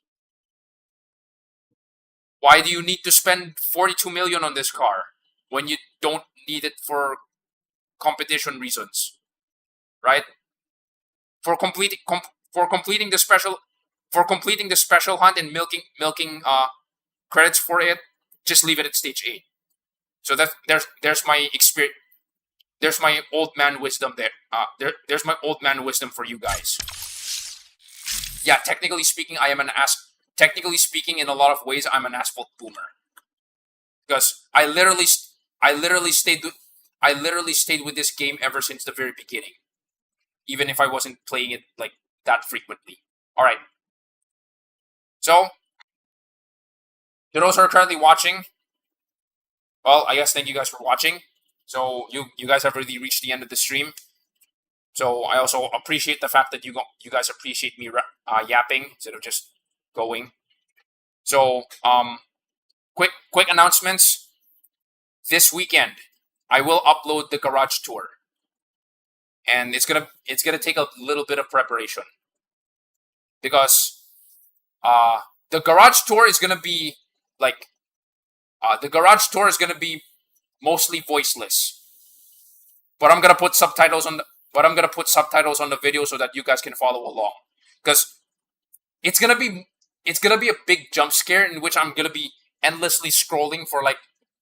why do you need to spend 42 million on this car when you don't need it for competition reasons, right? For completing the special hunt and milking credits for it, just leave it at stage 8. So that there's my experience. There's my old man wisdom there. There's my old man wisdom for you guys. Yeah, technically speaking, technically speaking, in a lot of ways, I'm an Asphalt boomer. Because I literally stayed with this game ever since the very beginning, even if I wasn't playing it like that frequently. All right. So, to those who are currently watching, well, I guess thank you guys for watching. So you guys have already reached the end of the stream. So I also appreciate the fact that you guys appreciate me yapping instead of just going. So quick announcements. This weekend, I will upload the garage tour, and it's gonna take a little bit of preparation because the garage tour is gonna be like mostly voiceless, but I'm gonna put subtitles on the video so that you guys can follow along, because it's gonna be a big jump scare in which I'm gonna be endlessly scrolling for like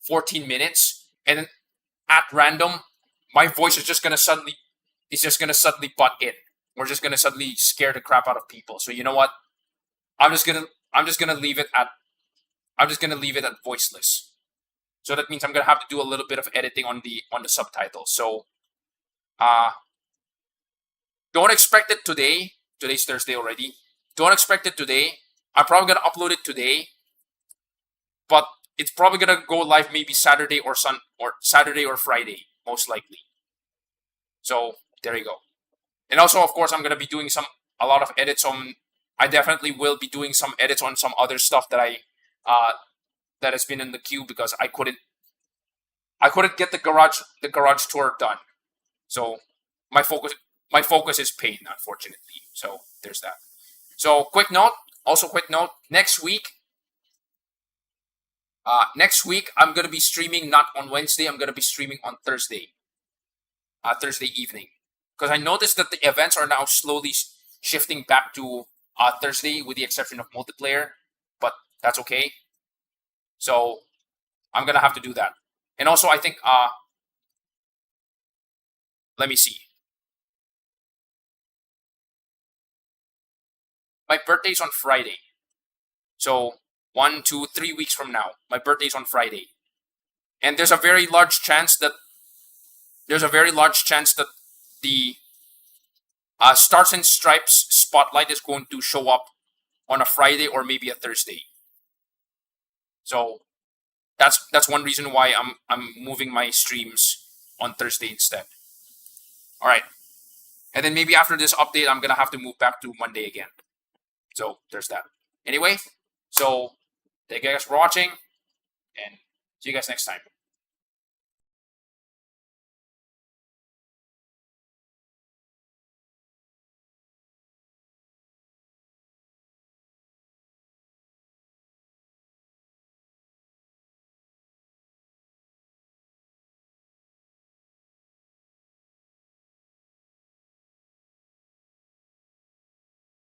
14 minutes, and then at random my voice is just gonna suddenly butt in. We're just gonna suddenly scare the crap out of people. So you know what? I'm just gonna leave it at voiceless. So that means I'm gonna have to do a little bit of editing on the subtitles. So don't expect it today. Today's Thursday already. Don't expect it today. I'm probably gonna upload it today, but it's probably gonna go live maybe Saturday or Friday, most likely. So there you go. And also, of course, I'm gonna be doing a lot of edits on. I definitely will be doing some edits on some other stuff that that has been in the queue because I couldn't get the garage tour done. So my focus is pain, unfortunately. So there's that. So quick note. Next week I'm gonna be streaming not on Wednesday. I'm gonna be streaming on Thursday. Thursday evening, because I noticed that the events are now slowly shifting back to Thursday, with the exception of multiplayer. But that's okay. So I'm gonna have to do that. And also, I think let me see. My birthday's on Friday, so 1, 2, 3 weeks from now. My birthday's on Friday. And there's a very large chance that the Stars and Stripes spotlight is going to show up on a Friday or maybe a Thursday. So that's one reason why I'm moving my streams on Thursday instead. All right. And then maybe after this update, I'm gonna have to move back to Monday again. So there's that. Anyway, so thank you guys for watching, and see you guys next time.